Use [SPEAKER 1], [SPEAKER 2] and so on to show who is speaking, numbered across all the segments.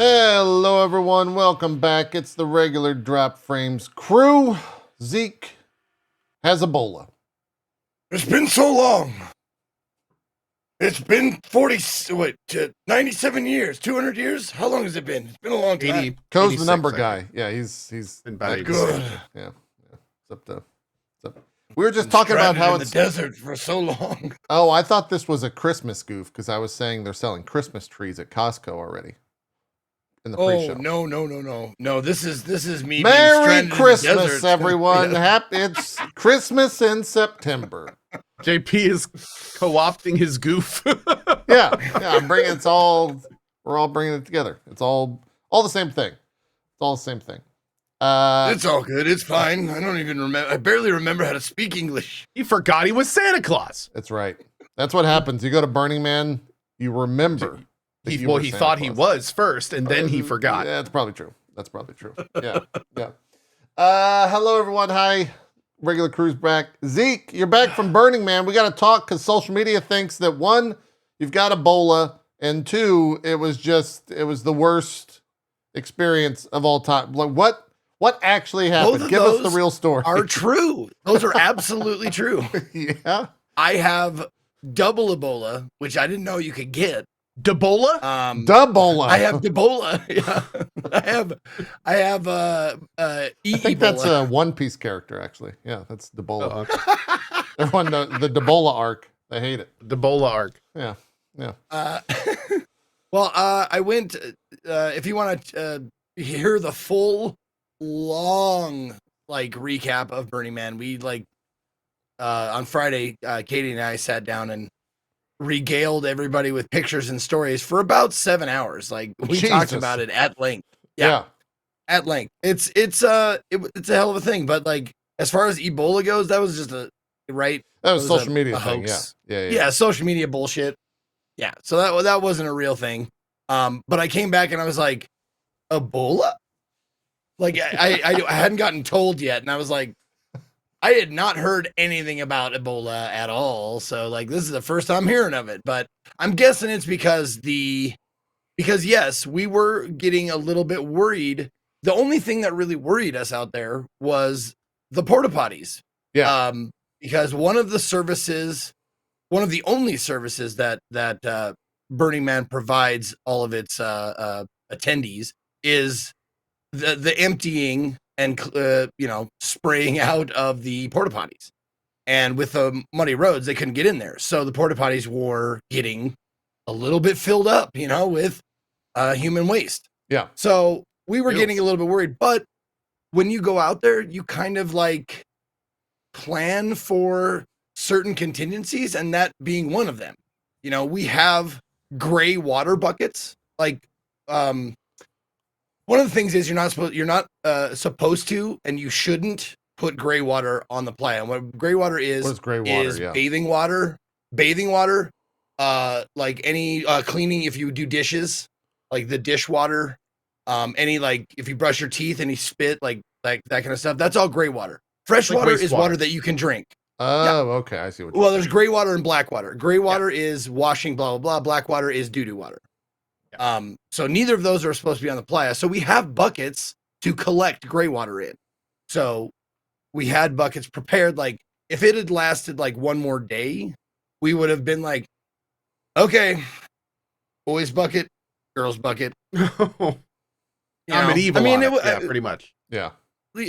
[SPEAKER 1] Hello, everyone. Welcome back. It's the regular Drop Frames crew. Zeke has Ebola.
[SPEAKER 2] It's been so long. It's been 97 years, 200 years? How long has it been? It's been a long time.
[SPEAKER 1] Cohh's the number guy. Yeah, he's
[SPEAKER 3] been about
[SPEAKER 2] good.
[SPEAKER 1] Yeah. It's up. We were just talking about how
[SPEAKER 2] it's in the desert for so long.
[SPEAKER 1] Oh, I thought this was a Christmas goof because I was saying they're selling Christmas trees at Costco already. In the pre-show.
[SPEAKER 2] No, this is me.
[SPEAKER 1] Merry Christmas, everyone. It's Christmas in September.
[SPEAKER 3] JP is co-opting his goof.
[SPEAKER 1] Yeah, I'm bringing we're all bringing it together. It's all the same thing. It's all the same thing.
[SPEAKER 2] It's all good. It's fine. I don't even remember. I barely remember how to speak English.
[SPEAKER 3] He forgot he was Santa Claus.
[SPEAKER 1] That's right. That's what happens. You go to Burning Man, you remember.
[SPEAKER 3] He thought he was first, and then he forgot.
[SPEAKER 1] Yeah, that's probably true. Yeah. Hello, everyone. Hi. Regular crew's back. Zeke, you're back from Burning Man. We got to talk because social media thinks that one, you've got Ebola, and two, it was the worst experience of all time. Like, what actually happened? Give us the real story.
[SPEAKER 2] Are true. Those are absolutely true.
[SPEAKER 1] Yeah.
[SPEAKER 2] I have double Ebola, which I didn't know you could get.
[SPEAKER 3] Debola?
[SPEAKER 1] Debola.
[SPEAKER 2] I have Debola. Yeah. I have
[SPEAKER 1] I think that's a One Piece character, actually. Yeah, that's Debola.
[SPEAKER 3] Oh, okay.
[SPEAKER 1] Everyone, the Debola arc. They hate it.
[SPEAKER 3] Debola arc.
[SPEAKER 1] Yeah.
[SPEAKER 2] Well, I went. If you want to hear the full, long recap of Burning Man, we on Friday, Katie and I sat down and regaled everybody with pictures and stories for about 7 hours. We talked about it at length. Yeah. At length. It's a hell of a thing. But as far as Ebola goes, that was just
[SPEAKER 1] that was social media thing.
[SPEAKER 2] Hoax.
[SPEAKER 1] Yeah.
[SPEAKER 2] Social media bullshit. Yeah. So that wasn't a real thing. But I came back and I was like, Ebola? I hadn't gotten told yet, and I was like, I had not heard anything about Ebola at all. So this is the first time hearing of it, but I'm guessing it's because yes, we were getting a little bit worried. The only thing that really worried us out there was the porta potties.
[SPEAKER 1] Yeah.
[SPEAKER 2] Because one of the only services that Burning Man provides all of its attendees is the emptying and spraying out of the porta potties. And with the muddy roads, they couldn't get in there. So the porta potties were getting a little bit filled up, with human waste.
[SPEAKER 1] Yeah.
[SPEAKER 2] So we were getting a little bit worried. But when you go out there, you kind of plan for certain contingencies, and that being one of them. We have gray water buckets. One of the things is you're not supposed to, and you shouldn't put gray water on the playa. What gray water is?
[SPEAKER 1] What is gray water?
[SPEAKER 2] Is bathing water. Any cleaning if you do dishes, the dishwater. If you brush your teeth, any spit, that kind of stuff. That's all gray water. Fresh water is water that you can drink.
[SPEAKER 1] Oh, okay. I see what.
[SPEAKER 2] Well, there's gray water and black water. Gray water is washing, blah blah blah. Black water is doo-doo water. So neither of those are supposed to be on the playa. So we have buckets to collect gray water in. So we had buckets prepared. If it had lasted one more day, we would have been okay, boys bucket, girls bucket.
[SPEAKER 3] I'm medieval. Pretty much.
[SPEAKER 1] Yeah.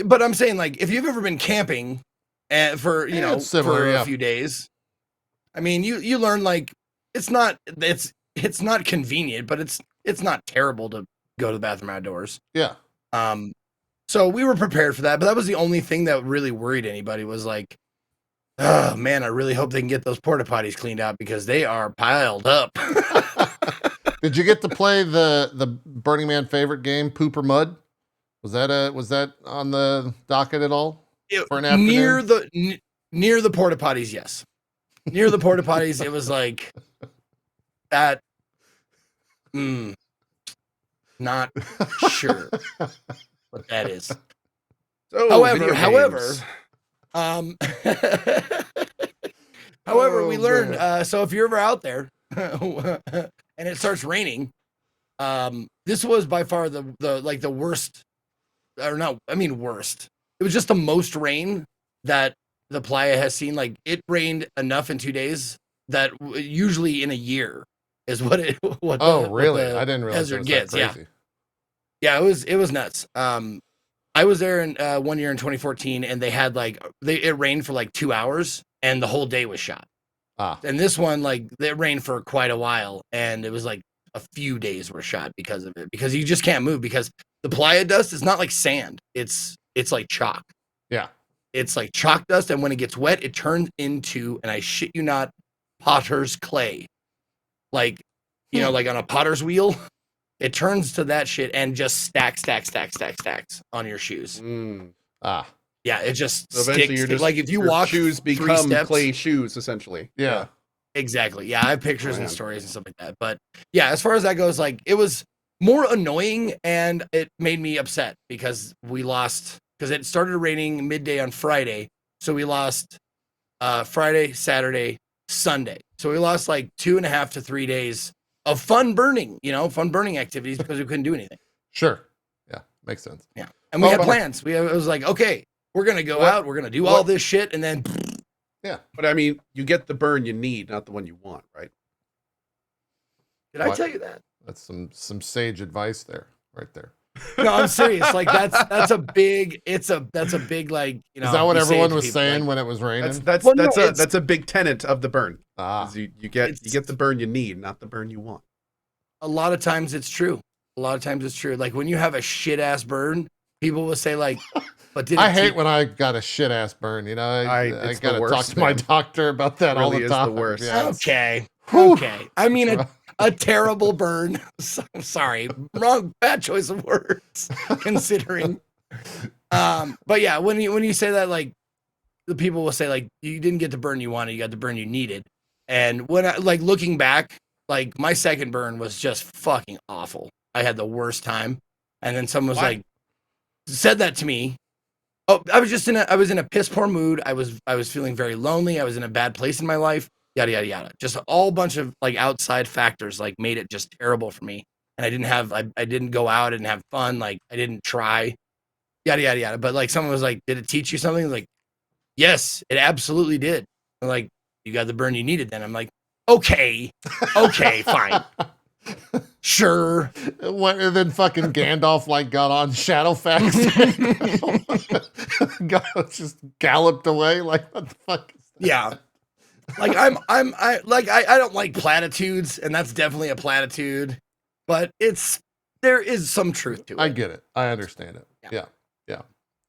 [SPEAKER 2] But I'm saying if you've ever been camping and for a few days, you learn it's not convenient, but it's not terrible to go to the bathroom outdoors.
[SPEAKER 1] Yeah.
[SPEAKER 2] So we were prepared for that, but that was the only thing that really worried anybody was oh man, I really hope they can get those porta potties cleaned out because they are piled up.
[SPEAKER 1] Did you get to play the Burning Man favorite game, Poop or Mud? Was that on the docket at all? For an afternoon?
[SPEAKER 2] Near the porta potties, yes. Near the porta potties, it was that. Not sure what that is.
[SPEAKER 3] So,
[SPEAKER 2] however, we learned. So if you're ever out there and it starts raining, This was by far the worst, or no, I mean worst. It was just the most rain that the playa has seen. Like it rained enough in 2 days that usually in a year is what it. What
[SPEAKER 1] Oh, really?
[SPEAKER 2] what the
[SPEAKER 1] I didn't realize it
[SPEAKER 2] desert
[SPEAKER 1] was
[SPEAKER 2] gets.
[SPEAKER 1] that crazy.
[SPEAKER 2] Yeah, it was nuts. I was there in 1 year in 2014, and they had it rained for like 2 hours, and the whole day was shot.
[SPEAKER 1] Ah,
[SPEAKER 2] And this one, like, it rained for quite a while, and it was like a few days were shot because of it, because you just can't move, because the playa dust is not like sand. It's like chalk.
[SPEAKER 1] yeah.
[SPEAKER 2] It's like chalk dust, and when it gets wet, it turns into, and I shit you not, potter's clay. Like, like on a potter's wheel, it turns to that shit and just stacks on your shoes.
[SPEAKER 1] Ah,
[SPEAKER 2] Yeah, it just
[SPEAKER 3] So eventually
[SPEAKER 2] sticks.
[SPEAKER 3] you're just,
[SPEAKER 2] Like if you
[SPEAKER 3] your
[SPEAKER 2] walk
[SPEAKER 3] shoes
[SPEAKER 2] 3
[SPEAKER 3] become
[SPEAKER 2] steps,
[SPEAKER 3] clay shoes, essentially.
[SPEAKER 1] yeah.
[SPEAKER 2] exactly. Yeah, I have pictures and
[SPEAKER 3] Man.
[SPEAKER 2] stories and stuff like that. But yeah, as far as that goes, like it was more annoying, and it made me upset because we lost, because it started raining midday on Friday. So we lost Friday, Saturday, Sunday. So we lost like 2.5 to 3 days of fun burning activities because we couldn't do anything.
[SPEAKER 1] Sure. Yeah, makes sense.
[SPEAKER 2] Yeah. And we
[SPEAKER 1] Well,
[SPEAKER 2] had plans. It was like, okay, we're going to go out, we're going to do all this shit, and then
[SPEAKER 1] Yeah.
[SPEAKER 3] But I mean, you get the burn you need, not the one you want, right?
[SPEAKER 2] did I tell you that?
[SPEAKER 1] That's some sage advice there, right there.
[SPEAKER 2] No, I'm serious. Like that's a big like,
[SPEAKER 1] Is that what
[SPEAKER 2] you say it
[SPEAKER 1] everyone
[SPEAKER 2] to
[SPEAKER 1] was
[SPEAKER 2] people,
[SPEAKER 1] saying
[SPEAKER 2] like,
[SPEAKER 1] when it was raining?
[SPEAKER 3] That's a big tenet of the burn.
[SPEAKER 1] Ah,
[SPEAKER 3] Is you get the burn you need, not the burn you want.
[SPEAKER 2] a lot of times it's true. Like when you have a shit ass burn, people will say like, but did
[SPEAKER 1] I hate when I got a shit ass burn. I
[SPEAKER 3] It's
[SPEAKER 1] got
[SPEAKER 3] the
[SPEAKER 1] to talk
[SPEAKER 3] worst,
[SPEAKER 1] to my
[SPEAKER 3] man.
[SPEAKER 1] doctor about that
[SPEAKER 3] It
[SPEAKER 1] all
[SPEAKER 3] really
[SPEAKER 1] the
[SPEAKER 3] is the
[SPEAKER 1] time.
[SPEAKER 3] worst.
[SPEAKER 1] Yeah.
[SPEAKER 2] Okay.
[SPEAKER 1] Whew.
[SPEAKER 2] Okay. I mean a terrible burn. Sorry. Bad choice of words considering. But yeah, when you say that, like the people will say like you didn't get the burn you wanted, you got the burn you needed. And when I like looking back, like my second burn was just fucking awful. I had the worst time. And then someone was like said that to me. Oh, I was in a piss poor mood. I was feeling very lonely. I was in a bad place in my life. Yada yada yada. Just a whole bunch of like outside factors like made it just terrible for me. And I didn't go out, I didn't have fun, like I didn't try. Yada yada yada. But like someone was like, did it teach you something? Like, yes, it absolutely did. I'm like, you got the burn you needed then. I'm like, okay, fine. Sure.
[SPEAKER 1] And then fucking Gandalf like got on Shadowfax. Just galloped away. Like what the fuck?
[SPEAKER 2] Yeah. Like I don't like platitudes, and that's definitely a platitude, but there is some truth to it.
[SPEAKER 1] I get it. I understand it. Yeah.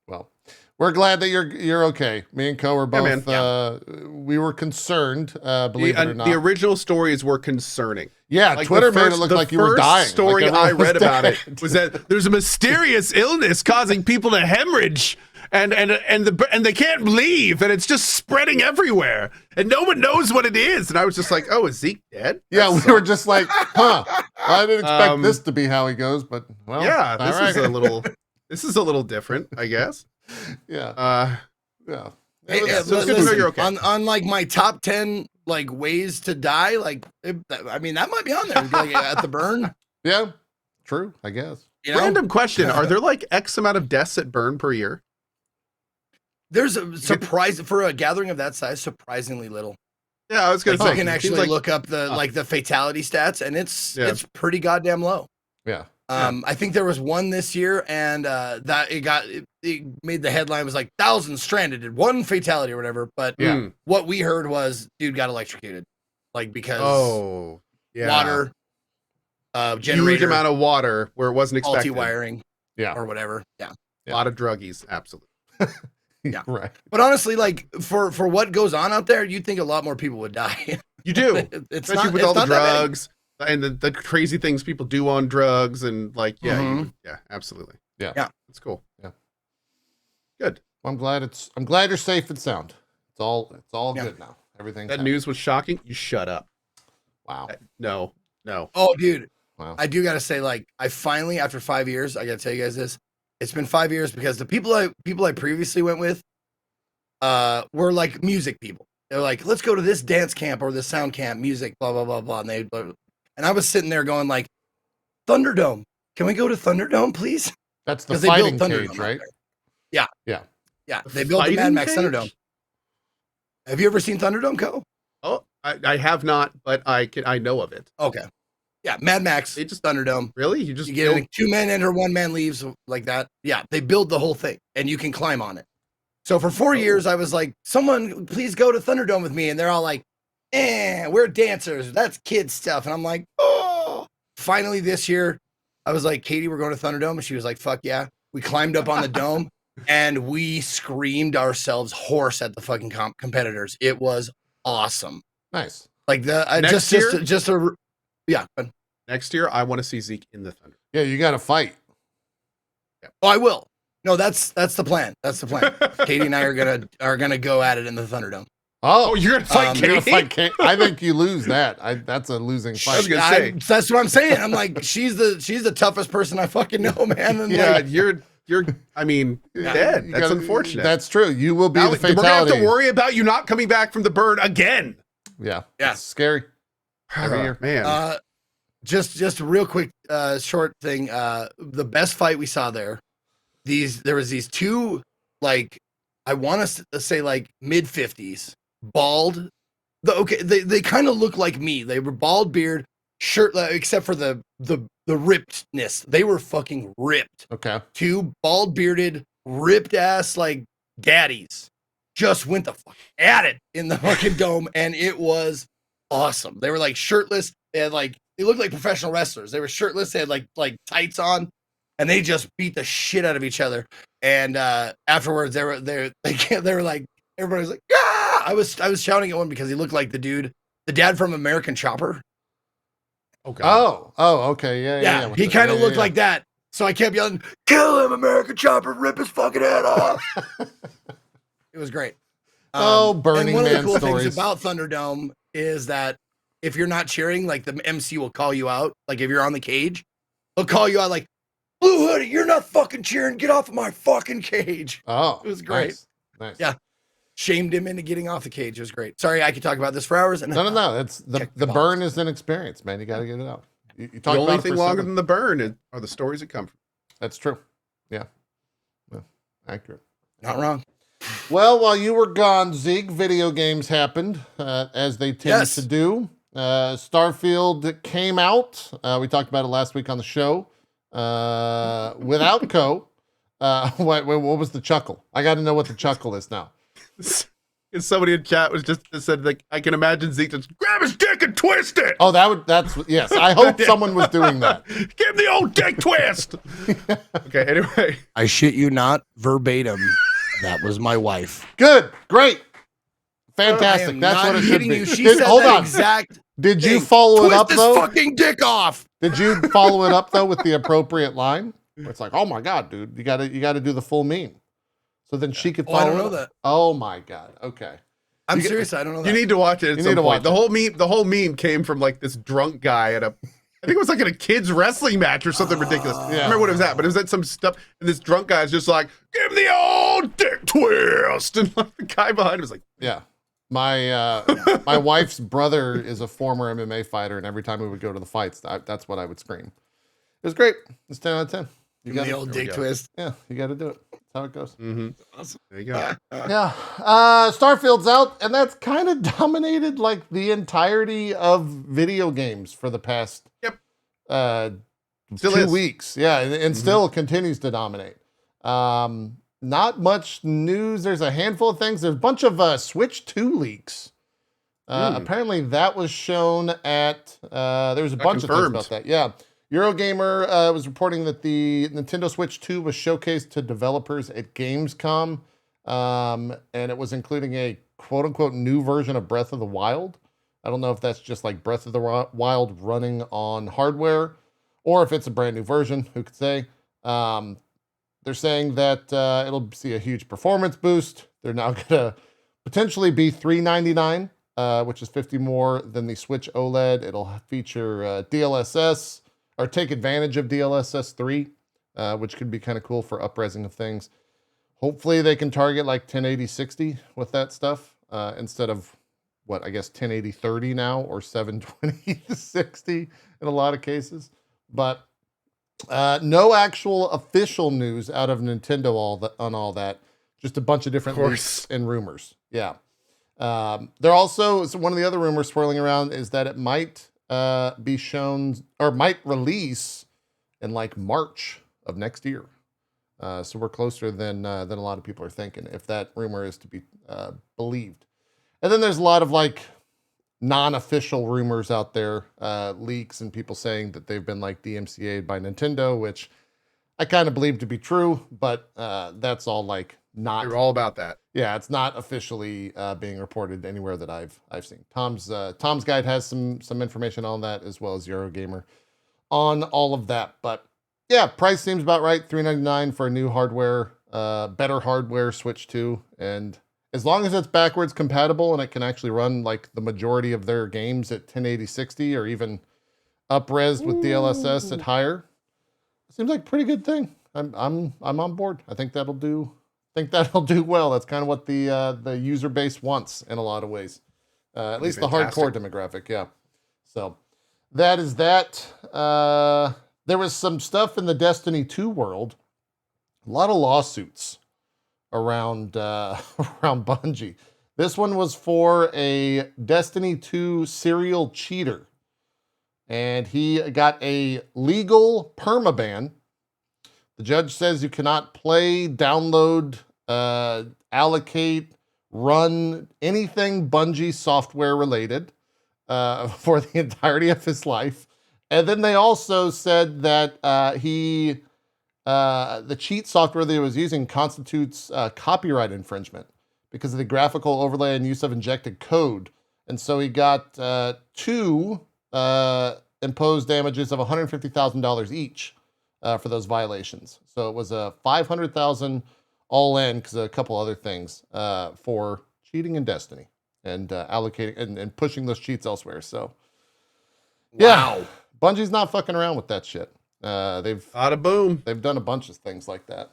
[SPEAKER 1] Well, we're glad that you're okay. Me and Cohh were both. We were concerned. Believe it or not,
[SPEAKER 3] the original stories were concerning.
[SPEAKER 1] Yeah,
[SPEAKER 3] Like
[SPEAKER 1] Twitter made it look like you were dying.
[SPEAKER 3] The first story
[SPEAKER 1] like
[SPEAKER 3] I
[SPEAKER 1] everyone was
[SPEAKER 3] read about
[SPEAKER 1] dead.
[SPEAKER 3] it was that there's a mysterious illness causing people to hemorrhage, and they can't leave, and it's just spreading everywhere, and no one knows what it is. And I was just like, oh, is Zeke dead?
[SPEAKER 1] Yeah, we were just like, huh. I didn't expect this to be how he goes, but well,
[SPEAKER 3] yeah,
[SPEAKER 1] all
[SPEAKER 3] this
[SPEAKER 1] right.
[SPEAKER 3] is a little different, I guess.
[SPEAKER 1] Yeah.
[SPEAKER 3] Yeah.
[SPEAKER 1] It was-
[SPEAKER 2] Yeah,
[SPEAKER 3] so it's good to know you're okay.
[SPEAKER 2] on like my top 10 like ways to die, like I mean that might be on there. Like at the burn.
[SPEAKER 1] Yeah, true, I guess.
[SPEAKER 2] You know?
[SPEAKER 3] Random question: are there like X amount of deaths at burn per year?
[SPEAKER 2] There's a surprise for a gathering of that size, surprisingly little.
[SPEAKER 3] Yeah, I was gonna
[SPEAKER 2] Like,
[SPEAKER 3] say
[SPEAKER 2] you can
[SPEAKER 3] it seems
[SPEAKER 2] actually
[SPEAKER 3] like-
[SPEAKER 2] look up the fatality stats, and it's pretty goddamn low.
[SPEAKER 1] Yeah.
[SPEAKER 2] I think there was one this year, and that it made the headline was like 1,000 stranded and 1 fatality or whatever. But what we heard was dude got electrocuted, like because water, generator,
[SPEAKER 3] huge amount of water where it wasn't
[SPEAKER 2] faulty
[SPEAKER 3] expected.
[SPEAKER 2] wiring, or whatever. Yeah,
[SPEAKER 3] A lot of druggies, absolutely.
[SPEAKER 2] Yeah.
[SPEAKER 1] Right.
[SPEAKER 2] But honestly, like for what goes on out there, you'd think a lot more people would die.
[SPEAKER 3] You do,
[SPEAKER 2] It's
[SPEAKER 3] especially
[SPEAKER 2] not,
[SPEAKER 3] with
[SPEAKER 2] it's
[SPEAKER 3] all the
[SPEAKER 2] not that many.
[SPEAKER 3] drugs and the crazy things people do on drugs, and like absolutely.
[SPEAKER 2] Yeah.
[SPEAKER 3] It's cool.
[SPEAKER 1] Yeah.
[SPEAKER 3] Good.
[SPEAKER 1] Well, I'm glad you're safe and sound. It's all good now. Everything's
[SPEAKER 3] That
[SPEAKER 1] happy.
[SPEAKER 3] news was shocking. You shut up.
[SPEAKER 1] Wow.
[SPEAKER 3] No.
[SPEAKER 2] Oh, dude.
[SPEAKER 1] Wow.
[SPEAKER 2] I do gotta say, like, I finally, after 5 years, I gotta tell you guys this. It's been 5 years because the people I previously went with were like music people. They're like, let's go to this dance camp or this sound camp, music, blah blah blah blah. And I was sitting there going like, Thunderdome. Can we go to Thunderdome, please?
[SPEAKER 1] That's the
[SPEAKER 2] 'Cause they built
[SPEAKER 1] fighting
[SPEAKER 2] Thunderdome
[SPEAKER 1] cage,
[SPEAKER 2] out
[SPEAKER 1] right?
[SPEAKER 2] there. Yeah.
[SPEAKER 1] Yeah.
[SPEAKER 2] Yeah, they built the Mad
[SPEAKER 3] Fighting
[SPEAKER 2] Max
[SPEAKER 3] cage?
[SPEAKER 2] Thunderdome. Have you ever seen Thunderdome, Cohh?
[SPEAKER 3] Oh, I have not, but I know of it.
[SPEAKER 2] Okay. Yeah, Mad Max,
[SPEAKER 3] They just
[SPEAKER 2] Thunderdome.
[SPEAKER 3] Really? You just
[SPEAKER 2] You get in, 2 men enter, 1 man leaves, like that. Yeah, they build the whole thing, and you can climb on it. So for 4 years, I was like, someone please go to Thunderdome with me. And they're all like, we're dancers. That's kid stuff. And I'm like, oh. Finally this year, I was like, Katie, we're going to Thunderdome. And she was like, fuck yeah. We climbed up on the dome and we screamed ourselves hoarse at the fucking competitors. It was awesome.
[SPEAKER 1] Nice.
[SPEAKER 2] Like
[SPEAKER 3] Next year?
[SPEAKER 2] Yeah.
[SPEAKER 3] Next year, I want to see Zeke in the Thunder.
[SPEAKER 1] Yeah, you got to fight.
[SPEAKER 2] Oh, I will. No, that's the plan. That's the plan. Katie and I are gonna go at it in the Thunderdome.
[SPEAKER 1] Oh,
[SPEAKER 3] you're gonna fight
[SPEAKER 1] you're gonna
[SPEAKER 3] Katie?
[SPEAKER 1] fight Katie? I think you lose that. That's a losing
[SPEAKER 3] I
[SPEAKER 1] fight.
[SPEAKER 3] was gonna say.
[SPEAKER 2] That's what I'm saying. I'm like, she's the toughest person I fucking know, man. And
[SPEAKER 3] Yeah,
[SPEAKER 2] like,
[SPEAKER 3] you're. I mean, dead.
[SPEAKER 1] You
[SPEAKER 3] That's
[SPEAKER 1] gotta-
[SPEAKER 3] unfortunate.
[SPEAKER 1] That's true. You will be
[SPEAKER 3] Now,
[SPEAKER 1] the
[SPEAKER 3] we're gonna
[SPEAKER 1] fatality.
[SPEAKER 3] have to worry about you not coming back from the burn again.
[SPEAKER 1] Yeah.
[SPEAKER 2] Yeah.
[SPEAKER 1] It's scary. Every year.
[SPEAKER 3] Man.
[SPEAKER 2] just a real quick short thing. The best fight we saw there. There was these 2, like, I want to say like mid-50s, bald. They kind of look like me. They were bald beard, shirtless, except for the rippedness. They were fucking ripped.
[SPEAKER 1] Okay.
[SPEAKER 2] 2 bald bearded, ripped ass like daddies just went the fuck at it in the fucking dome, and it was awesome. They were like shirtless. They looked like professional wrestlers. They were shirtless. They had like tights on. And they just beat the shit out of each other. And afterwards, they were like, everybody was like, ah! I was shouting at one because he looked like the dad from American Chopper.
[SPEAKER 3] Oh God.
[SPEAKER 1] Oh, okay. Yeah.
[SPEAKER 2] He kind of looked like that. So I kept yelling, "Kill him, American Chopper! Rip his fucking head off!" It was great.
[SPEAKER 1] Burning
[SPEAKER 2] and one
[SPEAKER 1] Man
[SPEAKER 2] of the cool
[SPEAKER 1] stories.
[SPEAKER 2] things about Thunderdome is that if you're not cheering, like the MC will call you out. Like if you're on the cage, he'll call you out like, "Blue Hoodie, you're not fucking cheering. Get off of my fucking cage."
[SPEAKER 1] Oh,
[SPEAKER 2] It was great.
[SPEAKER 1] Nice.
[SPEAKER 2] Yeah. Shamed him into getting off the cage. It was great. Sorry, I could talk about this for hours. And
[SPEAKER 1] No. That's the burn is an experience, man. You got to get it out. You
[SPEAKER 3] The
[SPEAKER 1] talk
[SPEAKER 3] only
[SPEAKER 1] about it
[SPEAKER 3] thing
[SPEAKER 1] for
[SPEAKER 3] longer
[SPEAKER 1] 7.
[SPEAKER 3] than the burn are the stories that come from.
[SPEAKER 1] That's true. Yeah. Accurate.
[SPEAKER 2] Not wrong.
[SPEAKER 1] Well, while you were gone, Zeke, video games happened, as they tend to do. Starfield came out. We talked about it last week on the show. Without Cohh. What was the chuckle? I got to know what the chuckle is now.
[SPEAKER 3] And somebody in chat was just said, like, I can imagine Zeke just grab his dick and twist it.
[SPEAKER 1] Oh, yes. I hope someone was doing that.
[SPEAKER 3] Give him the old dick twist. Okay, anyway.
[SPEAKER 2] I shit you not, verbatim. That was my wife.
[SPEAKER 1] Good. Great.
[SPEAKER 2] I
[SPEAKER 1] Fantastic.
[SPEAKER 2] am
[SPEAKER 1] That's
[SPEAKER 2] not
[SPEAKER 1] what it should
[SPEAKER 2] hitting
[SPEAKER 1] be.
[SPEAKER 2] you. She said
[SPEAKER 1] Hold
[SPEAKER 2] that
[SPEAKER 1] on.
[SPEAKER 2] exact
[SPEAKER 1] Did you
[SPEAKER 2] thing.
[SPEAKER 1] follow it
[SPEAKER 2] Twist
[SPEAKER 1] up,
[SPEAKER 2] his
[SPEAKER 1] though?
[SPEAKER 2] fucking dick off.
[SPEAKER 1] Did you follow it up, though, with the appropriate line? Where it's like, oh, my God, dude. You gotta do the full meme. So then she could follow
[SPEAKER 2] I don't know
[SPEAKER 1] it up.
[SPEAKER 2] that.
[SPEAKER 1] Oh, my God. Okay.
[SPEAKER 2] I'm serious. I don't know that.
[SPEAKER 3] You need to watch it at
[SPEAKER 1] You
[SPEAKER 3] some
[SPEAKER 1] need to
[SPEAKER 3] point.
[SPEAKER 1] watch
[SPEAKER 3] The whole meme came from like this drunk guy at I think it was like at a kids wrestling match or something ridiculous. I don't remember what it was at, but it was at some stuff. And this drunk guy is just like, give him the old dick twist. And like, the guy behind him was like,
[SPEAKER 1] Yeah. My my wife's brother is a former MMA fighter, and every time we would go to the fights, that's what I would scream. It was great. It's 10 out of 10. You got
[SPEAKER 2] the old dick twist.
[SPEAKER 1] Yeah, you got to do it. That's how it goes.
[SPEAKER 2] Awesome.
[SPEAKER 3] there you go.
[SPEAKER 1] Yeah. Starfield's out, and that's kind of dominated like the entirety of video games for the past
[SPEAKER 3] Still
[SPEAKER 1] 2
[SPEAKER 3] is.
[SPEAKER 1] weeks. Yeah, and still continues to dominate. Not much news. There's a handful of things. There's a bunch of Switch 2 leaks. Apparently that was shown at, there was a bunch of things
[SPEAKER 3] confirmed.
[SPEAKER 1] about that. Yeah. Eurogamer was reporting that the Nintendo Switch 2 was showcased to developers at Gamescom, and it was including a quote-unquote new version of Breath of the Wild. I don't know if that's just like Breath of the Wild running on hardware, or if it's a brand new version. Who could say? They're saying that it'll see a huge performance boost. They're now going to potentially be $399, which is $50 more than the Switch OLED. It'll feature DLSS, or take advantage of DLSS 3, which could be kind of cool for up-resing of things. Hopefully they can target like 1080-60 with that stuff, instead of, what, I guess 1080-30 now, or 720-60 in a lot of cases. But No actual official news out of Nintendo on all that. Just a bunch of different leaks and rumors. Yeah. There also, so one of the other rumors swirling around is that it might be shown or might release in like March of next year. So we're closer than a lot of people are thinking, if that rumor is to be believed. And then there's a lot of like non-official rumors out there, leaks and people saying that they've been like DMCA'd by Nintendo, which I kind of believe to be true, but that's all like not.
[SPEAKER 3] They're all about that.
[SPEAKER 1] Yeah, it's not officially being reported anywhere that I've seen. Tom's guide has some information on that, as well as Eurogamer on all of that. But yeah, price seems about right. $399 for a new hardware, better hardware Switch 2, and as long as it's backwards compatible and it can actually run like the majority of their games at 1080 60 or even up-res with DLSS at higher, seems like a pretty good thing. I'm on board. I think that'll do well. That's kind of what the user base wants in a lot of ways. At least the hardcore demographic, yeah. So that is that. There was some stuff in the Destiny 2 world. A lot of lawsuits around around Bungie. This one was for a Destiny 2 serial cheater, and he got a legal permaban. The judge says you cannot play, download, allocate, run anything Bungie software related for the entirety of his life. And then they also said that the cheat software that he was using constitutes copyright infringement because of the graphical overlay and use of injected code. And so he got two imposed damages of $150,000 each for those violations. So it was a $500,000 all in because of a couple other things for cheating in Destiny and allocating and pushing those cheats elsewhere. So yeah, wow. Bungie's not fucking around with that shit. They've
[SPEAKER 3] boom.
[SPEAKER 1] They've done a bunch of things like that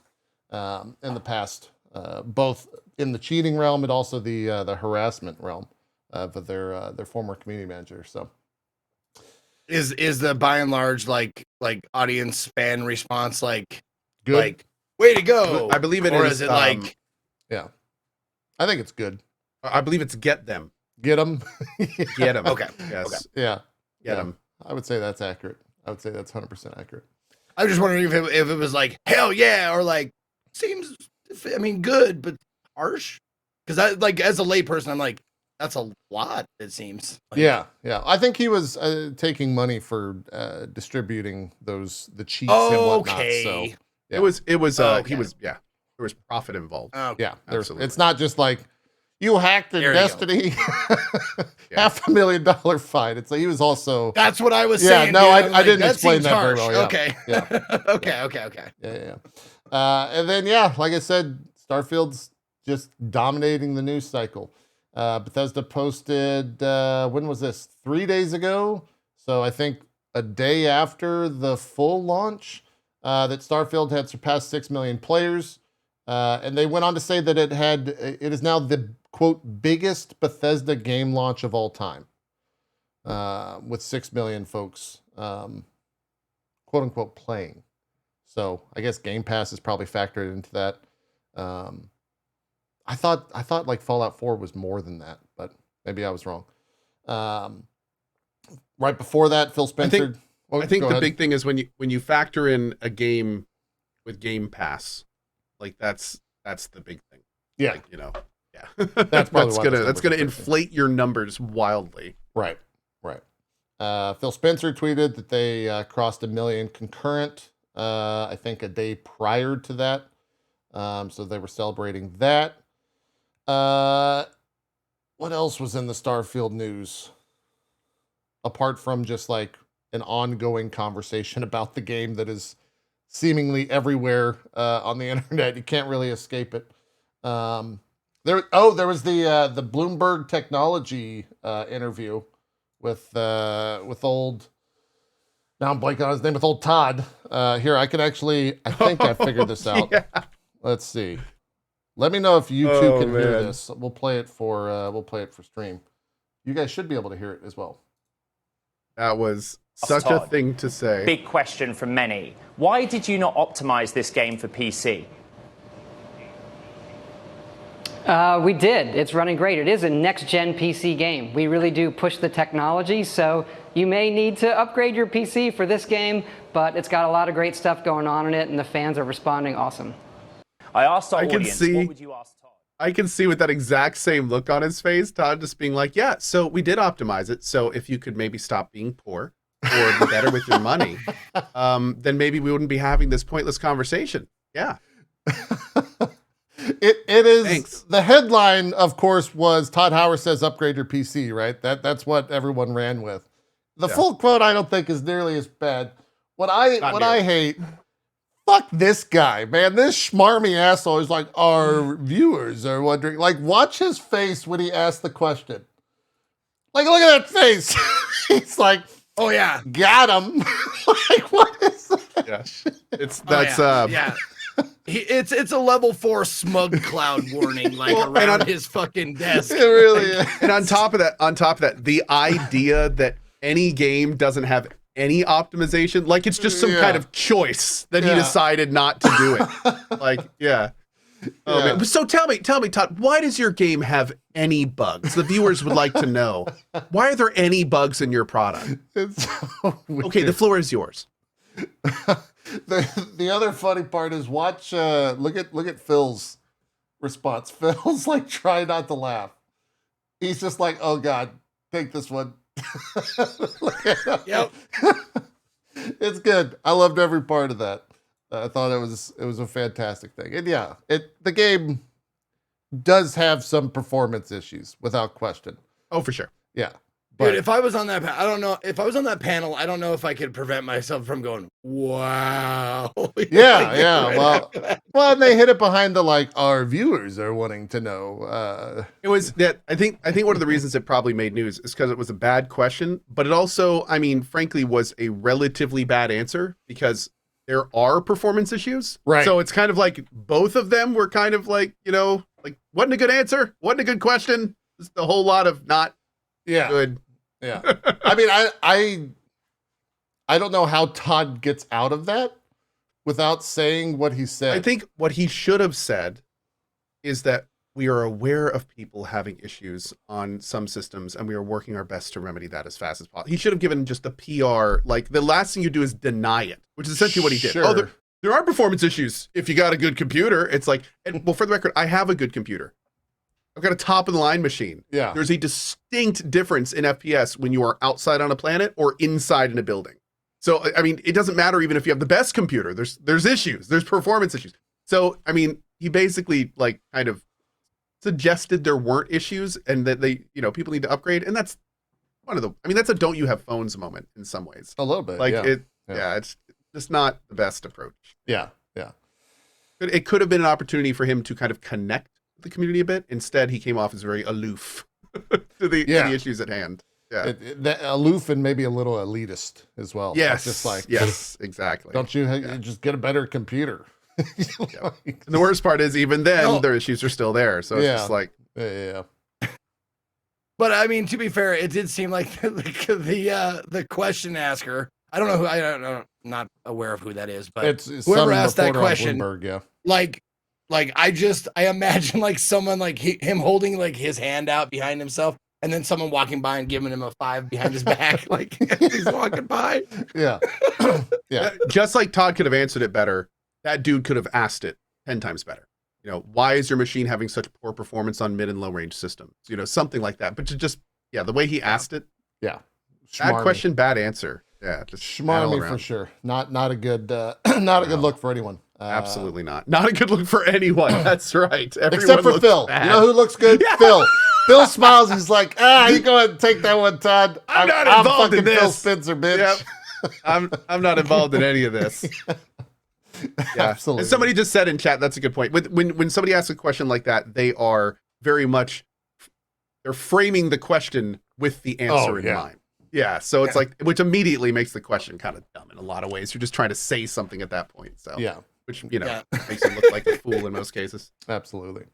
[SPEAKER 1] in the past, both in the cheating realm and also the harassment realm of their former community manager. So,
[SPEAKER 2] is the by and large like audience fan response like
[SPEAKER 1] good?
[SPEAKER 2] Like way to go?
[SPEAKER 3] I believe it
[SPEAKER 2] or
[SPEAKER 3] is.
[SPEAKER 2] Is it like
[SPEAKER 1] yeah? I think it's good.
[SPEAKER 3] I believe it's get them.
[SPEAKER 1] Get them.
[SPEAKER 3] Get them.
[SPEAKER 2] Okay.
[SPEAKER 3] Yes.
[SPEAKER 1] Okay. Yeah.
[SPEAKER 3] Get them.
[SPEAKER 1] I would say that's accurate. I would say that's 100% accurate.
[SPEAKER 2] I'm just wondering if it was like hell yeah or like seems good but harsh, because I like as a layperson I'm like that's a lot, it seems like.
[SPEAKER 1] Yeah I think he was taking money for distributing the cheats and whatnot. So yeah.
[SPEAKER 3] it was
[SPEAKER 1] okay.
[SPEAKER 3] He was there was profit involved.
[SPEAKER 1] Yeah,
[SPEAKER 3] absolutely.
[SPEAKER 1] It's not just like you hacked in Destiny, $500,000 fine. It's like he was also.
[SPEAKER 2] That's what I was saying.
[SPEAKER 1] Yeah, no, I
[SPEAKER 2] like,
[SPEAKER 1] didn't explain that very well. Yeah.
[SPEAKER 2] Okay.
[SPEAKER 1] Yeah.
[SPEAKER 2] Okay.
[SPEAKER 1] Yeah. And then like I said, Starfield's just dominating the news cycle. Bethesda posted when was this? 3 days ago. So I think a day after the full launch, that Starfield had surpassed 6 million players. And they went on to say that it is now the quote biggest Bethesda game launch of all time, with 6 million folks, quote unquote, playing. So I guess Game Pass is probably factored into that. I thought like Fallout 4 was more than that, but maybe I was wrong. Right before that, Phil Spencer.
[SPEAKER 3] I think the big thing is when you factor in a game with Game Pass, like that's the big thing.
[SPEAKER 1] Yeah,
[SPEAKER 3] like, yeah.
[SPEAKER 1] That's
[SPEAKER 3] gonna inflate your numbers wildly.
[SPEAKER 1] Right. Phil Spencer tweeted that they crossed 1 million concurrent. I think a day prior to that. So they were celebrating that. What else was in the Starfield news? Apart from just like an ongoing conversation about the game that is seemingly everywhere on the internet. You can't really escape it. There was the Bloomberg technology interview with old. Now I'm blanking on his name. With old Todd. Here I think I figured this out.
[SPEAKER 3] Yeah.
[SPEAKER 1] Let's see. Let me know if you two can hear this. We'll play it for stream. You guys should be able to hear it as well.
[SPEAKER 3] That was Such a
[SPEAKER 4] Todd.
[SPEAKER 3] thing to say.
[SPEAKER 4] Big question from many. Why did you not optimize this game for PC?
[SPEAKER 5] We did. It's running great. It is a next-gen PC game. We really do push the technology, so you may need to upgrade your PC for this game, but it's got a lot of great stuff going on in it, and the fans are responding awesome.
[SPEAKER 4] I asked our
[SPEAKER 3] I can
[SPEAKER 4] audience,
[SPEAKER 3] see-
[SPEAKER 4] what would you ask Todd?
[SPEAKER 3] I can see with that exact same look on his face, Todd just being like, yeah, so we did optimize it. So if you could maybe stop being poor or be better with your money, then maybe we wouldn't be having this pointless conversation. Yeah.
[SPEAKER 1] It is.
[SPEAKER 3] Thanks.
[SPEAKER 1] The headline, of course, was Todd Howard says upgrade your PC, right? That's what everyone ran with. The full quote I don't think is nearly as bad. What I hate, fuck this guy, man. This schmarmy asshole is like, our viewers are wondering. Like, watch his face when he asked the question. Like, look at that face. He's like,
[SPEAKER 2] Oh yeah.
[SPEAKER 1] got him. Like, what is that?
[SPEAKER 3] Yeah.
[SPEAKER 2] Yeah. It's a level 4 smug cloud warning, like
[SPEAKER 3] Well,
[SPEAKER 2] around his fucking desk.
[SPEAKER 1] It really is.
[SPEAKER 3] And on top of that, the idea that any game doesn't have any optimization, like it's just some
[SPEAKER 1] Yeah.
[SPEAKER 3] kind of choice that he
[SPEAKER 1] Yeah.
[SPEAKER 3] decided not to do it. Like, yeah. Oh,
[SPEAKER 1] Yeah.
[SPEAKER 3] man. So tell me, Todd, why does your game have any bugs? The viewers would like to know. Why are there any bugs in your product?
[SPEAKER 1] It's so weird.
[SPEAKER 3] Okay, the floor is yours.
[SPEAKER 1] The other funny part is watch look at Phil's response. Phil's like try not to laugh. He's just like, oh God, take this one. Look at him.
[SPEAKER 2] Yep.
[SPEAKER 1] It's good. I loved every part of that. I thought it was a fantastic thing. And yeah, the game does have some performance issues without question.
[SPEAKER 3] Oh, for sure.
[SPEAKER 1] Yeah.
[SPEAKER 2] Dude,
[SPEAKER 1] But
[SPEAKER 2] if I was on that, I don't know. If I was on that panel, I don't know if I could prevent myself from going, "Wow."
[SPEAKER 1] yeah. Well, and they hit it behind the like our viewers are wanting to know.
[SPEAKER 3] It was that I think one of the reasons it probably made news is because it was a bad question, but it also, I mean, frankly, was a relatively bad answer because there are performance issues.
[SPEAKER 1] Right.
[SPEAKER 3] So it's kind of like both of them were kind of like, like wasn't a good answer, wasn't a good question. Just a whole lot of not
[SPEAKER 1] Yeah.
[SPEAKER 3] good.
[SPEAKER 1] Yeah. I mean, I don't know how Todd gets out of that without saying what he said.
[SPEAKER 3] I think what he should have said is that we are aware of people having issues on some systems and we are working our best to remedy that as fast as possible. He should have given just the PR, like the last thing you do is deny it, which is essentially what he did.
[SPEAKER 1] Sure.
[SPEAKER 3] Oh, there are performance issues if you got a good computer. It's like, well, for the record, I have a good computer. I've got a top of the line machine.
[SPEAKER 1] Yeah.
[SPEAKER 3] There's a distinct difference in FPS when you are outside on a planet or inside in a building. So, I mean, it doesn't matter even if you have the best computer. There's issues. There's performance issues. So, I mean, he basically like kind of suggested there weren't issues and that they, people need to upgrade. And that's that's a don't you have phones moment in some ways.
[SPEAKER 1] a little bit.
[SPEAKER 3] Like
[SPEAKER 1] Yeah.
[SPEAKER 3] it's just not the best approach.
[SPEAKER 1] Yeah.
[SPEAKER 3] It could have been an opportunity for him to kind of connect with the community a bit. Instead, he came off as very aloof to the issues at hand. Yeah.
[SPEAKER 1] That aloof and maybe a little elitist as well.
[SPEAKER 3] Yes.
[SPEAKER 1] Just like,
[SPEAKER 3] yes, exactly.
[SPEAKER 1] don't you just get a better computer?
[SPEAKER 3] And the worst part is even then their issues are still there. So it's just like,
[SPEAKER 1] Yeah.
[SPEAKER 2] But I mean, to be fair, it did seem like the question asker. I don't know I'm not aware of who that is, but
[SPEAKER 1] It's
[SPEAKER 2] whoever
[SPEAKER 1] some
[SPEAKER 2] asked that
[SPEAKER 1] reporter on
[SPEAKER 2] question,
[SPEAKER 1] Bloomberg, yeah.
[SPEAKER 2] like I imagine like someone like him holding like his hand out behind himself, and then someone walking by and giving him a 5 behind his back, like he's walking by.
[SPEAKER 1] Yeah. Yeah.
[SPEAKER 3] just like Todd could have answered it better, that dude could have asked it 10 times better. Why is your machine having such poor performance on mid and low range systems? Something like that. But to just, the way he asked it,
[SPEAKER 1] Yeah.
[SPEAKER 3] bad question, bad answer. Yeah, just bad all
[SPEAKER 1] Schmarmy for
[SPEAKER 3] around.
[SPEAKER 1] sure. Not a good good look for anyone.
[SPEAKER 3] Absolutely not. Not a good look for anyone. That's right. Everyone
[SPEAKER 1] Except for
[SPEAKER 3] looks
[SPEAKER 1] Phil.
[SPEAKER 3] bad.
[SPEAKER 1] You know who looks good? Phil. Phil smiles. He's like, you go ahead and take that one, Todd.
[SPEAKER 3] I'm not involved in
[SPEAKER 1] fucking Phil
[SPEAKER 3] this.
[SPEAKER 1] Spencer, bitch.
[SPEAKER 3] Yep. I'm not involved in any of this. Yeah.
[SPEAKER 1] Absolutely.
[SPEAKER 3] And somebody just said in chat, that's a good point. When somebody asks a question like that, they are very much they're framing the question with the answer in mind. Yeah. So it's like, which immediately makes the question kind of dumb in a lot of ways. You're just trying to say something at that point. So
[SPEAKER 1] Yeah.
[SPEAKER 3] which makes them look like a fool in most cases.
[SPEAKER 1] Absolutely.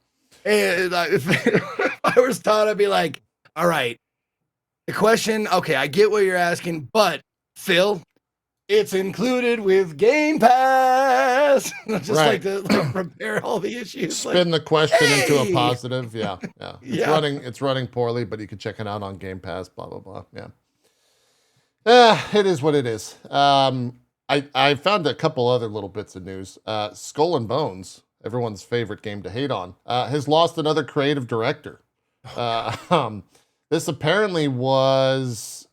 [SPEAKER 2] Hey, if I was Todd, I'd be like, all right, the question, okay, I get what you're asking, but Phil, it's included with Game Pass. Just
[SPEAKER 1] Right.
[SPEAKER 2] like to repair all the issues.
[SPEAKER 1] Spin the question into a
[SPEAKER 2] hey!
[SPEAKER 1] positive. Yeah, yeah.
[SPEAKER 2] Yeah.
[SPEAKER 1] It's running poorly, but you can check it out on Game Pass. Blah blah blah. Yeah. It is what it is. I found a couple other little bits of news. Skull and Bones, everyone's favorite game to hate on, has lost another creative director. This apparently was,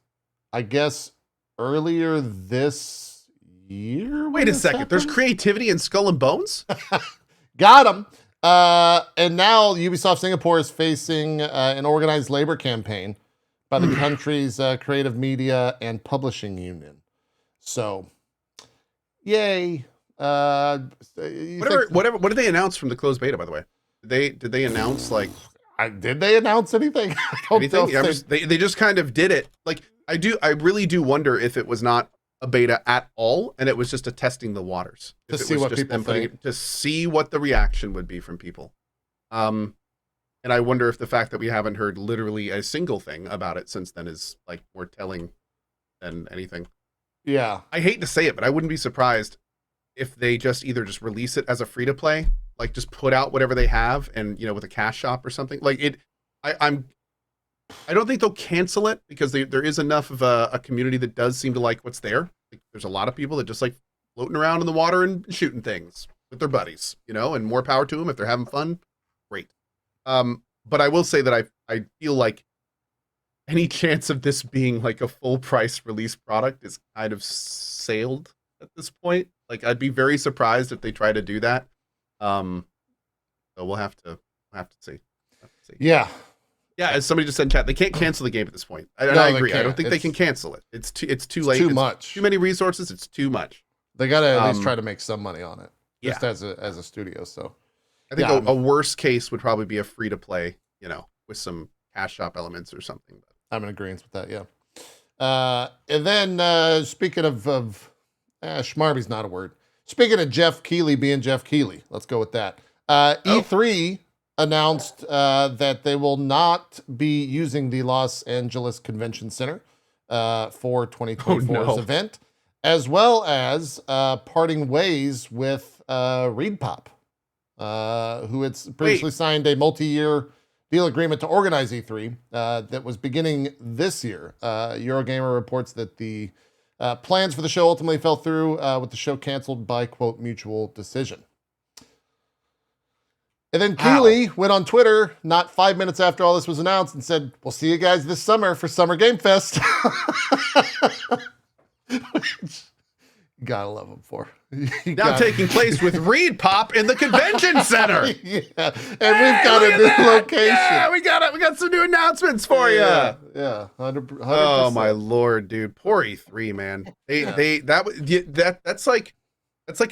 [SPEAKER 1] I guess, earlier this year. when
[SPEAKER 3] Wait a
[SPEAKER 1] this
[SPEAKER 3] second. There's
[SPEAKER 1] happened?
[SPEAKER 3] creativity in Skull and Bones?
[SPEAKER 1] Got him. And now Ubisoft Singapore is facing an organized labor campaign by the country's creative media and publishing union. So, yay.
[SPEAKER 3] What did they announce from the closed beta, by the way? Did they announce like
[SPEAKER 1] did they announce anything? I don't know
[SPEAKER 3] anything?
[SPEAKER 1] if
[SPEAKER 3] They just kind of did it. Like I really do wonder if it was not a beta at all, and it was just a testing the waters.
[SPEAKER 1] To
[SPEAKER 3] If it
[SPEAKER 1] see
[SPEAKER 3] was
[SPEAKER 1] what
[SPEAKER 3] just
[SPEAKER 1] people
[SPEAKER 3] them putting
[SPEAKER 1] think.
[SPEAKER 3] it- to see what the reaction would be from people. And I wonder if the fact that we haven't heard literally a single thing about it since then is like more telling than anything.
[SPEAKER 1] Yeah.
[SPEAKER 3] I hate to say it, but I wouldn't be surprised if they just either just release it as a free to play, like just put out whatever they have, and with a cash shop or something. Like it, I don't think they'll cancel it because there is enough of a community that does seem to like what's there. Like, there's a lot of people that just like floating around in the water and shooting things with their buddies, and more power to them if they're having fun. Great. But I will say that I feel like any chance of this being like a full price release product is kind of sailed at this point. Like I'd be very surprised if they try to do that. So we'll have to see.
[SPEAKER 1] Yeah.
[SPEAKER 3] Yeah, as somebody just said in chat, they can't cancel the game at this point. And
[SPEAKER 1] No,
[SPEAKER 3] I
[SPEAKER 1] they
[SPEAKER 3] agree. I
[SPEAKER 1] can't.
[SPEAKER 3] don't think they can cancel it. It's too late.
[SPEAKER 1] Too
[SPEAKER 3] It's
[SPEAKER 1] much.
[SPEAKER 3] Too many resources. It's too much.
[SPEAKER 1] They got to at least
[SPEAKER 3] Um,
[SPEAKER 1] try to make some money on it, just
[SPEAKER 3] yeah.
[SPEAKER 1] as a studio. So
[SPEAKER 3] I think
[SPEAKER 1] Yeah.
[SPEAKER 3] a worst case would probably be a free to play, with some cash shop elements or something.
[SPEAKER 1] I'm in agreement with that. Yeah. And then speaking of schmarby's not a word. Speaking of Jeff Keighley being Jeff Keighley, let's go with that. E3 announced that they will not be using the Los Angeles Convention Center for 2024's event, as well as parting ways with Reedpop, who had previously signed a multi-year deal agreement to organize E3 that was beginning this year. Eurogamer reports that the plans for the show ultimately fell through with the show canceled by, quote, mutual decision. And then Keighley went on Twitter not 5 minutes after all this was announced and said, "We'll see you guys this summer for Summer Game Fest." Which you gotta love him for.
[SPEAKER 3] Now taking place with Reedpop in the convention center.
[SPEAKER 1] Yeah, and we've got a new location.
[SPEAKER 3] Yeah, we got some new announcents for you.
[SPEAKER 1] Yeah, 100%.
[SPEAKER 3] Oh my lord, dude! Poor E3, man. That's like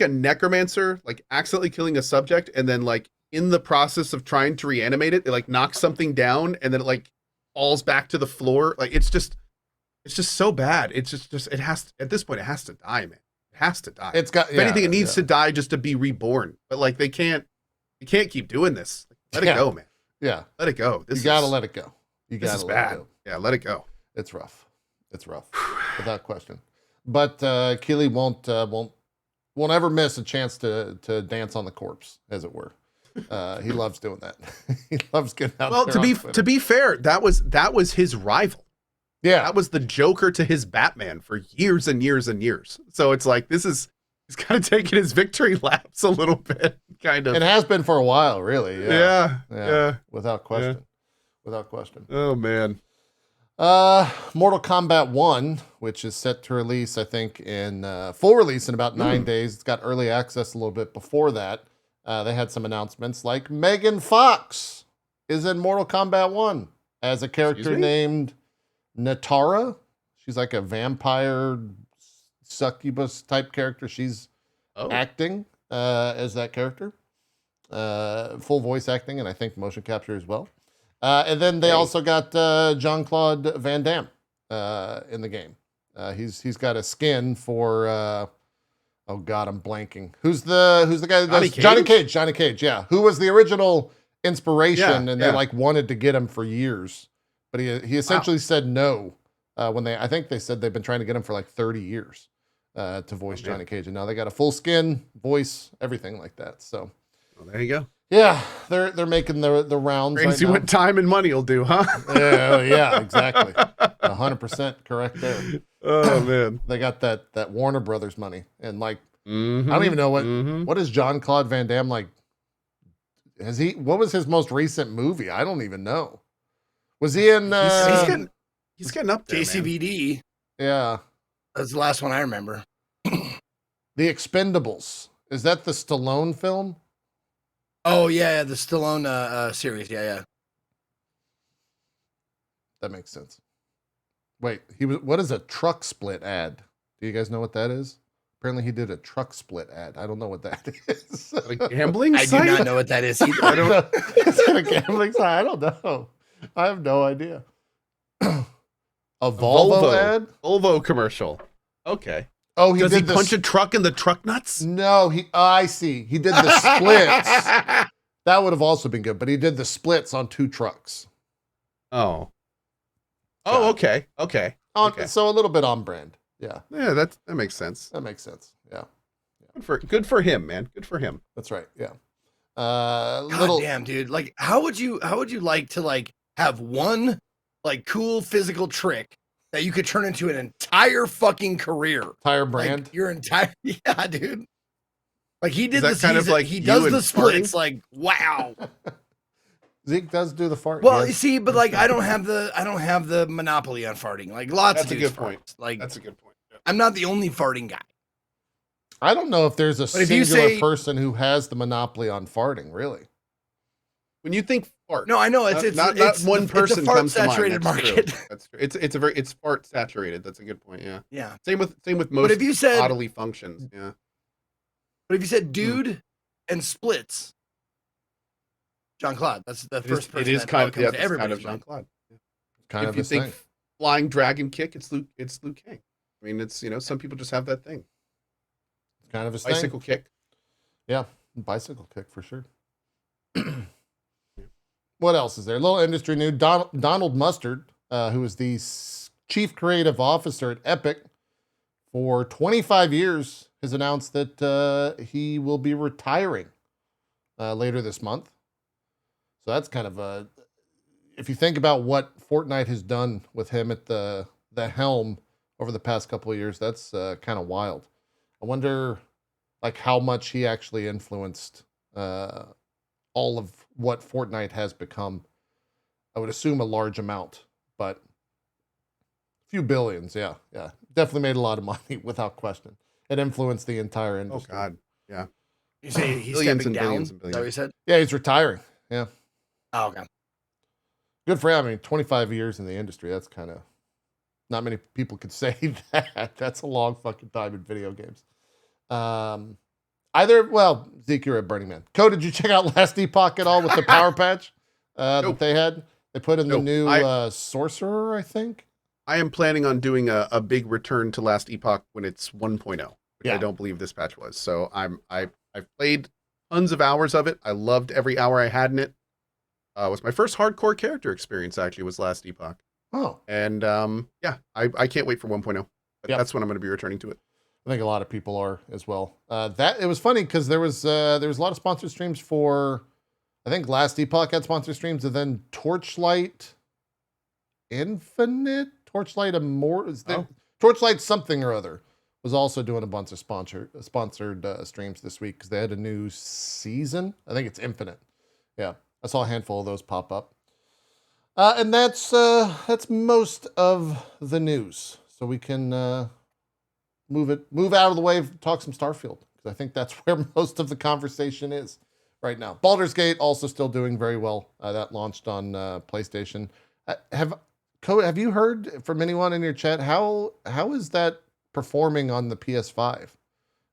[SPEAKER 3] a necromancer like accidentally killing a subject, and then like in the process of trying to reanimate it, it like knocks something down, and then it like falls back to the floor. Like it's just so bad. It's just it has at this point it has to die, man. It has to die.
[SPEAKER 1] It's got
[SPEAKER 3] if anything, it needs to die just to be reborn. But like they can't keep doing this. Let it go, man.
[SPEAKER 1] Yeah,
[SPEAKER 3] let it go.
[SPEAKER 1] You gotta let it go. You
[SPEAKER 3] this
[SPEAKER 1] gotta
[SPEAKER 3] is
[SPEAKER 1] let
[SPEAKER 3] bad.
[SPEAKER 1] it go.
[SPEAKER 3] Yeah, let it go.
[SPEAKER 1] It's rough. It's rough, without question. But Keighley won't ever miss a chance to dance on the corpse, as it were. He loves doing that. He loves getting out.
[SPEAKER 3] Well,
[SPEAKER 1] there
[SPEAKER 3] to be fair, that was his rival.
[SPEAKER 1] Yeah,
[SPEAKER 3] that was the Joker to his Batman for years and years and years. So it's like he's kind of taking his victory laps a little bit, kind of.
[SPEAKER 1] It has been for a while, really.
[SPEAKER 3] Yeah.
[SPEAKER 1] Without question. Without question.
[SPEAKER 3] Oh man.
[SPEAKER 1] Mortal Kombat 1, which is set to release, I think, in full release in about 9 days. It's got early access a little bit before that. They had some announcements like Megan Fox is in Mortal Kombat 1 as a character named Natara. She's like a vampire succubus type character. She's acting as that character. Full voice acting, and I think motion capture as well. And then they also got Jean-Claude Van Damme in the game. He's got a skin for oh god, I'm blanking. Who's the guy that does Johnny Cage? Johnny Cage, yeah. Who was the original inspiration, and they like wanted to get him for years, but he essentially said no I think they said they've been trying to get him for like 30 years to voice Johnny Cage, and now they got a full skin voice, everything like that. So,
[SPEAKER 3] well, there you go.
[SPEAKER 1] Yeah, they're making the rounds.
[SPEAKER 3] Crazy
[SPEAKER 1] right now.
[SPEAKER 3] what time and money will do, huh?
[SPEAKER 1] Yeah, exactly. 100% correct there.
[SPEAKER 3] Oh man,
[SPEAKER 1] they got that Warner Brothers money, and like
[SPEAKER 3] mm-hmm.
[SPEAKER 1] I don't even know what is Jean-Claude Van Damme like. What was his most recent movie? I don't even know. Was he in?
[SPEAKER 3] He's getting up there.
[SPEAKER 2] JCVD.
[SPEAKER 1] Yeah,
[SPEAKER 2] That's the last one I remember.
[SPEAKER 1] The Expendables. Is that the Stallone film?
[SPEAKER 2] Oh yeah, the Stallone series. Yeah.
[SPEAKER 1] That makes sense. Wait, what is a truck split ad? Do you guys know what that is? Apparently he did a truck split ad. I don't know what that is.
[SPEAKER 3] A gambling
[SPEAKER 2] I
[SPEAKER 3] site?
[SPEAKER 2] do not know what that is either.
[SPEAKER 1] I don't know. Is it a gambling site? I don't know. I have no idea. A Volvo ad?
[SPEAKER 3] Volvo commercial. Okay.
[SPEAKER 1] Oh,
[SPEAKER 3] Does he punch a truck in the truck nuts?
[SPEAKER 1] No, I see. He did the splits. That would have also been good, but he did the splits on 2 trucks.
[SPEAKER 3] Oh. Oh, okay. Okay.
[SPEAKER 1] So a little bit on brand. Yeah.
[SPEAKER 3] Yeah, that makes sense.
[SPEAKER 1] That makes sense. Yeah.
[SPEAKER 3] Good for him, man. Good for him.
[SPEAKER 1] That's right. Yeah.
[SPEAKER 2] God damn, dude. Like, how would you like to like have one like cool physical trick that you could turn into an entire fucking career?
[SPEAKER 1] Entire brand?
[SPEAKER 2] Like, your entire yeah, dude. Like he did this
[SPEAKER 3] kind of like
[SPEAKER 2] he does
[SPEAKER 3] you
[SPEAKER 2] the
[SPEAKER 3] and
[SPEAKER 2] splits,
[SPEAKER 3] farting?
[SPEAKER 2] like wow.
[SPEAKER 1] Zeke does do the fart.
[SPEAKER 2] Well,
[SPEAKER 1] yes.
[SPEAKER 2] you see, but like I don't have the monopoly on farting. Like lots
[SPEAKER 3] That's
[SPEAKER 2] of
[SPEAKER 3] a
[SPEAKER 2] dudes
[SPEAKER 3] good point.
[SPEAKER 2] fart. Like
[SPEAKER 3] That's a good point. Yeah.
[SPEAKER 2] I'm not the only farting guy.
[SPEAKER 1] I don't know if there's a
[SPEAKER 2] But if you
[SPEAKER 1] singular
[SPEAKER 2] say-
[SPEAKER 1] person who has the monopoly on farting, really.
[SPEAKER 3] When you think fart,
[SPEAKER 2] No, I know it's
[SPEAKER 3] not
[SPEAKER 2] it's
[SPEAKER 3] one person
[SPEAKER 2] it's a fart
[SPEAKER 3] comes to mind.
[SPEAKER 2] saturated
[SPEAKER 3] That's
[SPEAKER 2] market.
[SPEAKER 3] true. That's true. It's fart saturated. That's a good point. Yeah.
[SPEAKER 2] Yeah.
[SPEAKER 3] Same with most
[SPEAKER 2] if you said-
[SPEAKER 3] bodily functions. Yeah.
[SPEAKER 2] But if you said dude and splits, Jean-Claude, that's the first person
[SPEAKER 3] It is
[SPEAKER 2] that
[SPEAKER 3] kind of
[SPEAKER 2] comes to
[SPEAKER 3] kind
[SPEAKER 2] everybody's
[SPEAKER 3] of
[SPEAKER 2] mind.
[SPEAKER 3] Jean-Claude.
[SPEAKER 1] Kind
[SPEAKER 3] If
[SPEAKER 1] of
[SPEAKER 3] you
[SPEAKER 1] his
[SPEAKER 3] think
[SPEAKER 1] thing.
[SPEAKER 3] flying dragon kick, it's Liu Kang. I mean, it's some people just have that thing.
[SPEAKER 1] Kind of his
[SPEAKER 3] Bicycle
[SPEAKER 1] thing.
[SPEAKER 3] kick.
[SPEAKER 1] Yeah, bicycle kick for sure. What else is there? A little industry news. Donald Mustard, who is the chief creative officer at Epoch for 25 years, has announced that he will be retiring later this month. So that's kind of if you think about what Fortnite has done with him at the helm over the past couple of years, that's kind of wild. I wonder like how much he actually influenced all of what Fortnite has become. I would assume a large amount, but a few billions. Yeah. Definitely made a lot of money without question. It influenced the entire
[SPEAKER 3] Oh
[SPEAKER 1] industry.
[SPEAKER 3] God. Yeah.
[SPEAKER 2] You say he's
[SPEAKER 3] Billions
[SPEAKER 2] stepping
[SPEAKER 3] and
[SPEAKER 2] down?
[SPEAKER 3] billions
[SPEAKER 2] Is
[SPEAKER 3] and
[SPEAKER 2] that what you said?
[SPEAKER 1] Yeah, he's retiring. Yeah.
[SPEAKER 2] Oh, okay.
[SPEAKER 1] Good for him. I mean, 25 years in the industry. That's kind of not many people could say that. That's a long fucking time in video games. Zeke, you're a Burning Man. Cohh, did you check out Last Epoch at all with the power patch that they had? They put in the new Sorcerer, I think.
[SPEAKER 3] I am planning on doing a big return to Last Epoch when it's 1.0, which
[SPEAKER 1] Yeah.
[SPEAKER 3] I don't believe this patch was. So I've played tons of hours of it. I loved every hour I had in it. It was my first hardcore character experience, actually, was Last Epoch.
[SPEAKER 1] Oh,
[SPEAKER 3] And yeah, I can't wait for 1.0.
[SPEAKER 1] Yep.
[SPEAKER 3] That's when I'm going to be returning to it.
[SPEAKER 1] I think a lot of people are as well. It was funny because there was a lot of sponsored streams for, I think Last Epoch had sponsored streams, and then Torchlight Infinite, Torchlight Immortal, Torchlight something or other was also doing a bunch of sponsored streams this week because they had a new season. I think it's Infinite. Yeah, I saw a handful of those pop up. And that's most of the news. So we can move out of the way, talk some Starfield, because I think that's where most of the conversation is right now. Baldur's Gate also still doing very well. That launched on PlayStation. Cohh, have you heard from anyone in your chat how is that performing on the PS5?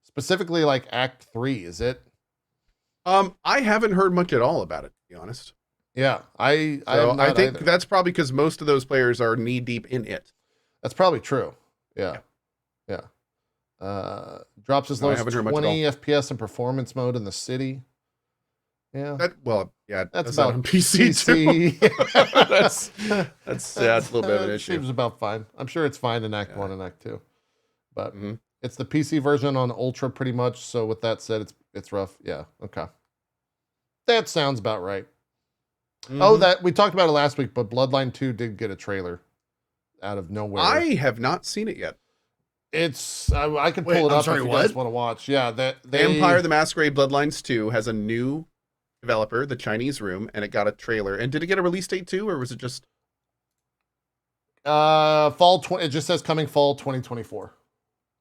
[SPEAKER 1] Specifically, like Act 3, is it?
[SPEAKER 3] I haven't heard much at all about it, to be honest.
[SPEAKER 1] Yeah, I
[SPEAKER 3] think
[SPEAKER 1] either.
[SPEAKER 3] that's probably because most of those players are knee deep in it.
[SPEAKER 1] That's probably true. Yeah. Drops as low
[SPEAKER 3] I
[SPEAKER 1] as
[SPEAKER 3] haven't heard much at
[SPEAKER 1] 20 FPS in performance mode in the city. Yeah.
[SPEAKER 3] That's
[SPEAKER 1] about
[SPEAKER 3] not on PC, too.
[SPEAKER 1] PC.
[SPEAKER 3] that's a little bit of an issue.
[SPEAKER 1] Seems about fine. I'm sure it's fine in Act 1 and Act 2. But
[SPEAKER 3] Mhm.
[SPEAKER 1] it's the PC version on Ultra pretty much. So with that said, it's rough. Yeah. Okay. That sounds about right. Oh, that we talked about it last week, but Bloodline 2 did get a trailer out of nowhere.
[SPEAKER 3] I have not seen it yet.
[SPEAKER 1] It's I could pull
[SPEAKER 2] Wait,
[SPEAKER 1] it
[SPEAKER 2] I'm
[SPEAKER 1] up
[SPEAKER 2] sorry,
[SPEAKER 1] if you
[SPEAKER 2] what?
[SPEAKER 1] guys want to watch. Yeah,
[SPEAKER 3] Vampire the Masquerade Bloodlines 2 has a new developer, the Chinese Room, and it got a trailer. And did it get a release date too, or was it just
[SPEAKER 1] it just says coming fall 2024.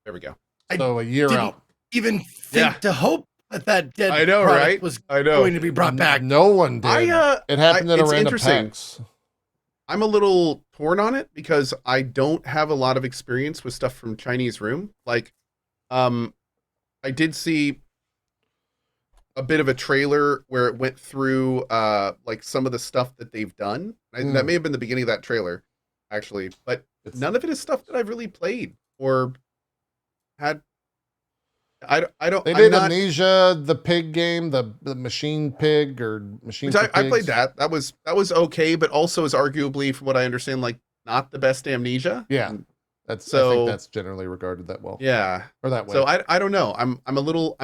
[SPEAKER 3] there we go.
[SPEAKER 1] So a year
[SPEAKER 2] didn't
[SPEAKER 1] out.
[SPEAKER 2] Even think to hope that dead
[SPEAKER 3] I know,
[SPEAKER 2] product
[SPEAKER 3] right?
[SPEAKER 2] was
[SPEAKER 3] I know.
[SPEAKER 2] going to be brought back.
[SPEAKER 1] No one did. It happened at a
[SPEAKER 3] it's
[SPEAKER 1] random
[SPEAKER 3] interesting.
[SPEAKER 1] PAX.
[SPEAKER 3] I'm a little torn on it because I don't have a lot of experience with stuff from Chinese Room. Like, I did see a bit of a trailer where it went through like some of the stuff that they've done. That may have been the beginning of that trailer, actually, but none of it is stuff that I've really played or had. I don't.
[SPEAKER 1] They did Amnesia, the pig game, the machine pig or machine.
[SPEAKER 3] I played that. That was okay, but also is arguably, from what I understand, like not the best Amnesia.
[SPEAKER 1] Yeah, I think that's generally regarded that well.
[SPEAKER 3] Yeah,
[SPEAKER 1] or that way.
[SPEAKER 3] So I don't know. I'm a little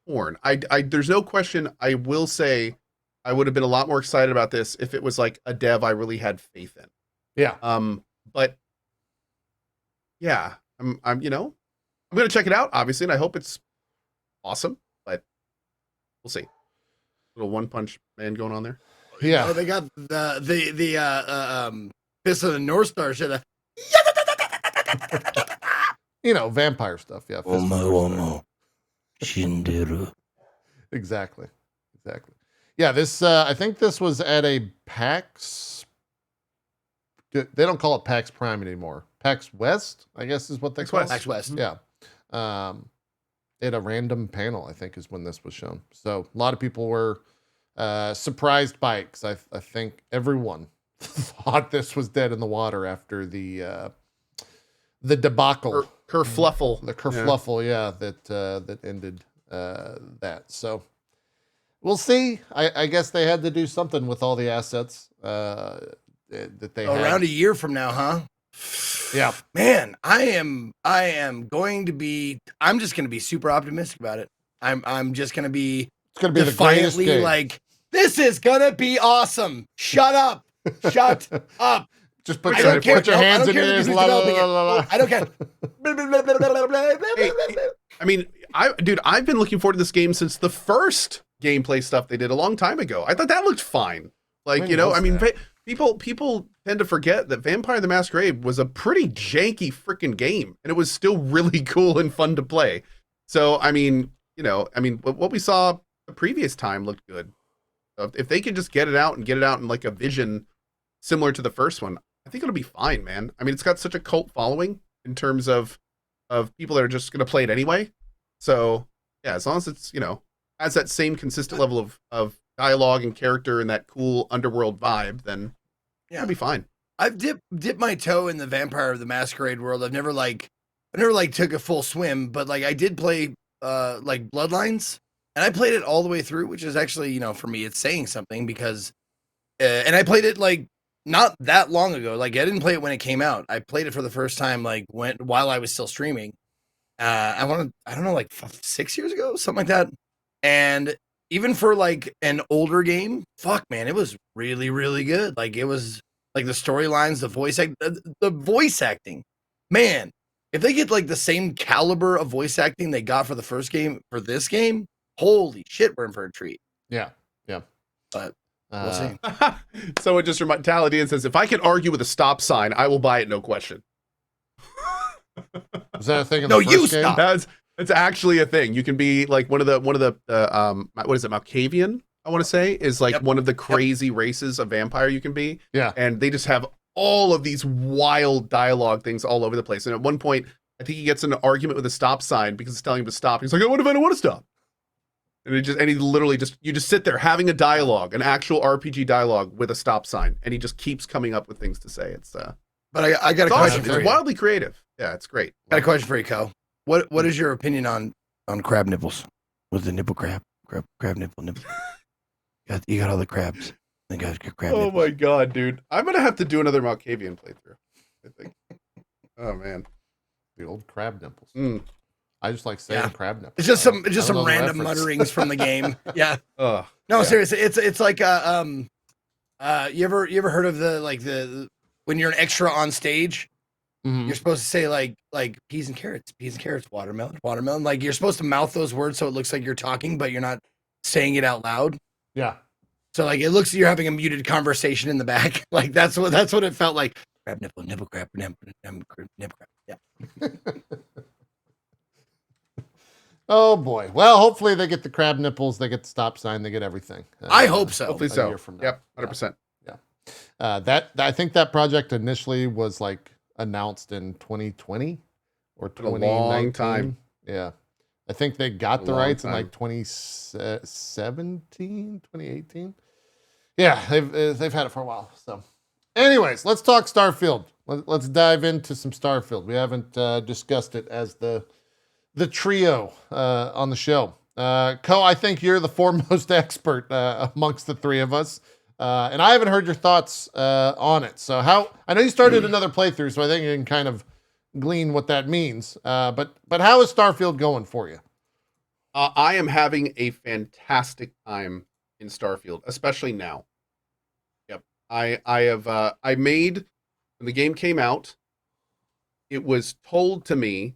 [SPEAKER 3] torn. There's no question. I will say I would have been a lot more excited about this if it was like a dev I really had faith in.
[SPEAKER 1] Yeah.
[SPEAKER 3] But yeah, I'm going to check it out, obviously, and I hope it's awesome, but we'll see. Little One Punch Man going on there.
[SPEAKER 1] Yeah.
[SPEAKER 2] Oh, they got the Fist of the North Star shit.
[SPEAKER 1] Vampire stuff. Yeah. Exactly. Yeah, this I think this was at a PAX. They don't call it PAX Prime anymore. PAX West, I guess, is what they call it.
[SPEAKER 2] PAX West.
[SPEAKER 1] Yeah. At a random panel, I think, is when this was shown. So a lot of people were surprised by it because I think everyone thought this was dead in the water after the debacle.
[SPEAKER 3] Kerfluffle.
[SPEAKER 1] The kerfluffle, yeah, that ended that. So we'll see. I guess they had to do something with all the assets that they had.
[SPEAKER 2] Around a year from now, huh?
[SPEAKER 1] Yeah,
[SPEAKER 2] man, I'm just gonna be super optimistic about it. I'm just gonna be.
[SPEAKER 1] It's gonna be the greatest game.
[SPEAKER 2] Like, this is gonna be awesome. Shut up. Shut up.
[SPEAKER 1] Just put your hands in your ears.
[SPEAKER 2] I don't care.
[SPEAKER 3] I mean, I've been looking forward to this game since the first gameplay stuff they did a long time ago. I thought that looked fine. Like, people tend to forget that Vampire the Masquerade was a pretty janky freaking game, and it was still really cool and fun to play. So, what we saw the previous time looked good. So if they could just get it out in like a vision similar to the first one, I think it'll be fine, man. I mean, it's got such a cult following in terms of people that are just going to play it anyway. So, yeah, as long as it's, has that same consistent level of dialogue and character and that cool underworld vibe, then it'll be fine.
[SPEAKER 2] I've dipped my toe in the Vampire of the Masquerade world. I've never took a full swim, but like I did play like Bloodlines, and I played it all the way through, which is actually, for me, it's saying something because, and I played it like not that long ago. Like I didn't play it when it came out. I played it for the first time like while I was still streaming. I don't know, like 6 years ago, something like that. And even for like an older game, fuck man, it was really, really good. Like it was like the storylines, the voice acting, man. If they get like the same caliber of voice acting they got for the first game for this game, holy shit, we're in for a treat.
[SPEAKER 1] Yeah.
[SPEAKER 2] But we'll see.
[SPEAKER 3] Someone just Taladin and says, if I can argue with a stop sign, I will buy it, no question.
[SPEAKER 1] Is that a thing?
[SPEAKER 2] No, you stop.
[SPEAKER 3] That's actually a thing. You can be like one of the what is it, Malkavian? I want to say is like one of the crazy races of vampire you can be.
[SPEAKER 1] Yeah,
[SPEAKER 3] and they just have all of these wild dialogue things all over the place. And at one point, I think he gets in an argument with a stop sign because it's telling him to stop. He's like, "Oh, what if I don't want to stop?" And he literally you just sit there having a dialogue, an actual RPG dialogue with a stop sign, and he just keeps coming up with things to say. It's
[SPEAKER 2] but I got a question for you.
[SPEAKER 3] It's wildly creative. Yeah, it's great.
[SPEAKER 2] Got a question for you, Cohh. What is your opinion on crab nipples with the nipple crab? Crab nipple. You got all the crabs. I got crab
[SPEAKER 3] Oh
[SPEAKER 2] nipples.
[SPEAKER 3] my god, dude! I'm gonna have to do another Malkavian playthrough, I think. Oh man,
[SPEAKER 1] The old crab nipples.
[SPEAKER 3] mm.
[SPEAKER 1] I just like saying
[SPEAKER 2] Yeah.
[SPEAKER 1] crab nipples.
[SPEAKER 2] It's just
[SPEAKER 1] I don't
[SPEAKER 2] some
[SPEAKER 1] know the
[SPEAKER 2] random
[SPEAKER 1] reference.
[SPEAKER 2] mutterings from the game. Yeah.
[SPEAKER 3] Oh
[SPEAKER 2] No,
[SPEAKER 3] yeah.
[SPEAKER 2] seriously, it's like you ever heard of the when you're an extra on stage,
[SPEAKER 1] Mhm.
[SPEAKER 2] you're supposed to say like peas and carrots, watermelon. Like you're supposed to mouth those words so it looks like you're talking, but you're not saying it out loud.
[SPEAKER 1] Yeah.
[SPEAKER 2] So like it looks like you're having a muted conversation in the back. Like that's what it felt like. Crab nipple crab. Yeah.
[SPEAKER 1] Oh boy. Well, hopefully they get the crab nipples, they get the stop sign, they get everything.
[SPEAKER 2] I hope so.
[SPEAKER 3] Hopefully
[SPEAKER 1] a
[SPEAKER 3] so.
[SPEAKER 1] year from now.
[SPEAKER 3] Yep, 100%.
[SPEAKER 1] That I think that project initially was like announced in 2020 or
[SPEAKER 3] Been a long
[SPEAKER 1] 2019.
[SPEAKER 3] time.
[SPEAKER 1] Yeah. I think they got
[SPEAKER 3] A
[SPEAKER 1] the
[SPEAKER 3] long
[SPEAKER 1] rights in
[SPEAKER 3] time.
[SPEAKER 1] like 2017, 2018. Yeah, they've had it for a while. So, anyways, let's talk Starfield. Let's dive into some Starfield. We haven't discussed it as the trio on the show. Cohh, I think you're the foremost expert amongst the three of us. And I haven't heard your thoughts on it. So I know you started another playthrough, so I think you can kind of glean what that means. But how is Starfield going for you?
[SPEAKER 3] I am having a fantastic time in Starfield, especially now. Yep. I made, when the game came out, it was told to me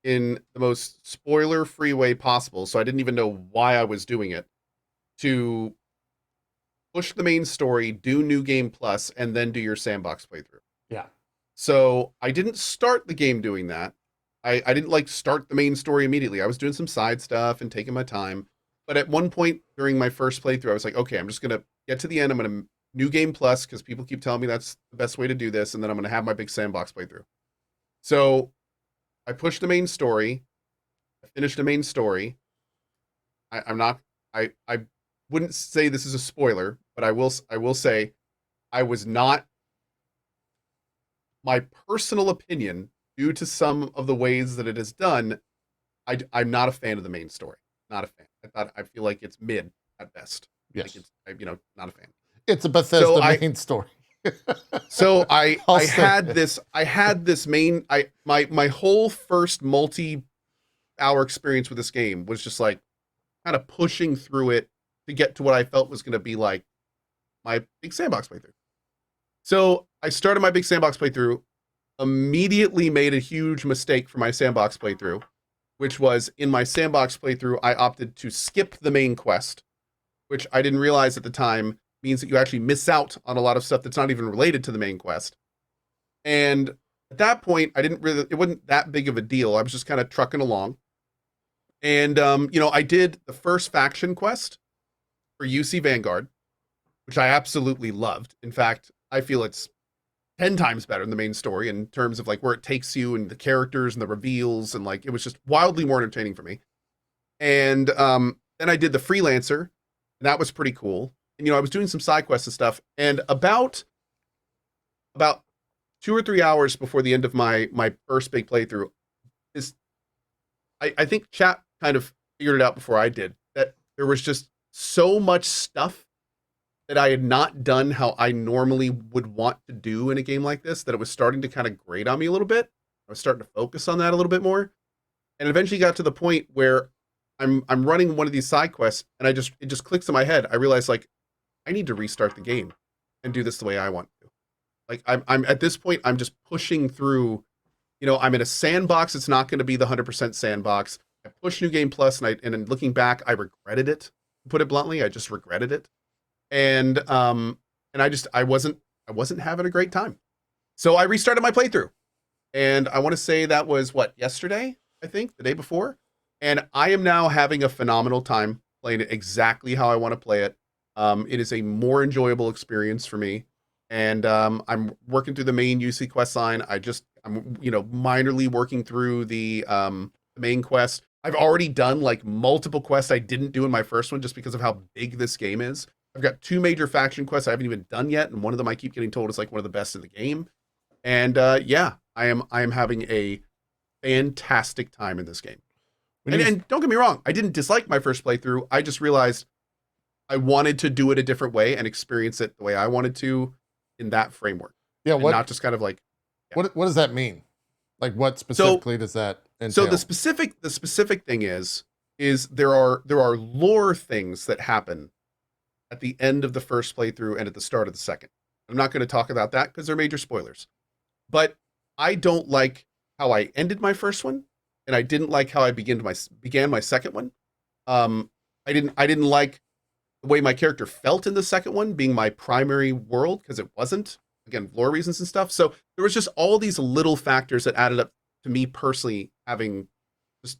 [SPEAKER 3] in the most spoiler-free way possible, so I didn't even know why I was doing it, to push the main story, do New Game Plus, and then do your sandbox playthrough.
[SPEAKER 1] Yeah.
[SPEAKER 3] So I didn't start the game doing that. I didn't like start the main story immediately. I was doing some side stuff and taking my time. But at one point during my first playthrough, I was like, okay, I'm just going to get to the end. I'm going to New Game Plus because people keep telling me that's the best way to do this. And then I'm going to have my big sandbox playthrough. So I pushed the main story. I finished the main story. I wouldn't say this is a spoiler, but I will say I was not, my personal opinion, due to some of the ways that it is done, I'm not a fan of the main story. Not a fan. I feel like it's mid at best.
[SPEAKER 1] Yes.
[SPEAKER 3] Like it's, not a fan.
[SPEAKER 1] It's a Bethesda main story.
[SPEAKER 3] So I
[SPEAKER 1] I'll
[SPEAKER 3] had
[SPEAKER 1] say
[SPEAKER 3] this main, my whole first multi-hour experience with this game was just like kind of pushing through it to get to what I felt was going to be like my big sandbox playthrough. So I started my big sandbox playthrough, immediately made a huge mistake for my sandbox playthrough, which was in my sandbox playthrough, I opted to skip the main quest, which I didn't realize at the time means that you actually miss out on a lot of stuff that's not even related to the main quest. And at that point, it wasn't that big of a deal. I was just kind of trucking along. And, I did the first faction quest for UC Vanguard, which I absolutely loved. In fact, I feel it's 10 times better than the main story in terms of like where it takes you and the characters and the reveals. And like, it was just wildly more entertaining for me. And then I did the Freelancer, and that was pretty cool. And, I was doing some side quests and stuff. And about 2 or 3 hours before the end of my first big playthrough, I think chat kind of figured it out before I did, that there was just so much stuff that I had not done how I normally would want to do in a game like this, that it was starting to kind of grate on me a little bit. I was starting to focus on that a little bit more. And eventually got to the point where I'm running one of these side quests, and it just clicks in my head. I realized, like, I need to restart the game and do this the way I want to. Like, I'm at this point, I'm just pushing through, I'm in a sandbox. It's not going to be the 100% sandbox. I pushed New Game Plus, and then looking back, I regretted it. To put it bluntly, I just regretted it. And I wasn't having a great time. So I restarted my playthrough. And I want to say that was yesterday, I think, the day before. And I am now having a phenomenal time playing it exactly how I want to play it. It is a more enjoyable experience for me. And I'm working through the main UC quest line. I'm minorly working through the main quest. I've already done like multiple quests I didn't do in my first one just because of how big this game is. I've got 2 major faction quests I haven't even done yet, and one of them I keep getting told is like one of the best in the game. And I am having a fantastic time in this game. And don't get me wrong, I didn't dislike my first playthrough. I just realized I wanted to do it a different way and experience it the way I wanted to in that framework.
[SPEAKER 1] Yeah,
[SPEAKER 3] and not just kind of like
[SPEAKER 1] what does that mean? Like what specifically does that entail?
[SPEAKER 3] So the specific thing is there are lore things that happen at the end of the first playthrough and at the start of the second. I'm not going to talk about that because they're major spoilers. But I don't like how I ended my first one, and I didn't like how I began my second one. I didn't like the way my character felt in the second one being my primary world, because it wasn't, again, lore reasons and stuff. So there was just all these little factors that added up to me personally having just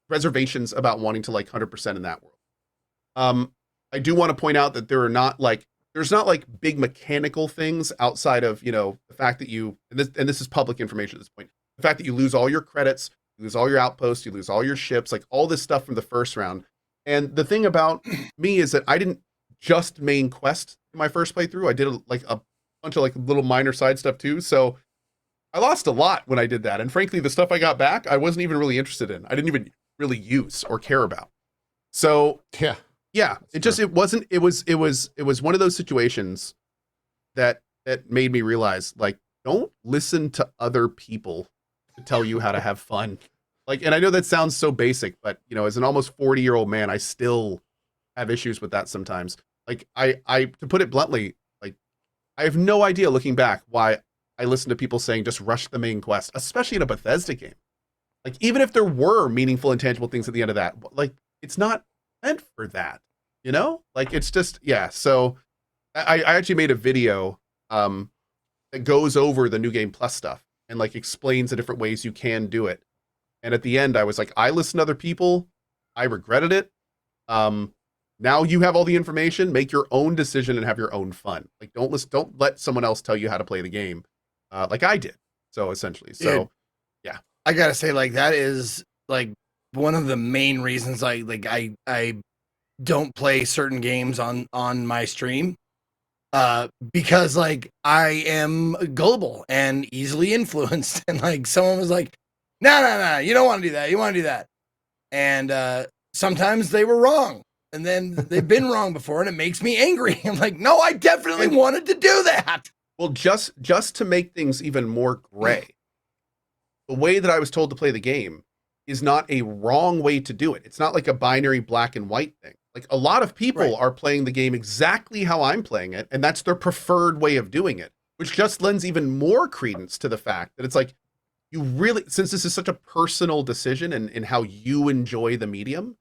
[SPEAKER 3] reservations about wanting to like 100% in that world. I do want to point out that there's not like big mechanical things outside of, the fact that and this is public information at this point, the fact that you lose all your credits, you lose all your outposts, you lose all your ships, like all this stuff from the first round. And the thing about me is that I didn't just main quest in my first playthrough. I did a bunch of like little minor side stuff too. So I lost a lot when I did that. And frankly, the stuff I got back, I wasn't even really interested in. I didn't even really use or care about. So yeah, it was one of those situations that made me realize, like, don't listen to other people to tell you how to have fun. Like, and I know that sounds so basic, but as an almost 40-year-old man, I still have issues with that sometimes. Like, I to put it bluntly, like, I have no idea looking back why I listen to people saying just rush the main quest, especially in a Bethesda game. Like, even if there were meaningful and tangible things at the end of that, like, it's not meant for that, like, it's just, yeah. So I actually made a video that goes over the new game plus stuff and like explains the different ways you can do it. And at the end, I was like, I listened to other people, I regretted it. Now you have all the information, make your own decision and have your own fun. Like, don't let someone else tell you how to play the game, like I did. So essentially, yeah.
[SPEAKER 2] I gotta say, like, that is like one of the main reasons I don't play certain games on my stream, because like I am gullible and easily influenced, and like someone was like, no, you don't want to do that, you want to do that, and sometimes they were wrong, and then they've been wrong before, and it makes me angry. I'm like, no, I definitely wanted to do that.
[SPEAKER 3] Well, just to make things even more gray, the way that I was told to play the game is not a wrong way to do it. It's not like a binary black and white thing. Like, a lot of people are playing the game exactly how I'm playing it, and that's their preferred way of doing it, which just lends even more credence to the fact that it's like, you really, since this is such a personal decision and how you enjoy the medium,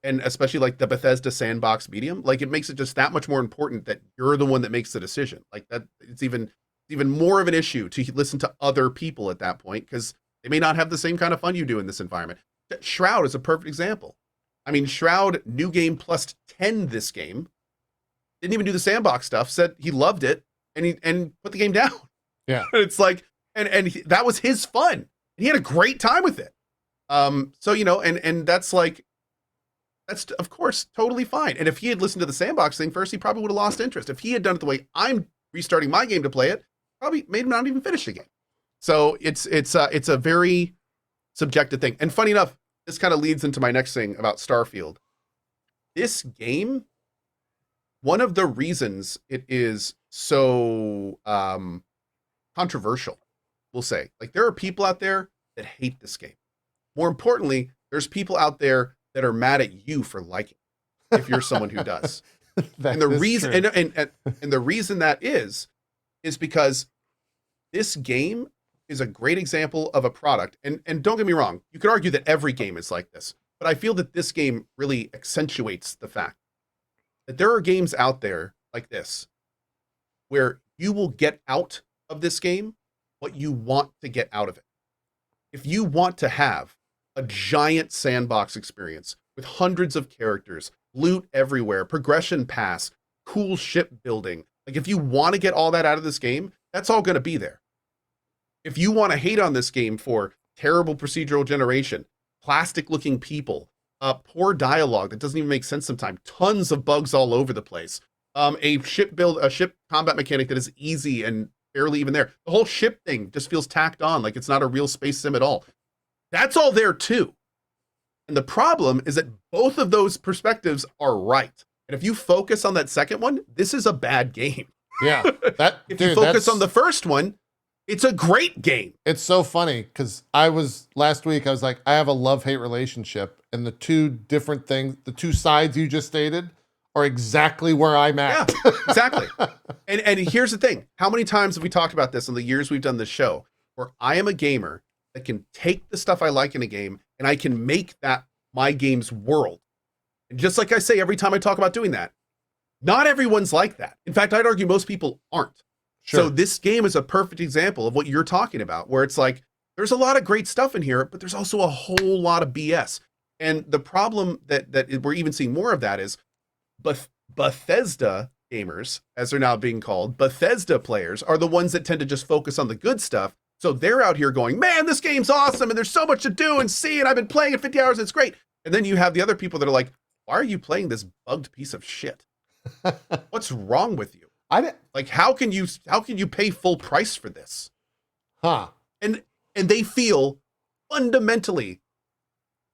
[SPEAKER 3] and especially like the Bethesda sandbox medium, like, it makes it just that much more important that you're the one that makes the decision. Like, that it's even more of an issue to listen to other people at that point, because they may not have the same kind of fun you do in this environment. Shroud is a perfect example. I mean, Shroud, new game plus 10 this game, didn't even do the sandbox stuff, said he loved it, and put the game down.
[SPEAKER 1] Yeah.
[SPEAKER 3] It's like, that was his fun. And he had a great time with it. So, and that's like, that's of course totally fine. And if he had listened to the sandbox thing first, he probably would have lost interest. If he had done it the way I'm restarting my game to play it, probably made him not even finish the game. So it's a very subjective thing. And funny enough, this kind of leads into my next thing about Starfield. This game, one of the reasons it is so controversial, we'll say, like, there are people out there that hate this game. More importantly, there's people out there that are mad at you for liking it, if you're someone who does. And the reason and the reason that is because this game is a great example of a product. And don't get me wrong, you could argue that every game is like this, but I feel that this game really accentuates the fact that there are games out there like this where you will get out of this game what you want to get out of it. If you want to have a giant sandbox experience with hundreds of characters, loot everywhere, progression pass, cool ship building, like, if you want to get all that out of this game, that's all going to be there. If you want to hate on this game for terrible procedural generation, plastic looking people, poor dialogue that doesn't even make sense sometimes, tons of bugs all over the place, a ship combat mechanic that is easy and barely even there, the whole ship thing just feels tacked on, like it's not a real space sim at all. That's all there too. And the problem is that both of those perspectives are right. And if you focus on that second one, this is a bad game.
[SPEAKER 1] Yeah.
[SPEAKER 3] If you focus on the first one, it's a great game.
[SPEAKER 1] It's so funny because last week, I was like, I have a love-hate relationship, and the two different things, the two sides you just stated are exactly where I'm at.
[SPEAKER 3] Yeah, exactly. And here's the thing. How many times have we talked about this in the years we've done this show, where I am a gamer that can take the stuff I like in a game and I can make that my game's world. And just like I say every time I talk about doing that, not everyone's like that. In fact, I'd argue most people aren't.
[SPEAKER 1] Sure.
[SPEAKER 3] So this game is a perfect example of what you're talking about, where it's like, there's a lot of great stuff in here, but there's also a whole lot of BS. And the problem that we're even seeing more of that is Bethesda gamers, as they're now being called, Bethesda players are the ones that tend to just focus on the good stuff. So they're out here going, man, this game's awesome, and there's so much to do and see, and I've been playing it 50 hours, and it's great. And then you have the other people that are like, why are you playing this bugged piece of shit? What's wrong with you? Like, how can you pay full price for this?
[SPEAKER 1] Huh.
[SPEAKER 3] And they feel fundamentally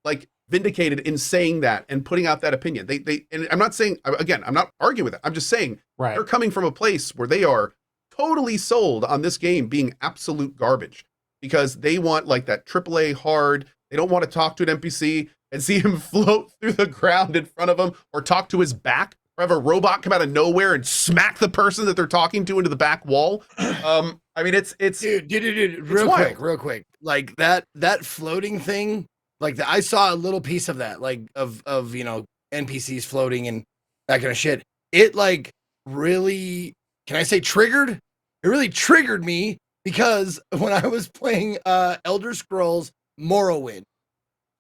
[SPEAKER 3] like vindicated in saying that and putting out that opinion. They and I'm not saying, again, I'm not arguing with it. I'm just saying they're coming from a place where they are totally sold on this game being absolute garbage because they want like that AAA hard. They don't want to talk to an NPC and see him float through the ground in front of them or talk to his back. Or have a robot come out of nowhere and smack the person that they're talking to into the back wall. I mean, it's
[SPEAKER 2] dude, real quick. Like that floating thing, like I saw a little piece of that, like of NPCs floating and that kind of shit. It like really, can I say triggered? It really triggered me because when I was playing Elder Scrolls Morrowind,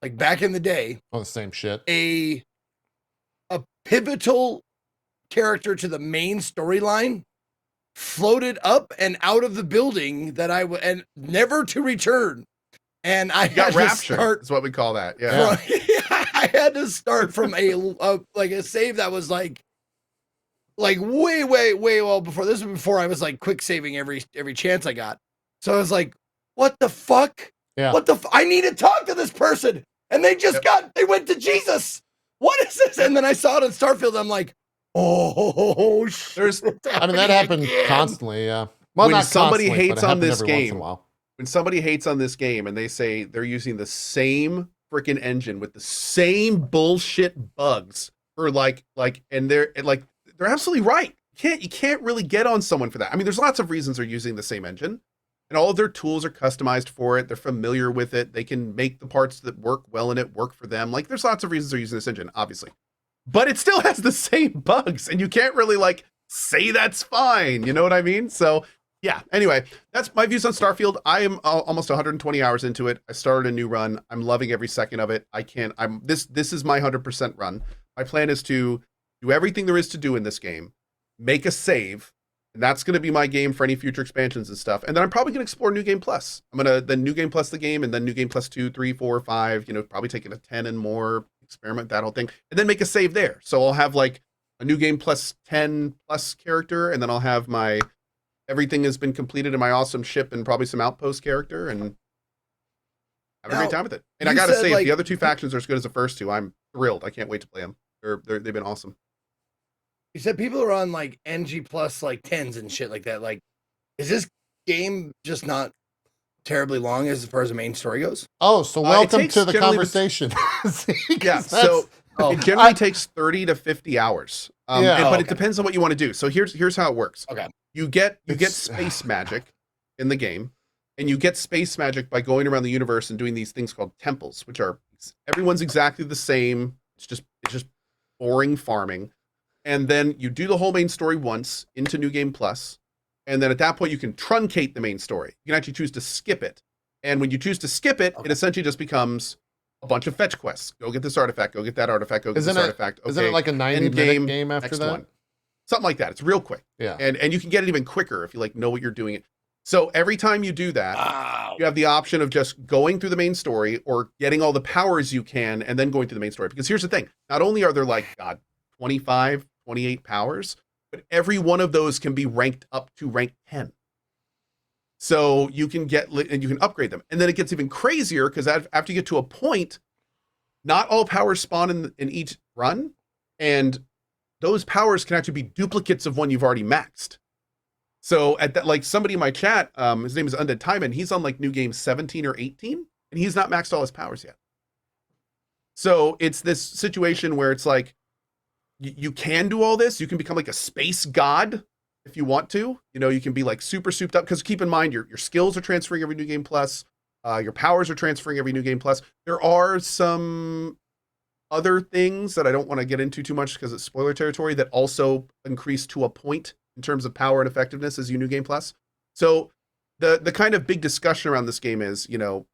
[SPEAKER 2] like back in the day,
[SPEAKER 1] Oh, the same shit.
[SPEAKER 2] a pivotal character to the main storyline floated up and out of the building that and never to return. And I
[SPEAKER 3] got
[SPEAKER 2] had
[SPEAKER 3] rapture.
[SPEAKER 2] to start.
[SPEAKER 3] That's what we call that. Yeah.
[SPEAKER 2] I had to start from a save that was like way well before. This was before I was like quick saving every chance I got. So I was like, what the fuck?
[SPEAKER 1] Yeah.
[SPEAKER 2] I need to talk to this person. And they just they went to Jesus. What is this? And then I saw it in Starfield. I'm like, oh, shit.
[SPEAKER 1] I mean, that happened constantly. Yeah. Well,
[SPEAKER 3] When
[SPEAKER 1] not
[SPEAKER 3] somebody
[SPEAKER 1] constantly,
[SPEAKER 3] hates
[SPEAKER 1] but it
[SPEAKER 3] on
[SPEAKER 1] happened
[SPEAKER 3] this
[SPEAKER 1] every once in a
[SPEAKER 3] game,
[SPEAKER 1] while.
[SPEAKER 3] when somebody hates on this game and they say they're using the same freaking engine with the same bullshit bugs for and they're absolutely right. You can't really get on someone for that. I mean, there's lots of reasons they're using the same engine. And all of their tools are customized for it. They're familiar with it. They can make the parts that work well in it work for them. Like, there's lots of reasons they're using this engine, obviously. But it still has the same bugs, and you can't really, say that's fine. You know what I mean? So, yeah. Anyway, that's my views on Starfield. I am almost 120 hours into it. I started a new run. I'm loving every second of it. This is my 100% run. My plan is to do everything there is to do in this game, make a save, and that's going to be my game for any future expansions and stuff. And then I'm probably going to explore New Game Plus. I'm going to then New Game Plus the game, and then New Game Plus 2, 3, 4, 5, probably taking a 10 and more, experiment that whole thing, and then make a save there. So I'll have like a New Game Plus 10 plus character, and then I'll have my everything has been completed in my awesome ship and probably some outpost character, and have a great time with it. And I got to say, if the other two factions are as good as the first two, I'm thrilled. I can't wait to play them. They've been awesome.
[SPEAKER 2] You said people are on like NG plus 10s and shit like that. Like, is this game just not terribly long as far as the main story goes?
[SPEAKER 1] Oh, so welcome to the
[SPEAKER 3] generally
[SPEAKER 1] conversation.
[SPEAKER 3] Yeah, so it generally takes 30 to 50 hours. But it depends on what you want to do. So here's how it works.
[SPEAKER 2] Okay.
[SPEAKER 3] You get space magic in the game, and you get space magic by going around the universe and doing these things called temples, which are everyone's exactly the same. It's just boring farming. And then you do the whole main story once into New Game Plus. And then at that point, you can truncate the main story. You can actually choose to skip it. And when you choose to skip it, it essentially just becomes a bunch of fetch quests. Go get this artifact, go get that artifact, go get this artifact. Okay,
[SPEAKER 1] isn't it like a 90-minute game after that?
[SPEAKER 3] One. Something like that. It's real quick.
[SPEAKER 1] Yeah.
[SPEAKER 3] And you can get it even quicker if you know what you're doing. So every time you do that, you have the option of just going through the main story or getting all the powers you can and then going through the main story. Because here's the thing. Not only are there 25, 28 powers, but every one of those can be ranked up to rank 10. So you can and you can upgrade them. And then it gets even crazier because after you get to a point, not all powers spawn in each run, and those powers can actually be duplicates of one you've already maxed. So at that, like somebody in my chat, his name is Undead Timon, he's on like new game 17 or 18, and he's not maxed all his powers yet. So it's this situation where it's like, you can do all this. You can become like a space god if you want to. You know, you can be like super souped up, because keep in mind your skills are transferring every new game plus. Your powers are transferring every new game plus. There are some other things that I don't want to get into too much because it's spoiler territory that also increase to a point in terms of power and effectiveness as you new game plus. So the kind of big discussion around this game is, you know,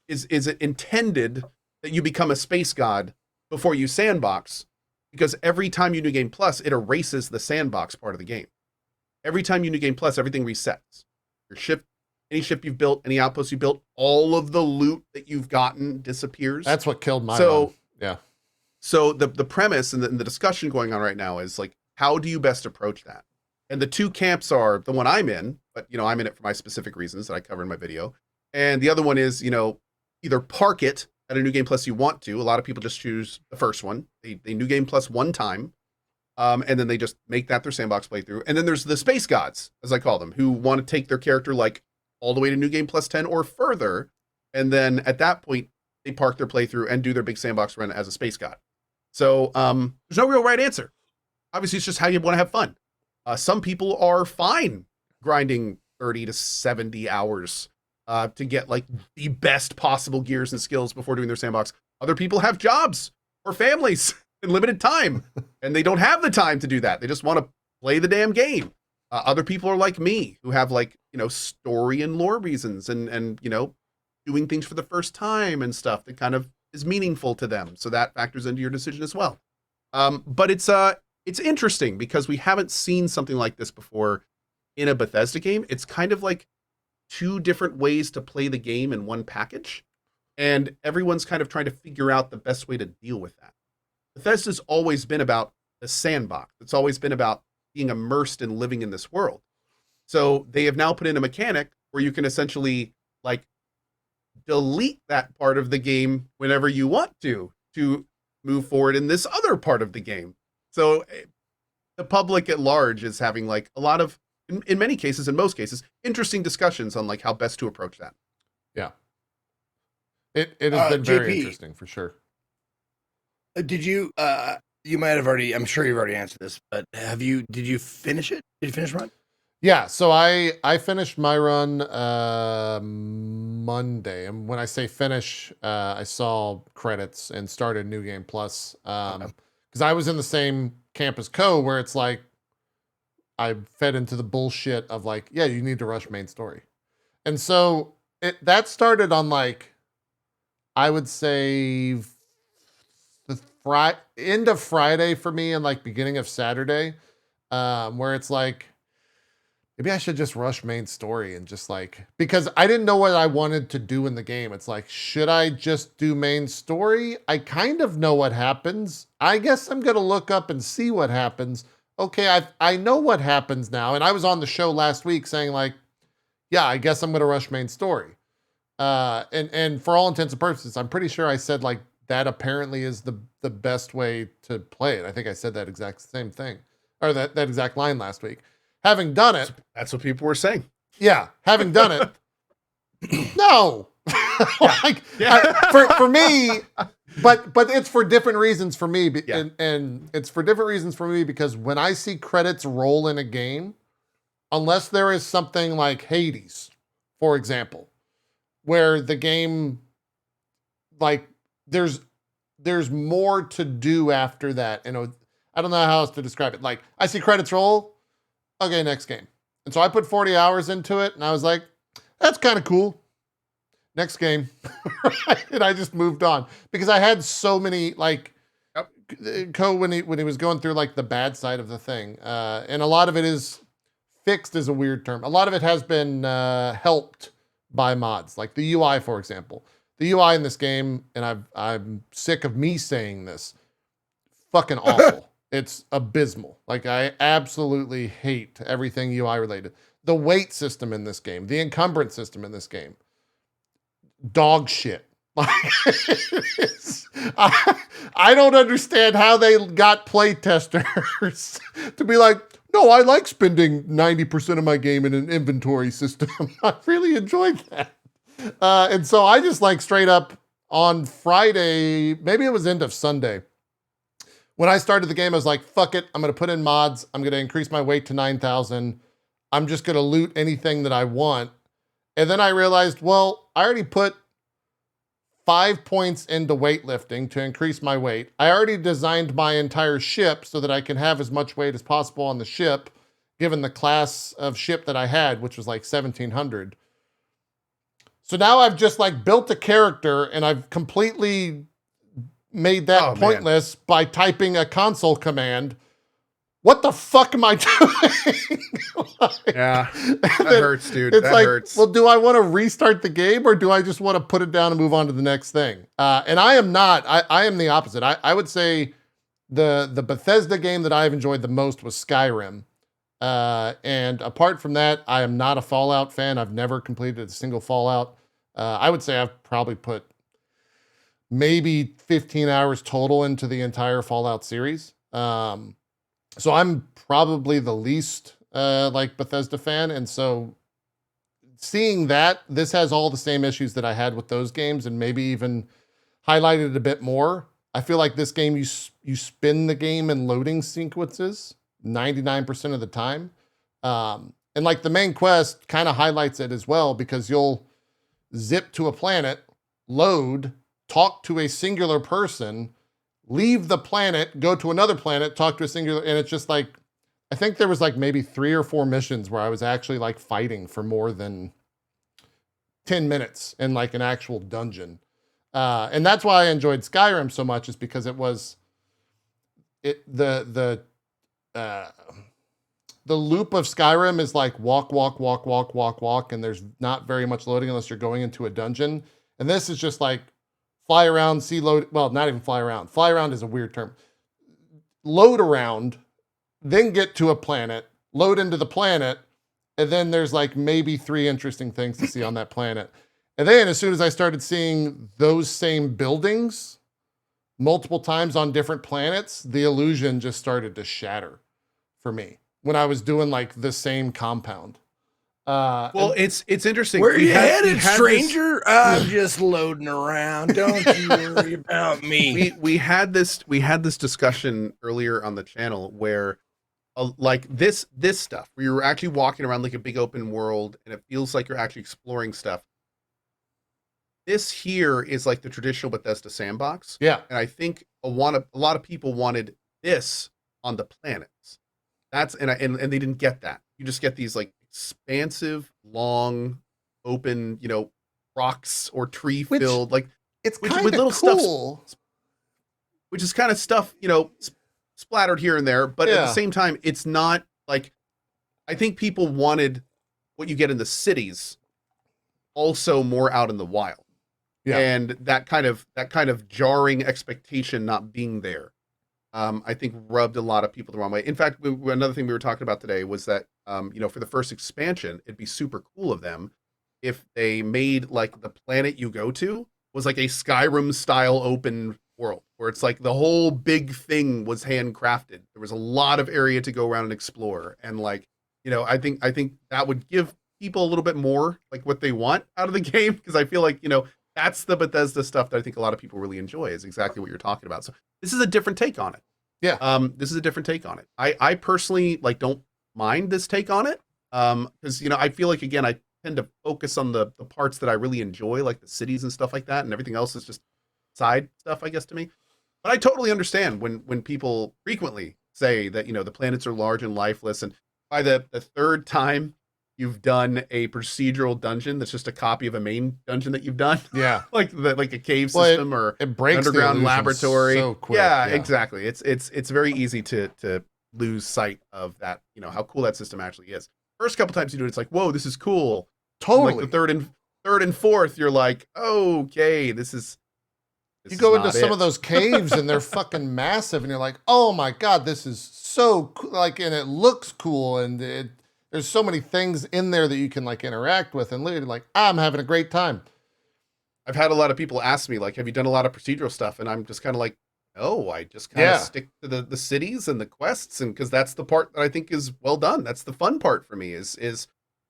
[SPEAKER 3] is it intended that you become a space god before you sandbox? Because every time you new game plus, it erases the sandbox part of the game. Every time you new game plus, everything resets. Your ship, any ship you've built, any outpost you built, all of the loot that you've gotten disappears.
[SPEAKER 1] That's what killed my run. Yeah.
[SPEAKER 3] So the premise and the discussion going on right now is like, how do you best approach that? And the two camps are the one I'm in, but you know, I'm in it for my specific reasons that I cover in my video. And the other one is, you know, either park it at a new game plus you want to. A lot of people just choose the first one. They new game plus one time. And then they just make that their sandbox playthrough. And then there's the space gods, as I call them, who want to take their character like all the way to new game plus 10 or further. And then at that point, they park their playthrough and do their big sandbox run as a space god. So there's no real right answer. Obviously, it's just how you want to have fun. Some people are fine grinding 30 to 70 hours to get like the best possible gears and skills before doing their sandbox. Other people have jobs or families and limited time, and they don't have the time to do that. They just want to play the damn game. Other people are like me, who have like, you know, story and lore reasons and, you know, doing things for the first time and stuff that kind of is meaningful to them. So that factors into your decision as well. But it's interesting because we haven't seen something like this before in a Bethesda game. It's kind of like two different ways to play the game in one package, and everyone's kind of trying to figure out the best way to deal with that. Bethesda's always been about the sandbox. It's always been about being immersed and living in this world. So they have now put in a mechanic where you can essentially like delete that part of the game whenever you want to move forward in this other part of the game. So the public at large is having like a lot of, in many cases, in most cases, interesting discussions on like how best to approach that.
[SPEAKER 1] Yeah. It has been very
[SPEAKER 2] JP,
[SPEAKER 1] interesting for sure.
[SPEAKER 2] Did you, you might have already, I'm sure you've already answered this, but did you finish it? Did you finish run?
[SPEAKER 1] Yeah, so I finished my run Monday, and when I say finish, I saw credits and started New Game Plus, because I was in the same camp as Cohh, where it's like I fed into the bullshit of like, yeah, you need to rush main story, and so that started on like, I would say the end of Friday for me and like beginning of Saturday, where it's like, maybe I should just rush main story and just like, because I didn't know what I wanted to do in the game. It's like, should I just do main story? I kind of know what happens. I guess I'm going to look up and see what happens. Okay, I know what happens now. And I was on the show last week saying like, yeah, I guess I'm going to rush main story. And for all intents and purposes, I'm pretty sure I said like, that apparently is the best way to play it. I think I said that exact same thing, or that exact line last week. Having done it.
[SPEAKER 3] That's what people were saying.
[SPEAKER 1] Yeah. Having done it. No. Like, for me, but it's for different reasons for me.
[SPEAKER 3] Yeah.
[SPEAKER 1] And it's for different reasons for me because when I see credits roll in a game, unless there is something like Hades, for example, where the game, like, there's more to do after that. You know, I don't know how else to describe it. Like, I see credits roll. Okay, next game. And so I put 40 hours into it, and I was like, that's kind of cool. Next game. And I just moved on. Because I had so many, like, Cohh, when he was going through, like, the bad side of the thing, and a lot of it is, fixed is a weird term. A lot of it has been helped by mods. Like the UI, for example. The UI in this game, and I'm sick of me saying this, fucking awful. It's abysmal. Like, I absolutely hate everything UI related. The weight system in this game, the encumbrance system in this game, dog shit. I don't understand how they got play testers to be like, no, I like spending 90% of my game in an inventory system. I really enjoyed that. And so I just like straight up on Friday, maybe it was end of Sunday. When I started the game, I was like, fuck it. I'm going to put in mods. I'm going to increase my weight to 9,000. I'm just going to loot anything that I want. And then I realized, well, I already put 5 points into weightlifting to increase my weight. I already designed my entire ship so that I can have as much weight as possible on the ship, given the class of ship that I had, which was like 1,700. So now I've just like built a character and I've completely made that pointless by typing a console command. What the fuck am I doing?
[SPEAKER 3] Yeah, that hurts, dude.
[SPEAKER 1] It's
[SPEAKER 3] that
[SPEAKER 1] like,
[SPEAKER 3] hurts.
[SPEAKER 1] well, do I want to restart the game or do I just want to put it down and move on to the next thing? And I am not. I am the opposite. I would say the Bethesda game that I've enjoyed the most was Skyrim. And apart from that, I am not a Fallout fan. I've never completed a single Fallout. I would say I've probably put maybe 15 hours total into the entire Fallout series. So I'm probably the least like Bethesda fan. And so seeing that, this has all the same issues that I had with those games and maybe even highlighted it a bit more. I feel like this game, you spin the game in loading sequences 99% of the time. And like the main quest kind of highlights it as well, because you'll zip to a planet, load, talk to a singular person, leave the planet, go to another planet, talk to a singular, and it's just like, I think there was like maybe 3 or 4 missions where I was actually like fighting for more than 10 minutes in like an actual dungeon. And that's why I enjoyed Skyrim so much, is because it was the loop of Skyrim is like walk, and there's not very much loading unless you're going into a dungeon. And this is just like fly around, see load. Well, not even fly around. Fly around is a weird term. Load around, then get to a planet, load into the planet, and then there's like maybe 3 interesting things to see on that planet. And then as soon as I started seeing those same buildings multiple times on different planets, the illusion just started to shatter for me when I was doing like the same compound.
[SPEAKER 3] Well, it's interesting.
[SPEAKER 2] Where you headed,
[SPEAKER 3] this-
[SPEAKER 2] stranger? I'm just loading around. Don't you worry about me.
[SPEAKER 3] we had this discussion earlier on the channel where like this stuff where you're actually walking around like a big open world and it feels like you're actually exploring stuff. This here is like the traditional Bethesda sandbox.
[SPEAKER 1] Yeah.
[SPEAKER 3] And I think a lot of people wanted this on the planets. That's and they didn't get that. You just get these like expansive, long, open, rocks or tree filled, like
[SPEAKER 1] it's
[SPEAKER 3] with
[SPEAKER 1] kind of
[SPEAKER 3] little
[SPEAKER 1] cool.
[SPEAKER 3] stuff, which is kind of stuff, splattered here and there. But at the same time, it's not like, I think people wanted what you get in the cities also more out in the wild.
[SPEAKER 1] Yeah.
[SPEAKER 3] And that kind of jarring expectation not being there, I think rubbed a lot of people the wrong way. In fact, another thing we were talking about today was that, for the first expansion, it'd be super cool of them if they made like the planet you go to was like a Skyrim style open world where it's like the whole big thing was handcrafted. There was a lot of area to go around and explore. And like, I think that would give people a little bit more like what they want out of the game. Because I feel like, that's the Bethesda stuff that I think a lot of people really enjoy, is exactly what you're talking about. So this is a different take on it.
[SPEAKER 1] Yeah.
[SPEAKER 3] This is a different take on it. I personally like don't mind this take on it. Because I feel like, again, I tend to focus on the parts that I really enjoy, like the cities and stuff like that, and everything else is just side stuff, I guess, to me. But I totally understand when people frequently say that, the planets are large and lifeless, and by the third time you've done a procedural dungeon that's just a copy of a main dungeon that you've done.
[SPEAKER 1] Yeah.
[SPEAKER 3] like a cave system or
[SPEAKER 1] it breaks
[SPEAKER 3] underground
[SPEAKER 1] the illusion
[SPEAKER 3] laboratory.
[SPEAKER 1] so quick.
[SPEAKER 3] Yeah, exactly. It's very easy to lose sight of that, how cool that system actually is. First couple times you do it, it's like, whoa, this is cool.
[SPEAKER 1] Totally.
[SPEAKER 3] And like the third and fourth, you're like, okay, this is
[SPEAKER 1] you go into some of those caves and they're fucking massive, and you're like, oh my God, this is so cool. Like, and it looks cool, and there's so many things in there that you can like interact with, and literally like, I'm having a great time.
[SPEAKER 3] I've had a lot of people ask me, like, have you done a lot of procedural stuff? And I'm just kind of like, no, I just kind of stick to the cities and the quests, and because that's the part that I think is well done. That's the fun part for me is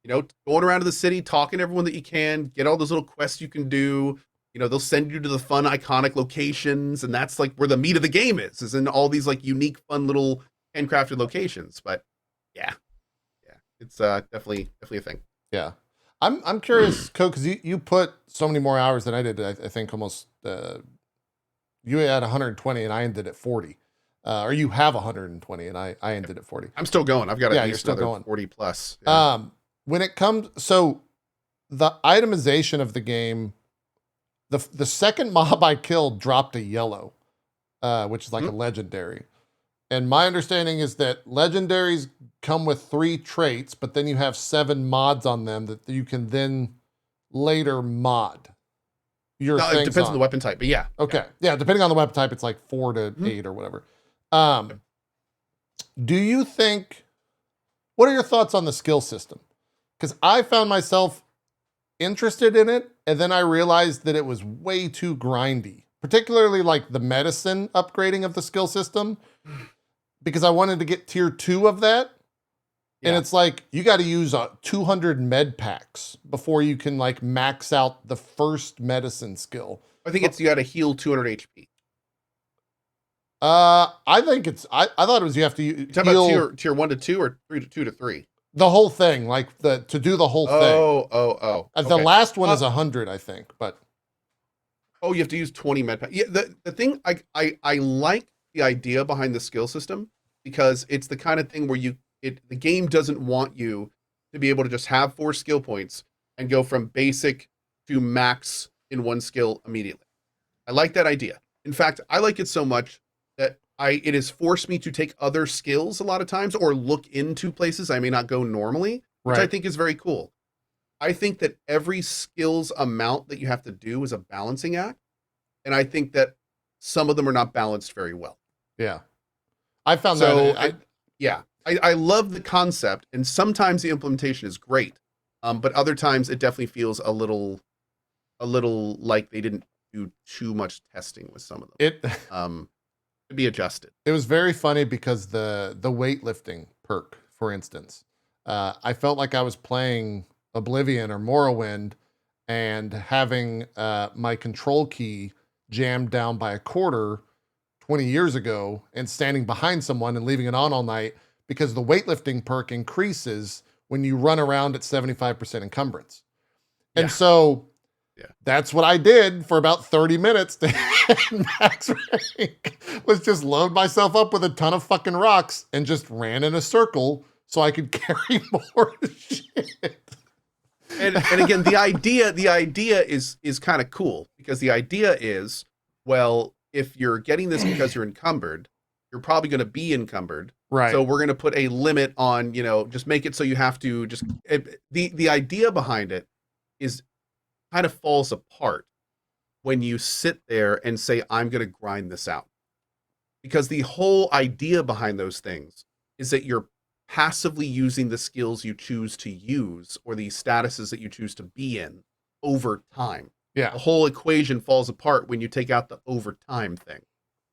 [SPEAKER 3] going around to the city, talking to everyone that you can, get all those little quests you can do. They'll send you to the fun, iconic locations, and that's like where the meat of the game is in all these like unique, fun little handcrafted locations. But yeah, it's definitely a thing.
[SPEAKER 1] Yeah, I'm curious, Cohh, because you put so many more hours than I did. I think almost you had 120 and I ended at 40, or you have 120 and I ended at 40.
[SPEAKER 3] I'm still going. I've got at least another 40 plus.
[SPEAKER 1] Yeah. When it comes, so the itemization of the game, the second mob I killed dropped a yellow, which is like a legendary. And my understanding is that legendaries come with 3 traits, but then you have 7 mods on them that you can then later mod your things
[SPEAKER 3] it depends on the weapon type, but yeah.
[SPEAKER 1] Okay. Yeah, depending on the weapon type, it's like 4 to 8 or whatever. Do you think, what are your thoughts on the skill system? Because I found myself interested in it, and then I realized that it was way too grindy, particularly like the medicine upgrading of the skill system, because I wanted to get tier 2 of that. And it's like, you got to use 200 med packs before you can like max out the first medicine skill.
[SPEAKER 3] I think you got to heal 200 HP.
[SPEAKER 1] I think I thought it was you have to
[SPEAKER 3] you talking about tier 1 to 2 or 2 to 3?
[SPEAKER 1] The whole thing, like to do the whole thing.
[SPEAKER 3] Oh.
[SPEAKER 1] The last one is 100, I think, but.
[SPEAKER 3] Oh, you have to use 20 med packs. Yeah, the thing, I like the idea behind the skill system because it's the kind of thing where the game doesn't want you to be able to just have 4 skill points and go from basic to max in one skill immediately. I like that idea. In fact, I like it so much that it has forced me to take other skills a lot of times or look into places I may not go normally, which I think is very cool. I think that every skills amount that you have to do is a balancing act. And I think that some of them are not balanced very well.
[SPEAKER 1] Yeah. I found that.
[SPEAKER 3] I love the concept, and sometimes the implementation is great, but other times it definitely feels a little like they didn't do too much testing with some of them.
[SPEAKER 1] It
[SPEAKER 3] to be adjusted.
[SPEAKER 1] It was very funny because the weightlifting perk, for instance, I felt like I was playing Oblivion or Morrowind and having my control key jammed down by a quarter 20 years ago and standing behind someone and leaving it on all night, because the weightlifting perk increases when you run around at 75% encumbrance. And so that's what I did for about 30 minutes to hit max rank, was just load myself up with a ton of fucking rocks and just ran in a circle so I could carry more shit.
[SPEAKER 3] And again, the idea is kind of cool, because the idea is, well, if you're getting this because you're encumbered, you're probably going to be encumbered.
[SPEAKER 1] Right.
[SPEAKER 3] So we're going to put a limit on, just make it so you have to just, the idea behind it is kind of falls apart when you sit there and say, I'm going to grind this out. Because the whole idea behind those things is that you're passively using the skills you choose to use or the statuses that you choose to be in over time.
[SPEAKER 1] Yeah.
[SPEAKER 3] The whole equation falls apart when you take out the over time thing.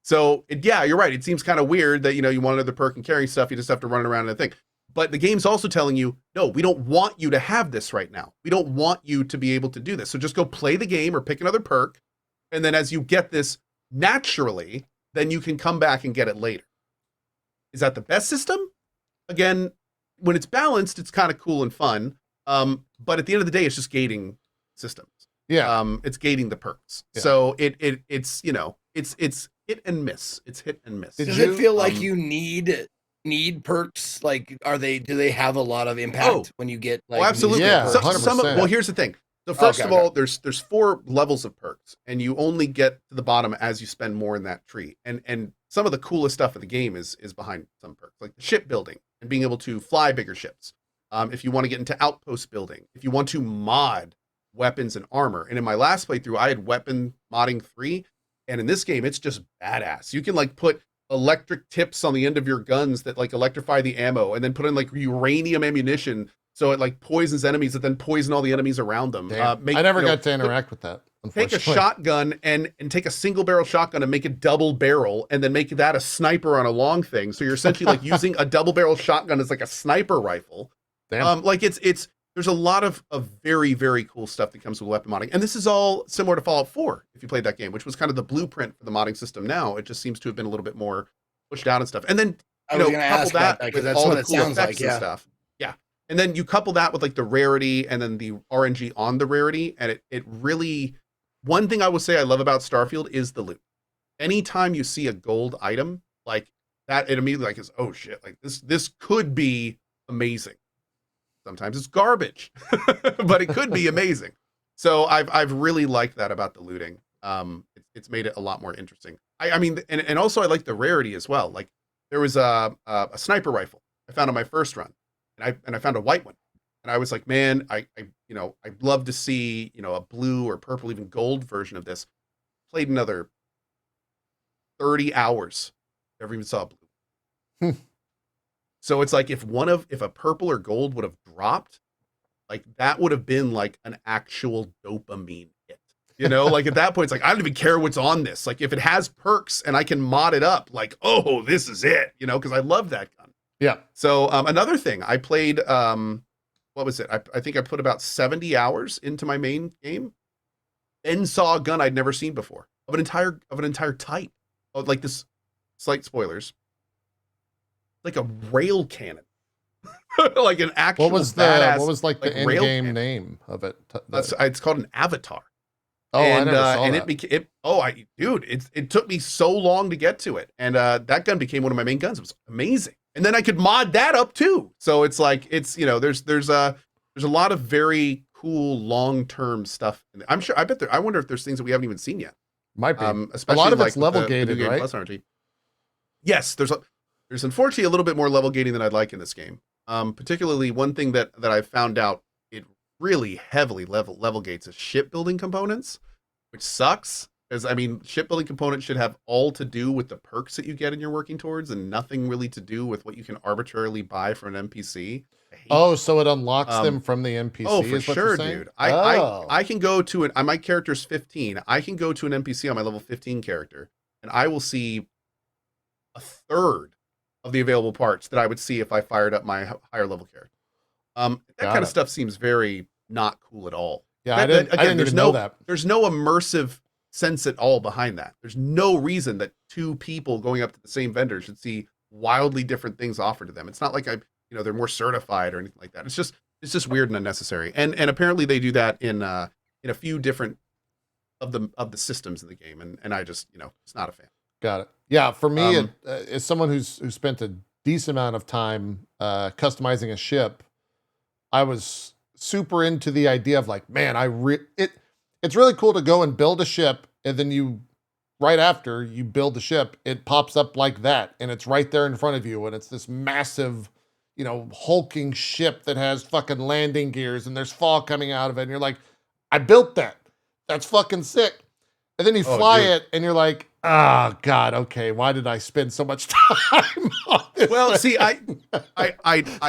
[SPEAKER 3] So you're right. It seems kind of weird that, you want another perk and carrying stuff. You just have to run around and think. But the game's also telling you, no, we don't want you to have this right now. We don't want you to be able to do this. So just go play the game or pick another perk. And then as you get this naturally, then you can come back and get it later. Is that the best system? Again, when it's balanced, it's kind of cool and fun. But at the end of the day, it's just gating systems.
[SPEAKER 1] Yeah.
[SPEAKER 3] It's gating the perks.
[SPEAKER 1] Yeah.
[SPEAKER 3] So it's it's hit and miss. It's hit and miss.
[SPEAKER 2] Does it feel like you need perks? Like, do they have a lot of impact when you get like?
[SPEAKER 3] Oh, absolutely.
[SPEAKER 1] Yeah,
[SPEAKER 3] So,
[SPEAKER 1] 100%.
[SPEAKER 3] well, here's the thing. So first of all, there's 4 levels of perks, and you only get to the bottom as you spend more in that tree. And some of the coolest stuff in the game is behind some perks, like the ship building and being able to fly bigger ships. If you want to get into outpost building, if you want to mod weapons and armor. And in my last playthrough, I had weapon modding 3. And in this game, it's just badass. You can like put electric tips on the end of your guns that like electrify the ammo, and then put in like uranium ammunition so it like poisons enemies that then poison all the enemies around them.
[SPEAKER 1] I never got to interact with that.
[SPEAKER 3] take a shotgun and take a single barrel shotgun and make a double barrel and then make that a sniper on a long thing. So you're essentially like using a double barrel shotgun as like a sniper rifle.
[SPEAKER 1] Damn.
[SPEAKER 3] Like there's a lot of very, very cool stuff that comes with weapon modding. And this is all similar to Fallout 4, if you played that game, which was kind of the blueprint for the modding system now. It just seems to have been a little bit more pushed out and stuff. And then, couple that with all the cool effects and stuff. Yeah. And then you couple that with like the rarity and then the RNG on the rarity. And it really, one thing I will say I love about Starfield is the loot. Anytime you see a gold item like that, it immediately like is, oh shit, like this could be amazing. Sometimes it's garbage, but it could be amazing. So I've really liked that about the looting. It's made it a lot more interesting. I mean, and also I like the rarity as well. Like there was a sniper rifle I found on my first run, and I found a white one, and I was like, man, I'd love to see a blue or purple, even gold version of this. Played another 30 hours, never even saw blue. So it's like if a purple or gold would have dropped, like that would have been like an actual dopamine hit. Like at that point, it's like, I don't even care what's on this. Like if it has perks and I can mod it up, like, oh, this is it, because I love that gun.
[SPEAKER 1] Yeah.
[SPEAKER 3] So another thing, I played, what was it? I think I put about 70 hours into my main game, then saw a gun I'd never seen before of an entire type. Oh, like this, slight spoilers. Like a rail cannon, like an actual.
[SPEAKER 1] What was the in-game name of it?
[SPEAKER 3] It's called an avatar.
[SPEAKER 1] Oh, I never saw
[SPEAKER 3] and
[SPEAKER 1] that.
[SPEAKER 3] It took me so long to get to it, and that gun became one of my main guns. It was amazing, and then I could mod that up too. So it's like there's a lot of very cool long-term stuff. I wonder if there's things that we haven't even seen yet.
[SPEAKER 1] Might be.
[SPEAKER 3] Especially
[SPEAKER 1] a lot of
[SPEAKER 3] like
[SPEAKER 1] it's level gated, right?
[SPEAKER 3] Plus RNG. Yes, there's unfortunately a little bit more level gating than I'd like in this game. Particularly one thing that I found out it really heavily level gates is shipbuilding components, which sucks. Because I mean, shipbuilding components should have all to do with the perks that you get and you're working towards, and nothing really to do with what you can arbitrarily buy from an NPC.
[SPEAKER 1] Oh, so it unlocks them from the NPC.
[SPEAKER 3] Oh, for sure, dude. I can go to my character's 15. I can go to an NPC on my level 15 character, and I will see a third of the available parts that I would see if I fired up my higher level character. That kind of stuff seems very not cool at all.
[SPEAKER 1] Yeah, I didn't even know that.
[SPEAKER 3] There's no immersive sense at all behind that. There's no reason that two people going up to the same vendor should see wildly different things offered to them. It's not like they're more certified or anything like that. It's just weird and unnecessary. And apparently they do that in a few different of the systems in the game. And I just it's not a fan.
[SPEAKER 1] Got it. Yeah, for me, as someone who spent a decent amount of time customizing a ship, I was super into the idea of like, man, it's really cool to go and build a ship, and then right after you build the ship, it pops up like that, and it's right there in front of you, and it's this massive, hulking ship that has fucking landing gears, and there's fog coming out of it, and you're like, I built that. That's fucking sick. And then you fly it, and you're like, oh God, okay, why did I spend so much time on this?
[SPEAKER 3] Well, see, I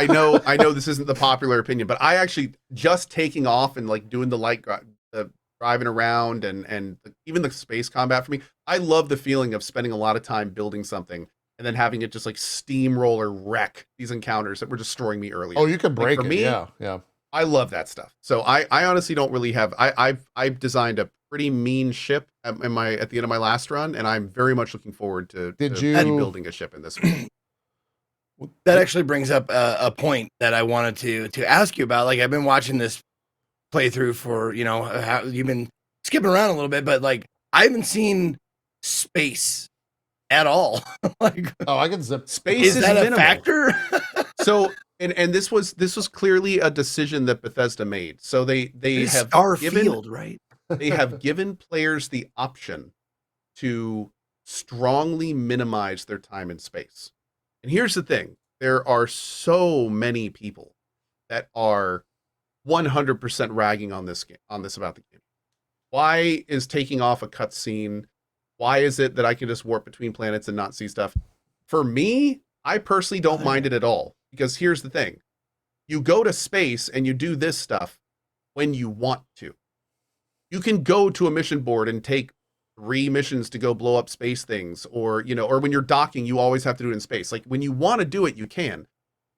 [SPEAKER 3] know this isn't the popular opinion, but I actually just taking off and like doing the driving around and even the space combat for me, I love the feeling of spending a lot of time building something and then having it just like steamroller wreck these encounters that were destroying me earlier.
[SPEAKER 1] Oh, you can break
[SPEAKER 3] for
[SPEAKER 1] it.
[SPEAKER 3] Me,
[SPEAKER 1] yeah.
[SPEAKER 3] I love that stuff. So I honestly don't really have. I've designed a pretty mean ship at the end of my last run, and I'm very much looking forward to building a ship in this one.
[SPEAKER 2] That actually brings up a point that I wanted to ask you about. Like I've been watching this playthrough for how you've been skipping around a little bit, but like I haven't seen space at all. Like,
[SPEAKER 1] oh, I can zip.
[SPEAKER 2] Space is that minimal. A factor?
[SPEAKER 3] So. And this was clearly a decision that Bethesda made. So they have
[SPEAKER 2] Starfield, right?
[SPEAKER 3] They have given players the option to strongly minimize their time in space. And here's the thing: there are so many people that are 100% ragging on this about the game. Why is taking off a cutscene? Why is it that I can just warp between planets and not see stuff? For me, I personally don't mind it at all. Because here's the thing, you go to space and you do this stuff when you want to. you can go to a mission board and take 3 missions to go blow up space things, or or when you're docking, you always have to do it in space. Like when you want to do it, you can.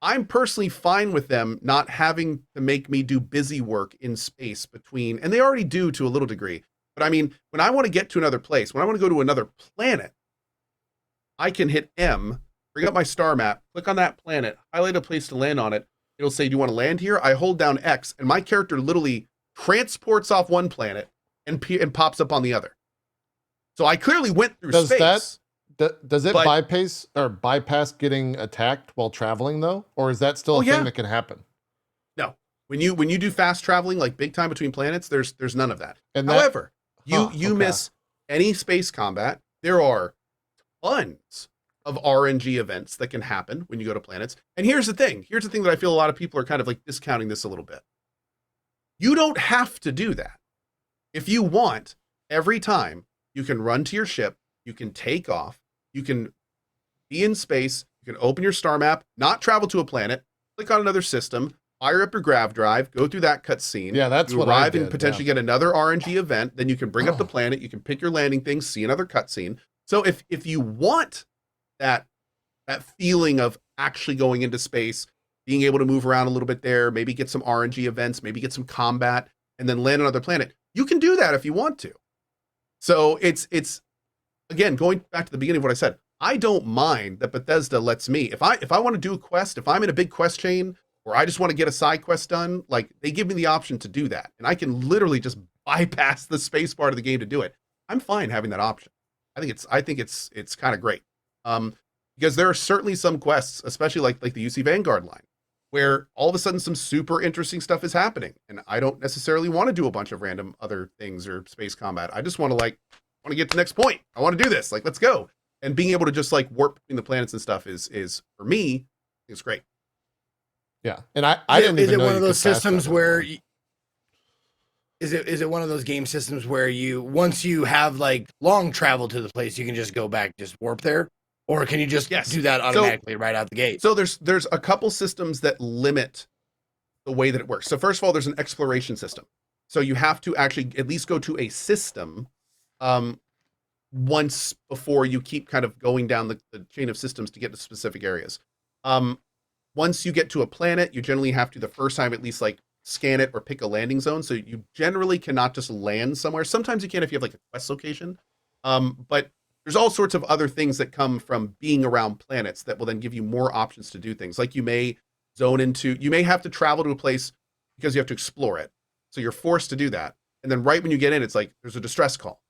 [SPEAKER 3] I'm personally fine with them not having to make me do busy work in space between, and they already do to a little degree. But I mean, when I want to get to another place, when I want to go to another planet, I can hit M, bring up my star map, click on that planet, highlight a place to land on it. It'll say, do you want to land here? I hold down X, and my character literally transports off one planet and pops up on the other. So I clearly went through space.
[SPEAKER 1] Does it bypass getting attacked while traveling though, or is that still a thing that can happen?
[SPEAKER 3] No, when you do fast traveling, like big time between planets, there's none of that.
[SPEAKER 1] And
[SPEAKER 3] however, you miss any space combat. There are tons of RNG events that can happen when you go to planets. And here's the thing that I feel a lot of people are kind of like discounting this a little bit. You don't have to do that. If you want, every time you can run to your ship, you can take off, you can be in space, you can open your star map, not travel to a planet, click on another system, fire up your grav drive, go through that cutscene.
[SPEAKER 1] Yeah, that's
[SPEAKER 3] you
[SPEAKER 1] what I
[SPEAKER 3] arrive
[SPEAKER 1] did,
[SPEAKER 3] and potentially get another RNG event. Then you can bring up the planet, you can pick your landing things, see another cutscene. So if you want that feeling of actually going into space, being able to move around a little bit there, maybe get some RNG events, maybe get some combat, and then land on another planet, you can do that if you want to. So it's again, going back to the beginning of what I said, I don't mind that Bethesda lets me, if I want to do a quest, if I'm in a big quest chain, or I just want to get a side quest done, like they give me the option to do that. And I can literally just bypass the space part of the game to do it. I'm fine having that option. I think it's kind of great. Because there are certainly some quests, especially like the UC Vanguard line, where all of a sudden some super interesting stuff is happening. And I don't necessarily want to do a bunch of random other things or space combat. I just want to get to the next point. I want to do this. Like, let's go. And being able to just like warp between the planets and stuff is for me, it's great.
[SPEAKER 1] Yeah. And I didn't even know.
[SPEAKER 2] Is it one of those systems where is it one of those game systems where once you have like long travel to the place, you can just go back, just warp there? Or can you just do that automatically right out the gate?
[SPEAKER 3] So there's a couple systems that limit the way that it works. So first of all, there's an exploration system. So you have to actually at least go to a system once before you keep kind of going down the chain of systems to get to specific areas. Once you get to a planet, you generally have to the first time at least like scan it or pick a landing zone. So you generally cannot just land somewhere. Sometimes you can if you have like a quest location. But there's all sorts of other things that come from being around planets that will then give you more options to do things. Like you may have to travel to a place because you have to explore it. So you're forced to do that. And then right when you get in, it's like there's a distress call,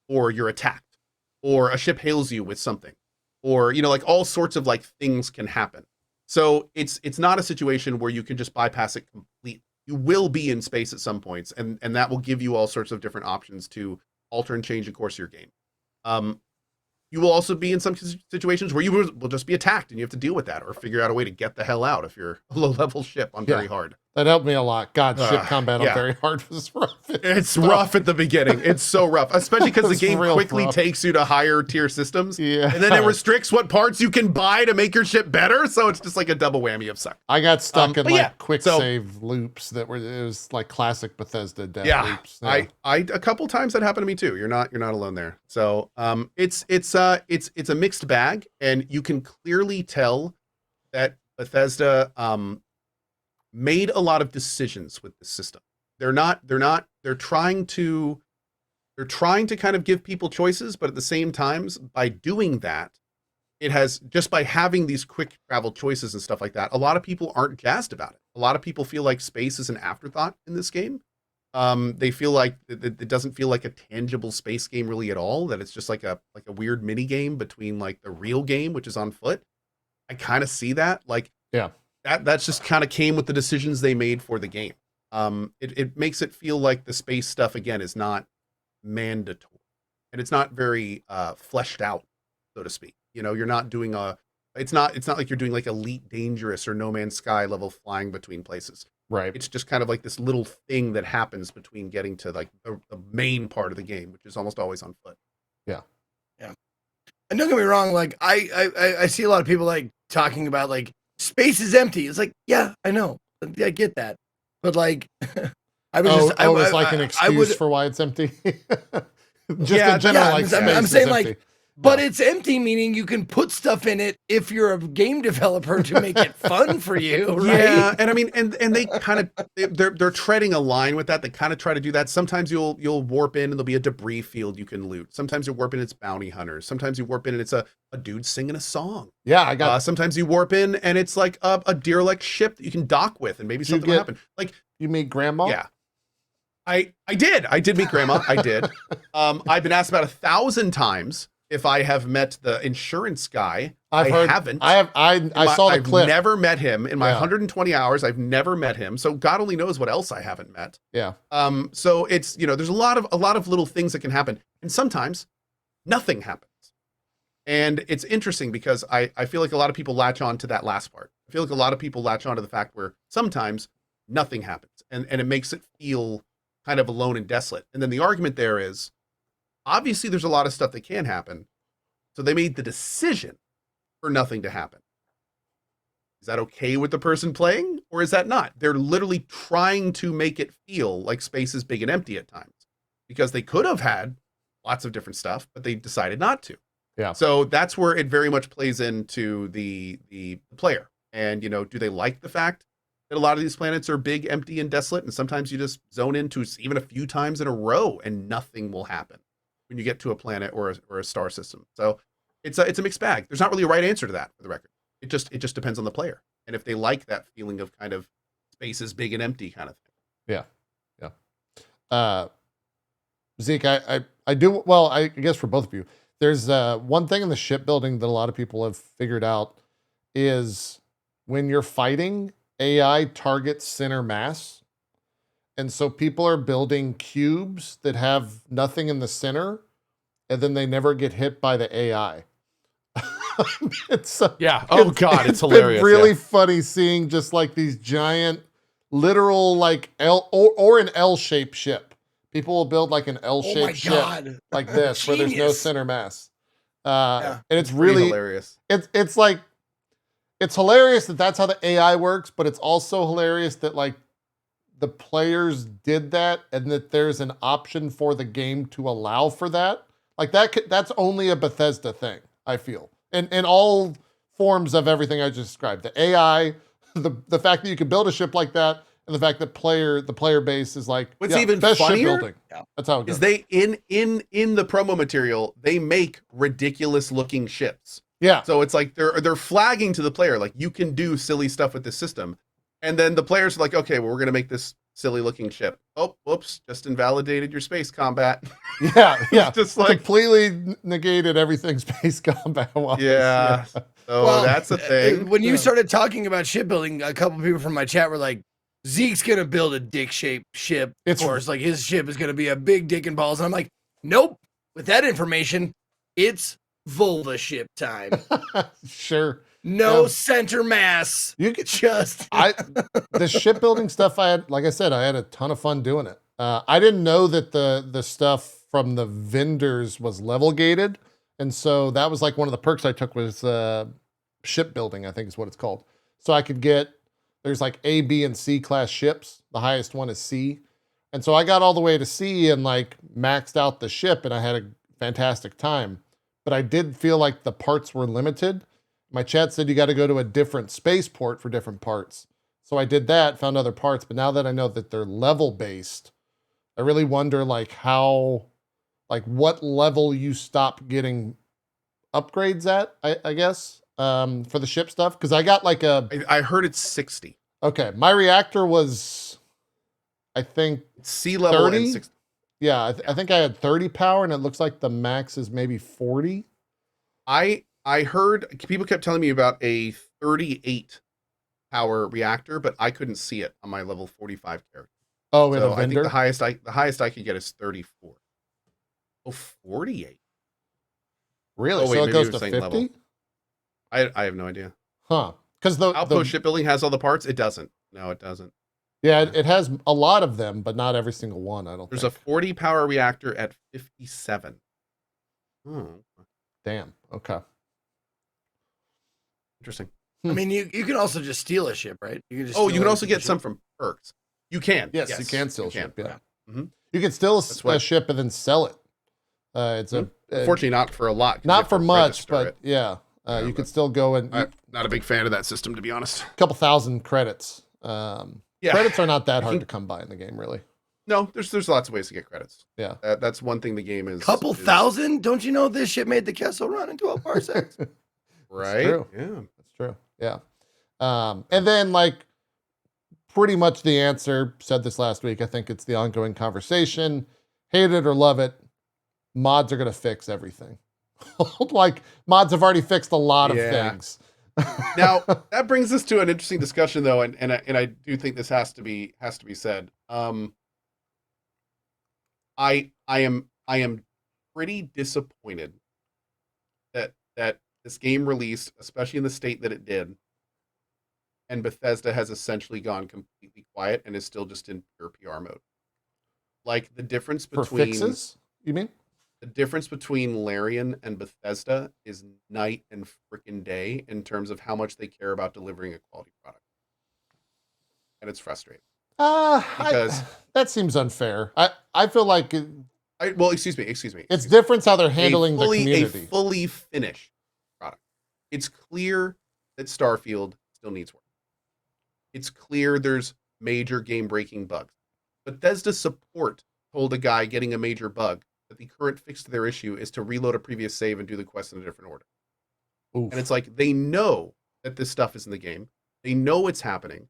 [SPEAKER 3] or you're attacked, or a ship hails you with something, or, like all sorts of like things can happen. So it's not a situation where you can just bypass it completely. You will be in space at some points, and that will give you all sorts of different options to alter and change the course of your game. You will also be in some situations where you will just be attacked and you have to deal with that or figure out a way to get the hell out if you're a low-level ship on very hard.
[SPEAKER 1] That helped me a lot. God, ship combat on very hard was rough.
[SPEAKER 3] It's rough at the beginning. It's so rough, especially because the game quickly takes you to higher tier systems. Yeah. And then it restricts what parts you can buy to make your ship better. So it's just like a double whammy of suck.
[SPEAKER 1] I got stuck in quick save loops it was like classic Bethesda death loops.
[SPEAKER 3] Yeah. I a couple times that happened to me too. You're not alone there. So it's a mixed bag, and you can clearly tell that Bethesda made a lot of decisions with the system. They're trying to kind of give people choices, but at the same time, by doing that, it has, just by having these quick travel choices and stuff like that, a lot of people aren't jazzed about it. A lot of people feel like space is an afterthought in this game. They feel like it doesn't feel like a tangible space game really at all, that it's just like a weird mini game between like the real game, which is on foot. I kind of see that. Like, yeah, that's just kind of came with the decisions they made for the game. It makes it feel like the space stuff again is not mandatory, and it's not very fleshed out, so to speak. You're not doing it's not like you're doing like Elite Dangerous or No Man's Sky level flying between places. Right. It's just kind of like this little thing that happens between getting to like the main part of the game, which is almost always on foot.
[SPEAKER 1] Yeah.
[SPEAKER 2] Yeah. And don't get me wrong, like I see a lot of people like talking about like space is empty. It's like, yeah, I know. I get that. But like I was
[SPEAKER 1] Oh,
[SPEAKER 2] just,
[SPEAKER 1] oh, it's like an
[SPEAKER 2] I
[SPEAKER 1] excuse
[SPEAKER 2] would,
[SPEAKER 1] for why it's empty. Just
[SPEAKER 3] Yeah,
[SPEAKER 1] in general,
[SPEAKER 2] yeah,
[SPEAKER 1] like
[SPEAKER 2] I'm
[SPEAKER 1] space
[SPEAKER 2] saying
[SPEAKER 1] is
[SPEAKER 2] like,
[SPEAKER 1] empty.
[SPEAKER 2] but
[SPEAKER 1] No.
[SPEAKER 2] it's empty, meaning you can put stuff in it if you're a game developer to make it fun for you, right?
[SPEAKER 3] Yeah, and I mean, and they kind of they're treading a line with that. They kind of try to do that. Sometimes you'll warp in and there'll be a debris field you can loot. Sometimes you warp in, it's bounty hunters. Sometimes you warp in and it's a dude singing a song.
[SPEAKER 1] Yeah, I got.
[SPEAKER 3] Sometimes you warp in and it's like a deer-like ship that you can dock with, and maybe
[SPEAKER 1] Did you
[SPEAKER 3] something will
[SPEAKER 1] get-
[SPEAKER 3] happen. Like,
[SPEAKER 1] You meet grandma?
[SPEAKER 3] yeah, I did meet grandma. I did. I've been asked about 1,000 times if I have met the insurance guy. I haven't.
[SPEAKER 1] I saw the
[SPEAKER 3] I've
[SPEAKER 1] clip.
[SPEAKER 3] never met him in my
[SPEAKER 1] Yeah.
[SPEAKER 3] 120 hours. I've never met him. So God only knows what else I haven't met.
[SPEAKER 1] Yeah.
[SPEAKER 3] So it's, there's a lot of little things that can happen, and sometimes nothing happens. And it's interesting because I feel like a lot of people latch on to that last part. I feel like a lot of people latch on to the fact where sometimes nothing happens, and it makes it feel kind of alone and desolate. And then the argument there is, obviously there's a lot of stuff that can happen. So they made the decision for nothing to happen. Is that okay with the person playing, or is that not? They're literally trying to make it feel like space is big and empty at times, because they could have had lots of different stuff, but they decided not to.
[SPEAKER 1] Yeah.
[SPEAKER 3] So that's where it very much plays into the player. And, do they like the fact that a lot of these planets are big, empty, and desolate? And sometimes you just zone into even a few times in a row and nothing will happen when you get to a planet or a star system. So it's a mixed bag. There's not really a right answer to that, for the record. It just depends on the player. And if they like that feeling of kind of space is big and empty kind of thing.
[SPEAKER 1] Yeah. Zeke, I do, well, I guess for both of you, there's one thing in the shipbuilding that a lot of people have figured out is when you're fighting, AI targets center mass. And so people are building cubes that have nothing in the center, and then they never get hit by the AI.
[SPEAKER 3] Yeah. Oh God, it's hilarious.
[SPEAKER 1] Been really
[SPEAKER 3] yeah.
[SPEAKER 1] funny seeing just like these giant, literal like L or an L-shaped ship. People will build like an L-shaped ship
[SPEAKER 2] God.
[SPEAKER 1] like this, where there's no
[SPEAKER 2] Genius.
[SPEAKER 1] center mass.
[SPEAKER 2] Yeah.
[SPEAKER 1] And it's
[SPEAKER 3] Pretty
[SPEAKER 1] really
[SPEAKER 3] hilarious.
[SPEAKER 1] it's like it's hilarious that that's how the AI works, but it's also hilarious that like the players did that and that there's an option for the game to allow for that. Like that's only a Bethesda thing, I feel. In all forms of everything I just described. The AI, the fact that you can build a ship like that, and the fact that the player base is like
[SPEAKER 3] What's even
[SPEAKER 1] best
[SPEAKER 3] funnier
[SPEAKER 1] shipbuilding.
[SPEAKER 2] Yeah.
[SPEAKER 1] That's how it goes.
[SPEAKER 3] Is they in the promo material, they make ridiculous looking ships.
[SPEAKER 1] Yeah.
[SPEAKER 3] So it's like they're flagging to the player, like, you can do silly stuff with this system. And then the players are like, okay, well, we're gonna make this silly looking ship. Oh, whoops, just invalidated your space combat.
[SPEAKER 1] Yeah, yeah.
[SPEAKER 3] Just like,
[SPEAKER 1] completely negated everything space combat wise.
[SPEAKER 3] yeah. So
[SPEAKER 2] Well,
[SPEAKER 3] that's the thing.
[SPEAKER 2] When you
[SPEAKER 1] Yeah.
[SPEAKER 2] started talking about shipbuilding, a couple people from my chat were like, Zeke's gonna build a dick-shaped ship.
[SPEAKER 1] It's-
[SPEAKER 2] Of course, like his ship is gonna be a big dick and balls. And I'm like, nope. With that information, it's vulva ship time.
[SPEAKER 1] Sure.
[SPEAKER 2] No
[SPEAKER 1] Yeah.
[SPEAKER 2] center mass.
[SPEAKER 1] You could
[SPEAKER 2] Just
[SPEAKER 1] the shipbuilding stuff I had, like I said, I had a ton of fun doing it. I didn't know that the stuff from the vendors was level gated. And so that was like one of the perks I took was shipbuilding, I think is what it's called. So I could there's like A, B, and C class ships. The highest one is C. And so I got all the way to C and like maxed out the ship and I had a fantastic time. But I did feel like the parts were limited. My chat said you got to go to a different spaceport for different parts. So I did that, found other parts. But now that I know that they're level based, I really wonder like what level you stop getting upgrades at, I guess, for the ship stuff. Because I got like
[SPEAKER 3] I heard it's 60.
[SPEAKER 1] okay, my reactor was, I think,
[SPEAKER 3] Sea level
[SPEAKER 1] 30?
[SPEAKER 3] and 60.
[SPEAKER 1] yeah, I think I had 30 power and it looks like the max is maybe 40.
[SPEAKER 3] I heard people kept telling me about a 38 power reactor, but I couldn't see it on my level 45 character.
[SPEAKER 1] Oh, in
[SPEAKER 3] So
[SPEAKER 1] a
[SPEAKER 3] I think
[SPEAKER 1] vendor?
[SPEAKER 3] the highest I could get is 34. Oh, 48.
[SPEAKER 1] Really?
[SPEAKER 3] Oh, wait,
[SPEAKER 1] So it
[SPEAKER 3] maybe
[SPEAKER 1] goes
[SPEAKER 3] you were
[SPEAKER 1] to
[SPEAKER 3] saying
[SPEAKER 1] 50?
[SPEAKER 3] level. I have no idea.
[SPEAKER 1] Huh. Because the
[SPEAKER 3] Outpost Shipbuilding has all the parts. It doesn't. No, it doesn't.
[SPEAKER 1] yeah, it has a lot of them, but not every single one, I don't
[SPEAKER 3] There's a
[SPEAKER 1] think.
[SPEAKER 3] 40 power reactor at 57. Oh,
[SPEAKER 1] Damn. Okay.
[SPEAKER 3] interesting.
[SPEAKER 2] I mean, you can also just steal a ship, right? You can just
[SPEAKER 3] Oh,
[SPEAKER 2] steal
[SPEAKER 3] you can
[SPEAKER 2] other
[SPEAKER 3] also get
[SPEAKER 2] people's
[SPEAKER 3] some
[SPEAKER 2] ship.
[SPEAKER 3] from perks. You can.
[SPEAKER 1] Yes, you can still ship. Yeah.
[SPEAKER 3] Mhm.
[SPEAKER 1] You can still
[SPEAKER 3] what-
[SPEAKER 1] ship and then sell it. It's
[SPEAKER 3] Unfortunately, not for a lot. 'cause you
[SPEAKER 1] not
[SPEAKER 3] have
[SPEAKER 1] for
[SPEAKER 3] to
[SPEAKER 1] much,
[SPEAKER 3] register
[SPEAKER 1] but
[SPEAKER 3] it.
[SPEAKER 1] yeah,
[SPEAKER 3] Yeah,
[SPEAKER 1] you
[SPEAKER 3] but
[SPEAKER 1] could still go and
[SPEAKER 3] I'm not a big fan of that system, to be honest.
[SPEAKER 1] a couple thousand credits.
[SPEAKER 3] Yeah.
[SPEAKER 1] Credits are not that hard to come by in the game, really.
[SPEAKER 3] No, there's lots of ways to get credits.
[SPEAKER 1] Yeah.
[SPEAKER 3] That's one thing the game is.
[SPEAKER 2] Couple thousand? Don't you know this shit made the Kessel run in 12 parsecs?
[SPEAKER 3] Right?
[SPEAKER 1] true.
[SPEAKER 3] Yeah.
[SPEAKER 1] That's true. Yeah. And then like pretty much the answer, said this last week, I think it's the ongoing conversation. Hate it or love it, mods are going to fix everything. Like mods have already fixed a lot of things.
[SPEAKER 3] Now that brings us to an interesting discussion, though, and I do think this has to be said. I am pretty disappointed that this game released, especially in the state that it did, and Bethesda has essentially gone completely quiet and is still just in pure PR mode. Like the difference
[SPEAKER 1] For
[SPEAKER 3] between
[SPEAKER 1] fixes, you mean?
[SPEAKER 3] the difference between Larian and Bethesda is night and freaking day in terms of how much they care about delivering a quality product. And it's frustrating. Because
[SPEAKER 1] that seems unfair. I feel like
[SPEAKER 3] excuse me.
[SPEAKER 1] it's different how they're handling the
[SPEAKER 3] A
[SPEAKER 1] community.
[SPEAKER 3] fully finished product. It's clear that Starfield still needs work. It's clear there's major game-breaking bugs. Bethesda support told a guy getting a major bug that the current fix to their issue is to reload a previous save and do the quest in a different order.
[SPEAKER 1] Oof.
[SPEAKER 3] And it's like they know that this stuff is in the game. They know it's happening.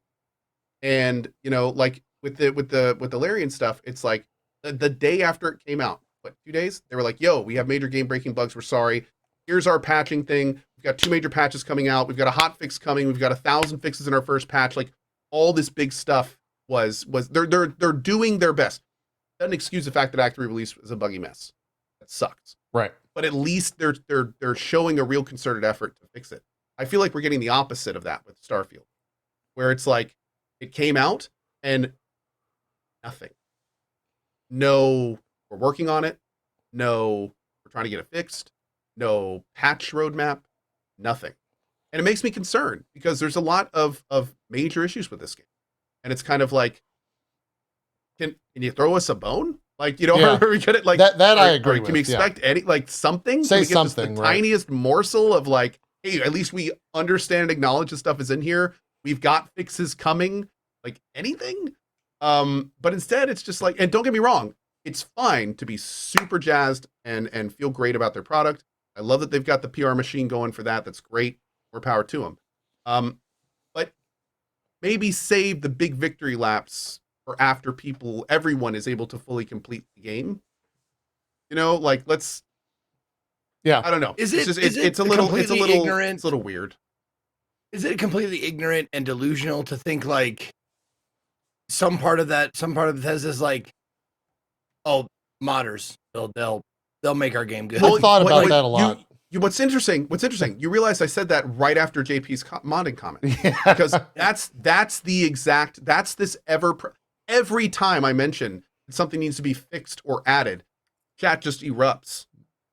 [SPEAKER 3] And like with the Larian stuff, it's like the day after it came out, 2 days? They were like, "Yo, we have major game breaking bugs. We're sorry. Here's our patching thing. We've got 2 major patches coming out. We've got a hot fix coming. We've got 1,000 fixes in our first patch." Like all this big stuff was they're doing their best. Doesn't excuse the fact that Act 3 release was a buggy mess. That sucks.
[SPEAKER 1] Right.
[SPEAKER 3] But at least they're showing a real concerted effort to fix it. I feel like we're getting the opposite of that with Starfield, where it's like it came out and nothing. No, we're working on it. No, we're trying to get it fixed. No patch roadmap. Nothing. And it makes me concerned because there's a lot of major issues with this game. And it's kind of like, can you throw us a bone? Like,
[SPEAKER 1] Yeah.
[SPEAKER 3] are we gonna like
[SPEAKER 1] that I agree
[SPEAKER 3] Can we
[SPEAKER 1] with, yeah.
[SPEAKER 3] expect any like something?
[SPEAKER 1] Say
[SPEAKER 3] Can we get just
[SPEAKER 1] something,
[SPEAKER 3] the
[SPEAKER 1] right.
[SPEAKER 3] tiniest morsel of like, hey, at least we understand and acknowledge this stuff is in here. We've got fixes coming. Like anything. But instead it's just like, and don't get me wrong, it's fine to be super jazzed and feel great about their product. I love that they've got the PR machine going for that. That's great. More power to them. But maybe save the big victory laps for after everyone is able to fully complete the game. Like let's.
[SPEAKER 1] Yeah.
[SPEAKER 3] I don't know.
[SPEAKER 2] Is
[SPEAKER 3] It's
[SPEAKER 2] it-
[SPEAKER 3] just,
[SPEAKER 2] is
[SPEAKER 3] it's
[SPEAKER 2] it
[SPEAKER 3] a little
[SPEAKER 2] completely ignorant?
[SPEAKER 3] It's a little weird.
[SPEAKER 2] Is it completely ignorant and delusional to think like some part of Bethesda is like, oh, modders, they'll make our game good.
[SPEAKER 1] I've thought about that a lot.
[SPEAKER 3] What's interesting, you realize I said that right after JP's modding comment.
[SPEAKER 1] Yeah.
[SPEAKER 3] Because that's this every time I mention that something needs to be fixed or added, chat just erupts.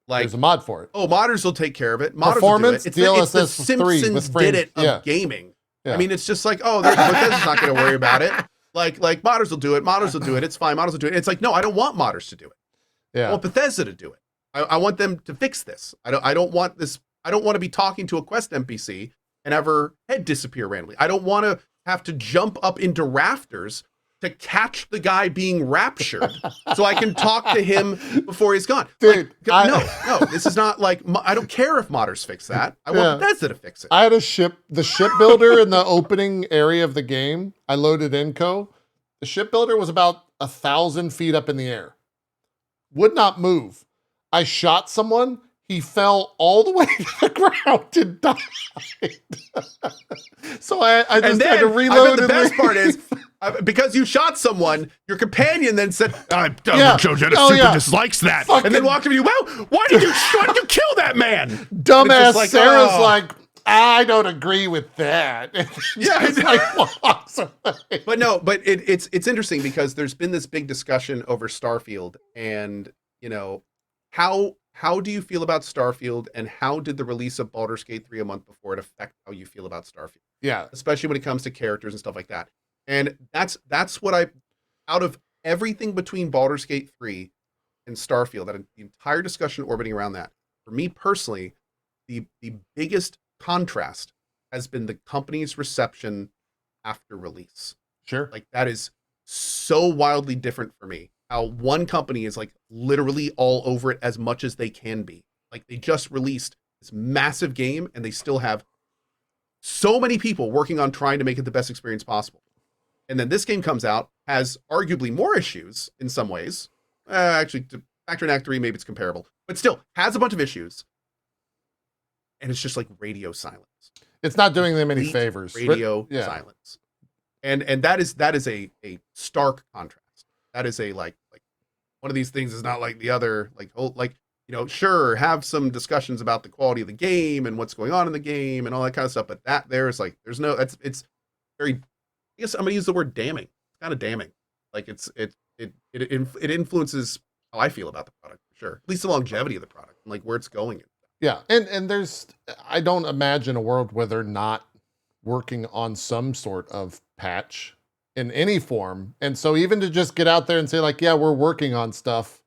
[SPEAKER 3] Like,
[SPEAKER 1] There's a mod for it.
[SPEAKER 3] oh, modders will take care of it. Modders
[SPEAKER 1] Performance,
[SPEAKER 3] will do it. It's the
[SPEAKER 1] DLSS 3
[SPEAKER 3] Simpsons
[SPEAKER 1] with frames.
[SPEAKER 3] did it of
[SPEAKER 1] Yeah.
[SPEAKER 3] gaming.
[SPEAKER 1] Yeah.
[SPEAKER 3] I mean, it's just like, oh, Bethesda's not going to worry about it. Like modders will do it. Modders will do it. It's fine. Modders will do it. It's like, no, I don't want modders to do it. I
[SPEAKER 1] Yeah.
[SPEAKER 3] want Bethesda to do it. I want them to fix this. I don't want this. I don't want to be talking to a quest NPC and have her head disappear randomly. I don't want to have to jump up into rafters to catch the guy being raptured so I can talk to him before he's gone.
[SPEAKER 1] Dude,
[SPEAKER 3] no, this is not like, I don't care if modders fix that. I want Bethesda to fix it.
[SPEAKER 1] I had the shipbuilder in the opening area of the game. I loaded in Cohh. The shipbuilder was about 1,000 feet up in the air. Would not move. I shot someone. He fell all the way to the ground and died. So I just had to reload.
[SPEAKER 3] The
[SPEAKER 1] and
[SPEAKER 3] best
[SPEAKER 1] leave.
[SPEAKER 3] part is, because you shot someone, your companion then said,
[SPEAKER 1] Joe
[SPEAKER 3] dislikes that.
[SPEAKER 1] Fucking-
[SPEAKER 3] and then walked up to you, well, why did you kill that man?
[SPEAKER 1] Dumbass
[SPEAKER 3] like,
[SPEAKER 1] Sarah's
[SPEAKER 3] oh.
[SPEAKER 1] like, I don't agree with that.
[SPEAKER 3] Yeah,
[SPEAKER 1] It's like walks away.
[SPEAKER 3] But it's interesting because there's been this big discussion over Starfield, and how do you feel about Starfield, and how did the release of Baldur's Gate 3 a month before it affect how you feel about Starfield?
[SPEAKER 1] Yeah.
[SPEAKER 3] Especially when it comes to characters and stuff like that. And that's what out of everything between Baldur's Gate 3 and Starfield, that the entire discussion orbiting around that, for me personally, the biggest contrast has been the company's reception after release.
[SPEAKER 1] Sure.
[SPEAKER 3] Like, that is so wildly different for me. How one company is like literally all over it as much as they can be. Like, they just released this massive game and they still have so many people working on trying to make it the best experience possible. And then this game comes out, has arguably more issues in some ways. Actually, to factor in Act 3, maybe it's comparable, but still has a bunch of issues. And it's just like radio silence.
[SPEAKER 1] It's not doing them any
[SPEAKER 3] Complete
[SPEAKER 1] favors.
[SPEAKER 3] Radio silence. And that is a stark contrast. That is a like one of these things is not like the other. Sure, have some discussions about the quality of the game and what's going on in the game and all that kind of stuff. But that there is like, it's very, I guess I'm gonna use the word damning. It's kind of damning. Like it influences how I feel about the product for sure. At least the longevity of the product and like where it's going.
[SPEAKER 1] Yeah, and I don't imagine a world where they're not working on some sort of patch in any form. And so even to just get out there and say like, yeah, we're working on stuff,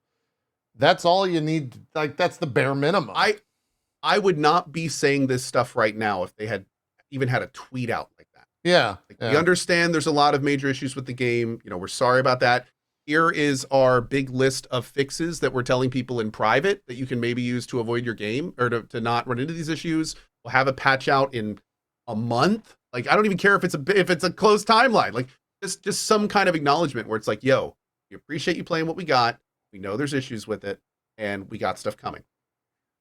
[SPEAKER 1] that's all you need. Like, that's the bare minimum.
[SPEAKER 3] I would not be saying this stuff right now if they had even had a tweet out like that.
[SPEAKER 1] Yeah.
[SPEAKER 3] We understand there's a lot of major issues with the game. We're sorry about that. Here is our big list of fixes that we're telling people in private that you can maybe use to avoid your game or to not run into these issues. We'll have a patch out in a month. Like, I don't even care if it's a closed timeline. Like, just some kind of acknowledgement where it's like, yo, we appreciate you playing what we got. We know there's issues with it, and we got stuff coming.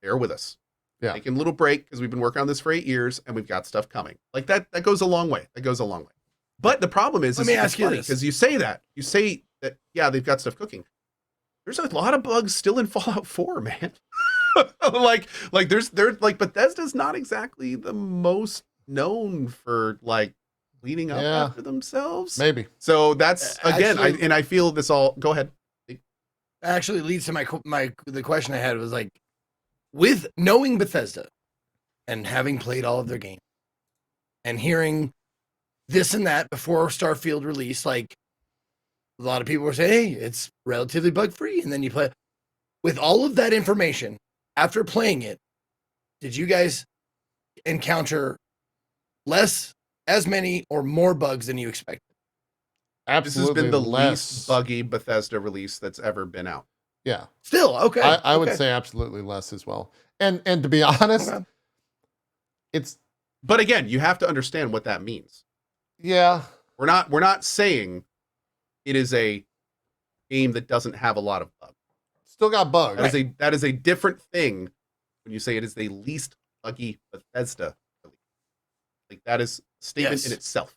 [SPEAKER 3] Bear with us.
[SPEAKER 1] Yeah.
[SPEAKER 3] Taking a little break because we've been working on this for 8 years, and we've got stuff coming. Like, that goes a long way. That goes a long way. But the problem is,
[SPEAKER 2] Let me ask you this.
[SPEAKER 3] Because you say that, yeah, they've got stuff cooking. There's a lot of bugs still in Fallout 4, man. like Bethesda's not exactly the most known for like cleaning up after themselves.
[SPEAKER 1] Maybe.
[SPEAKER 3] So that's again,
[SPEAKER 2] Actually,
[SPEAKER 3] I feel this all. Go ahead.
[SPEAKER 2] Actually leads to the question I had was like, with knowing Bethesda and having played all of their games and hearing this and that before Starfield release, like a lot of people were saying, hey, it's relatively bug free, and then you play with all of that information. After playing it, did you guys encounter as many or more bugs than you expected?
[SPEAKER 1] Absolutely.
[SPEAKER 3] This has been the least buggy Bethesda release that's ever been out.
[SPEAKER 1] Yeah.
[SPEAKER 2] Still, okay.
[SPEAKER 1] I would say absolutely less as well. And to be honest,
[SPEAKER 3] But again, you have to understand what that means.
[SPEAKER 1] Yeah.
[SPEAKER 3] We're not saying it is a game that doesn't have a lot of bugs.
[SPEAKER 1] Still got bugs.
[SPEAKER 3] That is a different thing when you say it is the least buggy Bethesda release. Like, that is a statement in itself.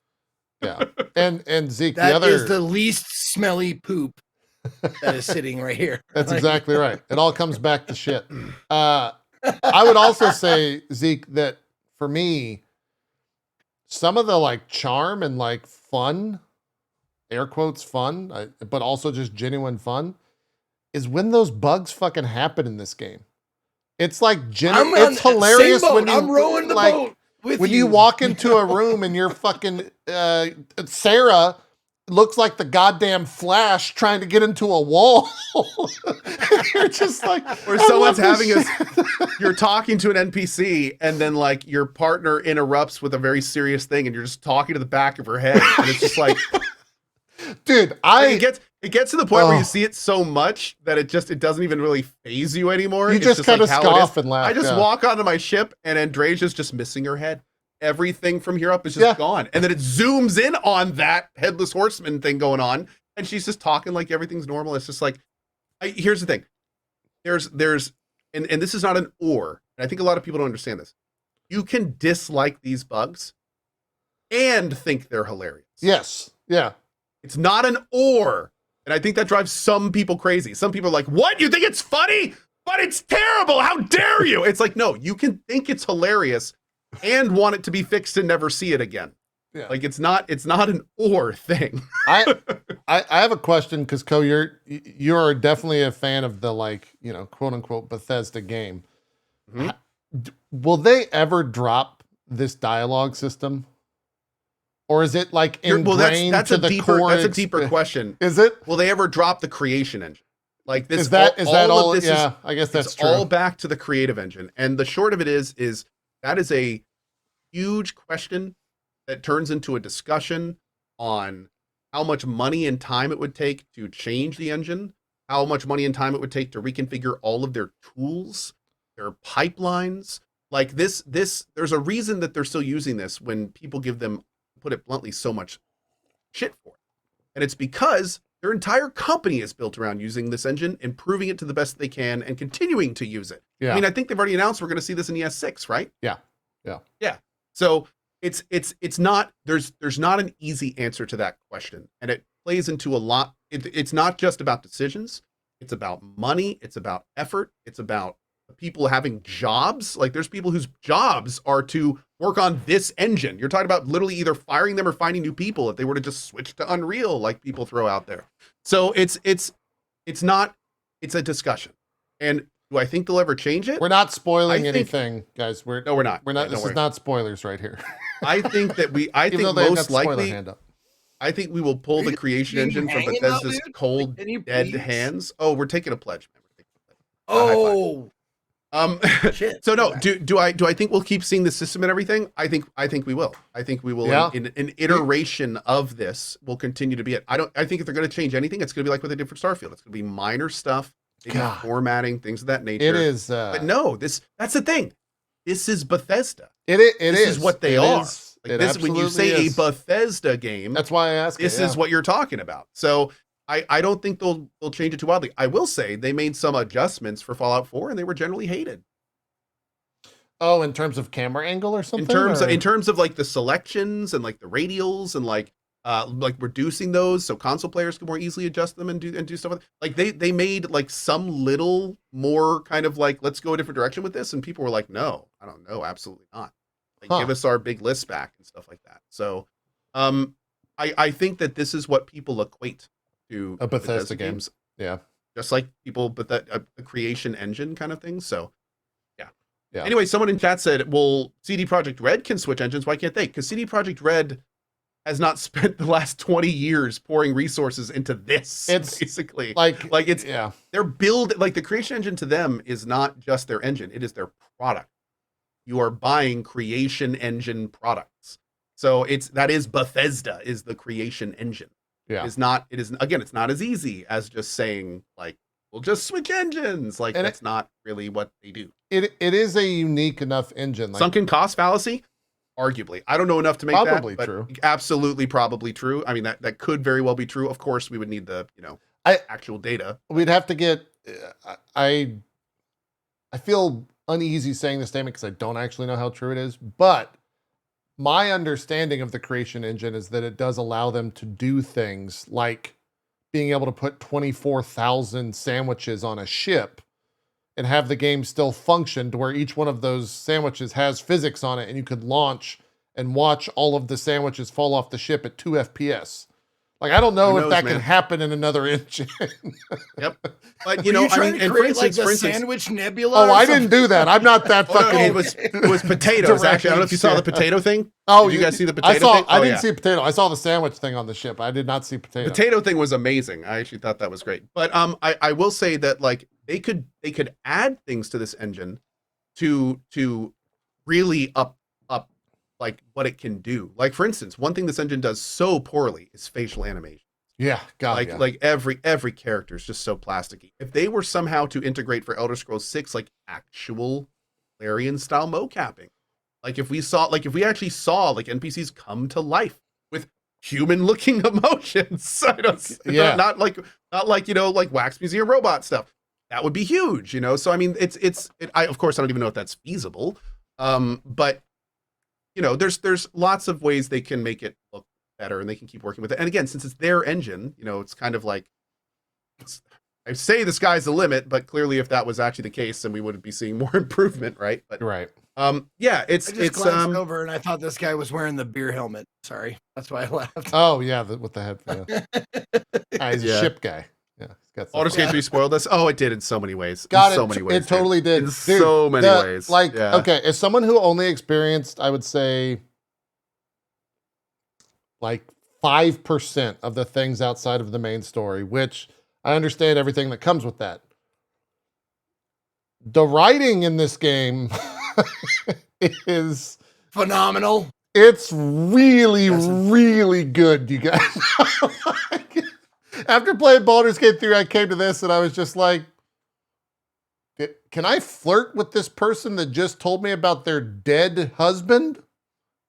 [SPEAKER 1] Yeah. And Zeke,
[SPEAKER 2] that
[SPEAKER 1] the other
[SPEAKER 2] is the least smelly poop that is sitting right here.
[SPEAKER 1] That's exactly right. It all comes back to shit. I would also say, Zeke, that for me, some of the like charm and like fun, air quotes fun, but also just genuine fun, is when those bugs fucking happen in this game. It's like it's hilarious when you
[SPEAKER 2] I'm rowing the boat with
[SPEAKER 1] when you walk into a room and you're fucking Sarah looks like the goddamn Flash trying to get into a wall. You're just like,
[SPEAKER 3] or someone's you're talking to an NPC and then like your partner interrupts with a very serious thing and you're just talking to the back of her head and it's just like,
[SPEAKER 1] dude,
[SPEAKER 3] it gets to the point where you see it so much that it doesn't even really faze you anymore.
[SPEAKER 1] You just kind of scoff and laugh.
[SPEAKER 3] I just walk onto my ship and Andrea's just missing her head. Everything from here up is just gone. And then it zooms in on that headless horseman thing going on. And she's just talking like everything's normal. It's just like, here's the thing. There's, and this is not an or, and I think a lot of people don't understand this. You can dislike these bugs and think they're hilarious.
[SPEAKER 1] Yes. Yeah.
[SPEAKER 3] It's not an or. And I think that drives some people crazy. Some people are like, what? You think it's funny? But it's terrible. How dare you? It's like, no, you can think it's hilarious and want it to be fixed and never see it again. Yeah. Like it's not an or thing.
[SPEAKER 1] I have a question because Cohh, you're definitely a fan of the like, quote unquote Bethesda game. Mm-hmm. Will they ever drop this dialogue system? or is it like ingrained
[SPEAKER 3] Well, that's
[SPEAKER 1] to
[SPEAKER 3] a
[SPEAKER 1] the
[SPEAKER 3] deeper
[SPEAKER 1] core?
[SPEAKER 3] that's a deeper question.
[SPEAKER 1] Is it?
[SPEAKER 3] Will they ever drop the creation engine? Like this
[SPEAKER 1] Is that all?
[SPEAKER 3] of this
[SPEAKER 1] Yeah,
[SPEAKER 3] is,
[SPEAKER 1] I guess that's
[SPEAKER 3] it's
[SPEAKER 1] true.
[SPEAKER 3] all back to the creative engine. And the short of it is that is a huge question that turns into a discussion on how much money and time it would take to change the engine, how much money and time it would take to reconfigure all of their tools, their pipelines. Like this, there's a reason that they're still using this when people give them, put it bluntly, so much shit for it. And it's because their entire company is built around using this engine, improving it to the best they can, and continuing to use it.
[SPEAKER 1] Yeah.
[SPEAKER 3] I mean, I think they've already announced we're going to see this in ES6, right?
[SPEAKER 1] Yeah.
[SPEAKER 3] So it's not, there's not an easy answer to that question, and it plays into a lot. It's not just about decisions. It's about money. It's about effort. It's about people having jobs. Like there's people whose jobs are to work on this engine. You're talking about literally either firing them or finding new people if they were to just switch to Unreal, like people throw out there. So it's a discussion. And do I think they'll ever change it?
[SPEAKER 1] We're not spoiling
[SPEAKER 3] I think-
[SPEAKER 1] anything, guys.
[SPEAKER 3] No, we're not.
[SPEAKER 1] We're not.
[SPEAKER 3] Yeah,
[SPEAKER 1] This
[SPEAKER 3] don't
[SPEAKER 1] is
[SPEAKER 3] worry.
[SPEAKER 1] not spoilers right here.
[SPEAKER 3] I think that I
[SPEAKER 1] Even
[SPEAKER 3] think
[SPEAKER 1] though they've got
[SPEAKER 3] most
[SPEAKER 1] the spoiler
[SPEAKER 3] likely,
[SPEAKER 1] hand up.
[SPEAKER 3] I think we will pull the creation
[SPEAKER 2] Are you
[SPEAKER 3] engine from
[SPEAKER 2] hanging out,
[SPEAKER 3] Bethesda's
[SPEAKER 2] dude?
[SPEAKER 3] cold,
[SPEAKER 2] Can you
[SPEAKER 3] dead
[SPEAKER 2] please?
[SPEAKER 3] hands. Oh, we're taking a pledge, man. We're taking a pledge.
[SPEAKER 2] Oh, shit.
[SPEAKER 3] So no,
[SPEAKER 2] Okay.
[SPEAKER 3] do I think we'll keep seeing the system and everything? I think we will. I think we will.
[SPEAKER 1] Yeah.
[SPEAKER 3] In an iteration of this will continue to be it. I think if they're going to change anything, it's going to be like what they did for Starfield. It's going to be minor stuff, maybe
[SPEAKER 1] God.
[SPEAKER 3] formatting, things of that nature.
[SPEAKER 1] It is.
[SPEAKER 3] But no, that's the thing. This is Bethesda.
[SPEAKER 1] It
[SPEAKER 3] This is what they
[SPEAKER 1] It
[SPEAKER 3] are.
[SPEAKER 1] is.
[SPEAKER 3] Like
[SPEAKER 1] It
[SPEAKER 3] this, when you
[SPEAKER 1] absolutely
[SPEAKER 3] say
[SPEAKER 1] is.
[SPEAKER 3] a Bethesda game,
[SPEAKER 1] That's why I asked.
[SPEAKER 3] this is what you're talking about. So I don't think they'll change it too wildly. I will say they made some adjustments for Fallout 4, and they were generally hated.
[SPEAKER 1] Oh, in terms of camera angle or something.
[SPEAKER 3] In terms of like the selections and like the radials and like reducing those so console players can more easily adjust them and do stuff like they made like some little more kind of like, let's go a different direction with this, and people were like, no, I don't know, absolutely not. Like, give us our big list back and stuff like that. So I think that this is what people equate to
[SPEAKER 1] A Bethesda games. Yeah.
[SPEAKER 3] just like people, but that a creation engine kind of thing. So
[SPEAKER 1] Yeah.
[SPEAKER 3] anyway, someone in chat said, well, CD Projekt Red can switch engines. Why can't they? Because CD Projekt Red has not spent the last 20 years pouring resources into this.
[SPEAKER 1] It's
[SPEAKER 3] basically
[SPEAKER 1] like
[SPEAKER 3] it's
[SPEAKER 1] yeah.
[SPEAKER 3] their build, like the creation engine to them is not just their engine, it is their product. You are buying creation engine products. So that is Bethesda is the creation engine.
[SPEAKER 1] Yeah.
[SPEAKER 3] It's not as easy as just saying like, we'll just switch engines. Like
[SPEAKER 1] And
[SPEAKER 3] that's not really what they do.
[SPEAKER 1] It is a unique enough engine. Like,
[SPEAKER 3] Sunken cost fallacy? Arguably. I don't know enough to make
[SPEAKER 1] Probably
[SPEAKER 3] that, but
[SPEAKER 1] true.
[SPEAKER 3] absolutely probably true. I mean, that could very well be true. Of course, we would need the, actual data.
[SPEAKER 1] we'd have to get. I feel uneasy saying this statement because I don't actually know how true it is, but my understanding of the creation engine is that it does allow them to do things like being able to put 24,000 sandwiches on a ship and have the game still function to where each one of those sandwiches has physics on it, and you could launch and watch all of the sandwiches fall off the ship at 2 FPS. Like, I don't know
[SPEAKER 3] Who
[SPEAKER 1] if
[SPEAKER 3] knows,
[SPEAKER 1] that
[SPEAKER 3] man?
[SPEAKER 1] can happen in another engine.
[SPEAKER 3] Yep. But
[SPEAKER 2] Were you trying to
[SPEAKER 3] and
[SPEAKER 2] create like the sandwich nebula?
[SPEAKER 1] Oh,
[SPEAKER 2] or
[SPEAKER 1] I
[SPEAKER 2] something?
[SPEAKER 1] didn't do that. I'm not that
[SPEAKER 3] Oh, no,
[SPEAKER 1] fucking.
[SPEAKER 3] it was potatoes. Actually, I don't know if you saw the potato thing.
[SPEAKER 1] Oh,
[SPEAKER 3] Did you guys see the
[SPEAKER 1] I
[SPEAKER 3] potato
[SPEAKER 1] saw.
[SPEAKER 3] thing?
[SPEAKER 1] I
[SPEAKER 3] Oh,
[SPEAKER 1] didn't
[SPEAKER 3] yeah.
[SPEAKER 1] see potato. I saw the sandwich thing on the ship. I did not see potato.
[SPEAKER 3] Potato thing was amazing. I actually thought that was great. But I will say that like they could add things to this engine to really up like what it can do. Like for instance, one thing this engine does so poorly is facial animation.
[SPEAKER 1] Yeah, God, yeah.
[SPEAKER 3] Like every character is just so plasticky. If they were somehow to integrate for Elder Scrolls 6 like actual Larian style mocapping, like if we actually saw like NPCs come to life with human looking emotions, not like like Wax Museum robot stuff, that would be huge, So I mean, I of course I don't even know if that's feasible, but there's lots of ways they can make it look better, and they can keep working with it. And again, since it's their engine, it's kind of like, I say the sky's the limit, but clearly if that was actually the case, then we would be seeing more improvement, right? But
[SPEAKER 1] right.
[SPEAKER 3] yeah, it's
[SPEAKER 2] glanced over and I thought this guy was wearing the beer helmet. Sorry, that's why I laughed.
[SPEAKER 1] Oh yeah, with the head. Yeah. He's a ship guy. Yeah, he's got
[SPEAKER 3] Baldur's Gate 3 spoiled us. Oh, it did in so many ways.
[SPEAKER 1] It totally did.
[SPEAKER 3] In so many ways.
[SPEAKER 1] Like,
[SPEAKER 3] yeah.
[SPEAKER 1] okay, as someone who only experienced, I would say, like 5% of the things outside of the main story, which I understand everything that comes with that. The writing in this game is
[SPEAKER 2] Phenomenal.
[SPEAKER 1] it's really, really good, you guys. After playing Baldur's Gate 3, I came to this and I was just like, can I flirt with this person that just told me about their dead husband?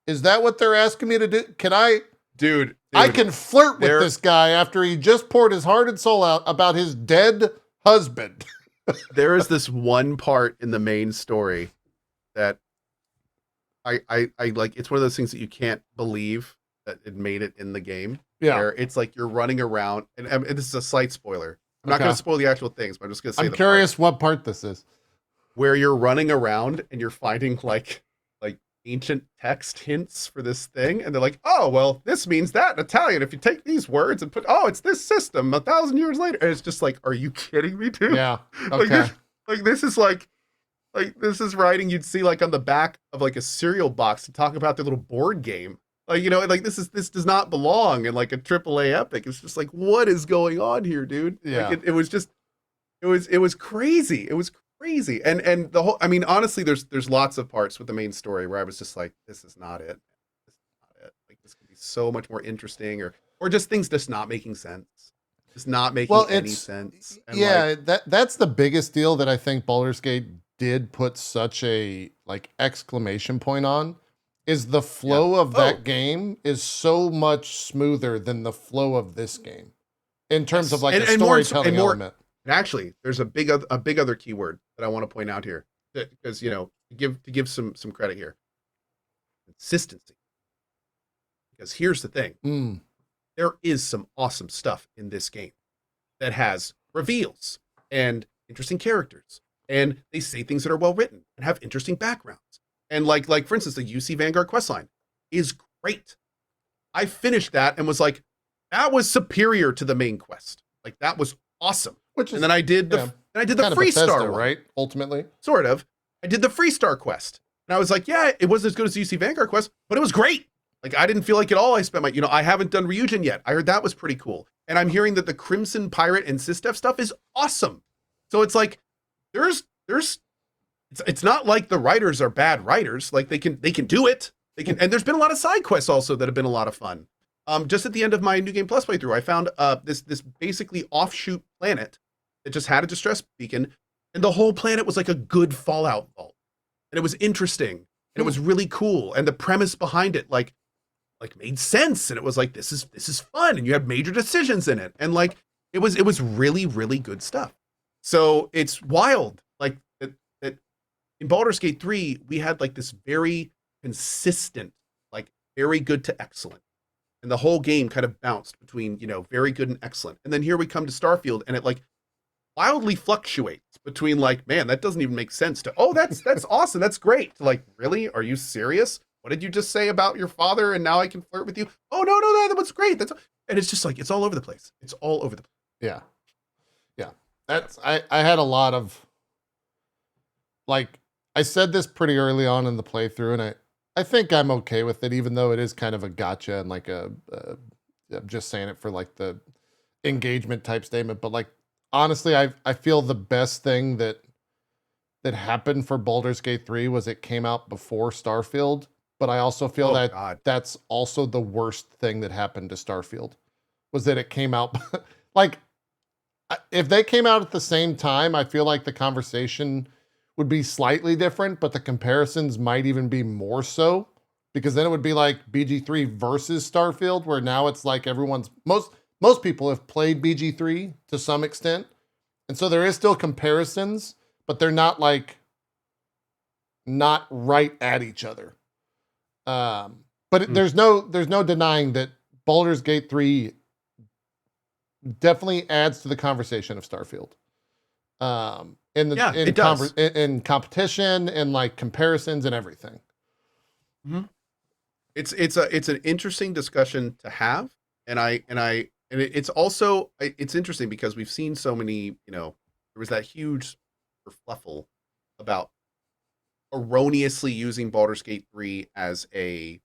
[SPEAKER 1] Is that what they're asking me to do? Can I?
[SPEAKER 3] Dude,
[SPEAKER 1] I can flirt with this guy after he just poured his heart and soul out about his dead husband.
[SPEAKER 3] there is this one part in the main story that I like. It's one of those things that you can't believe that it made it in the game.
[SPEAKER 1] Yeah.
[SPEAKER 3] Where it's like you're running around, and this is a slight spoiler. I'm not
[SPEAKER 1] Okay.
[SPEAKER 3] going to spoil the actual things, but I'm just going to say
[SPEAKER 1] I'm curious what part this is.
[SPEAKER 3] Where you're running around and you're finding like ancient text hints for this thing, and they're like, oh well, this means that in Italian. If you take these words and put, oh, it's this system 1,000 years later, and it's just like, are you kidding me, dude?
[SPEAKER 1] Yeah. Okay.
[SPEAKER 3] This is like this is writing you'd see like on the back of like a cereal box to talk about their little board game. Like, you know, like this does not belong in like a AAA epic. It's just like, what is going on here, dude?
[SPEAKER 1] Yeah.
[SPEAKER 3] Like it was crazy. It was crazy. And the whole, I mean, honestly, there's lots of parts with the main story where I was just like, this is not it. This is not it. Like this could be so much more interesting, or just things just not making sense. Just not making any sense. And
[SPEAKER 1] yeah, that's the biggest deal that I think Baldur's Gate did put such a like exclamation point on. Is the flow of that game is so much smoother than the flow of this game in terms of like a storytelling element.
[SPEAKER 3] And actually, there's a big other keyword that I want to point out here, because you know, to give some credit here. Consistency. Because here's the thing. There is some awesome stuff in this game that has reveals and interesting characters, and they say things that are well written and have interesting backgrounds. And like for instance, the UC Vanguard questline is great. I finished that and was like, that was superior to the main quest. Like that was awesome.
[SPEAKER 1] And
[SPEAKER 3] then I did the free
[SPEAKER 1] Bethesda,
[SPEAKER 3] star one,
[SPEAKER 1] right? Ultimately,
[SPEAKER 3] sort of. I did the free star quest, and I was like, yeah, it wasn't as good as the UC Vanguard quest, but it was great. Like I didn't feel like at all I spent my, I haven't done Ryujin yet. I heard that was pretty cool, and I'm hearing that the Crimson Pirate and Sistef stuff is awesome. So it's like it's not like the writers are bad writers. Like they can do it. They can, and there's been a lot of side quests also that have been a lot of fun. Just at the end of my New Game Plus playthrough, I found this basically offshoot planet that just had a distress beacon, and the whole planet was like a good Fallout vault, and it was interesting, and it was really cool, and the premise behind it like made sense, and it was like this is fun, and you had major decisions in it, and like it was really, really good stuff. So it's wild, like that in Baldur's Gate 3 we had like this very consistent, like very good to excellent, and the whole game kind of bounced between very good and excellent, and then here we come to Starfield, and it like wildly fluctuates between like, man, that doesn't even make sense, to, oh, that's awesome, that's great, to like, really, are you serious? What did you just say about your father, and now I can flirt with you? Oh no, that was great. And it's just like, it's all over the place. It's all over the place.
[SPEAKER 1] Yeah. That's I had a lot of, like, I said this pretty early on in the playthrough, and I think I'm okay with it, even though it is kind of a gotcha and like I'm just saying it for like the engagement type statement, but like honestly, I feel the best thing that happened for Baldur's Gate 3 was it came out before Starfield, but I also feel that's also the worst thing that happened to Starfield, was that it came out like, if they came out at the same time, I feel like the conversation would be slightly different, but the comparisons might even be more so, because then it would be like BG3 versus Starfield, where now it's like most people have played BG3 to some extent. And so there is still comparisons, but they're not right at each other. But there's no denying that Baldur's Gate 3 definitely adds to the conversation of Starfield. In competition and like comparisons and everything.
[SPEAKER 3] Mm-hmm. It's an interesting discussion to have, and it's also it's interesting because we've seen so many, there was that huge kerfluffle about erroneously using Baldur's Gate 3 as a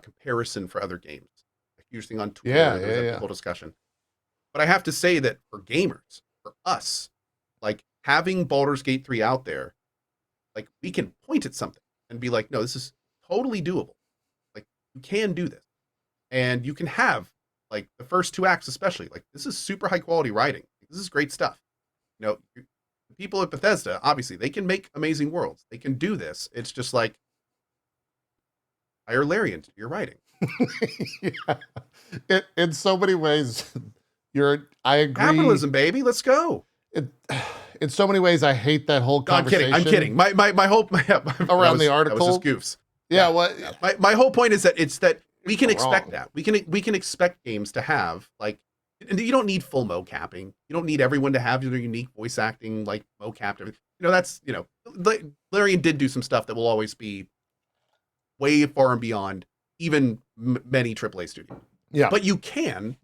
[SPEAKER 3] comparison for other games. Like, huge thing on Twitter.
[SPEAKER 1] Yeah,
[SPEAKER 3] There was
[SPEAKER 1] yeah,
[SPEAKER 3] a whole discussion. But I have to say that for gamers, for us, like having Baldur's Gate 3 out there, like we can point at something and be like, no, this is totally doable. Like you can do this. And you can have like the first 2 acts, especially like this is super high quality writing. This is great stuff. You know, people at Bethesda, obviously they can make amazing worlds. They can do this. It's just like hire Larian to do your writing.
[SPEAKER 1] Yeah. In so many ways, I agree.
[SPEAKER 3] Capitalism, baby. Let's go.
[SPEAKER 1] In so many ways, I hate that whole
[SPEAKER 3] No, I'm
[SPEAKER 1] conversation.
[SPEAKER 3] kidding. My whole
[SPEAKER 1] Around the article?
[SPEAKER 3] That was just goofs.
[SPEAKER 1] Yeah, what?
[SPEAKER 3] My whole point is that it's that we can
[SPEAKER 1] You're
[SPEAKER 3] expect
[SPEAKER 1] wrong.
[SPEAKER 3] that. We can expect games to have like, and you don't need full mocapping. You don't need everyone to have their unique voice acting like mocapped. You know, that's, you know, Larian did do some stuff that will always be way far and beyond even many AAA studios.
[SPEAKER 1] Yeah.
[SPEAKER 3] But you can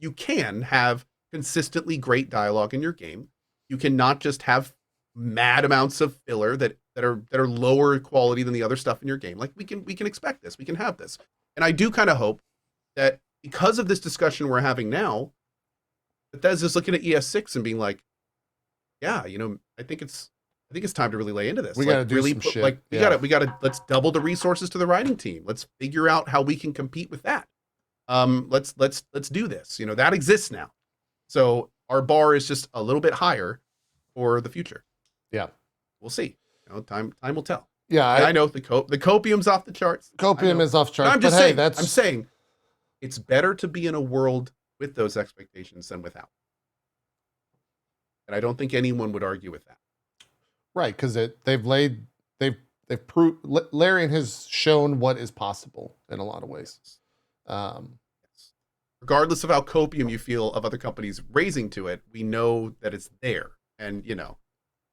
[SPEAKER 3] have consistently great dialogue in your game. You can not just have mad amounts of filler that are lower quality than the other stuff in your game. Like we can expect this. We can have this. And I do kind of hope that because of this discussion we're having now, Bethesda's looking at ES6 and being like, yeah, you know, I think it's time to really lay into this.
[SPEAKER 1] We
[SPEAKER 3] Like,
[SPEAKER 1] gotta do some shit.
[SPEAKER 3] Like we
[SPEAKER 1] Yeah.
[SPEAKER 3] gotta let's double the resources to the writing team. Let's figure out how we can compete with that. Let's do this. You know, that exists now. So our bar is just a little bit higher for the future.
[SPEAKER 1] Yeah.
[SPEAKER 3] We'll see. You know, time will tell.
[SPEAKER 1] Yeah,
[SPEAKER 3] I know the copium's off the charts.
[SPEAKER 1] Copium is off
[SPEAKER 3] But
[SPEAKER 1] charts.
[SPEAKER 3] I'm just
[SPEAKER 1] but
[SPEAKER 3] saying,
[SPEAKER 1] hey, that's
[SPEAKER 3] I'm saying it's better to be in a world with those expectations than without. And I don't think anyone would argue with that.
[SPEAKER 1] right, because they've proved Larian has shown what is possible in a lot of ways.
[SPEAKER 3] Regardless of how copium you feel of other companies raising to it, we know that it's there. And you know,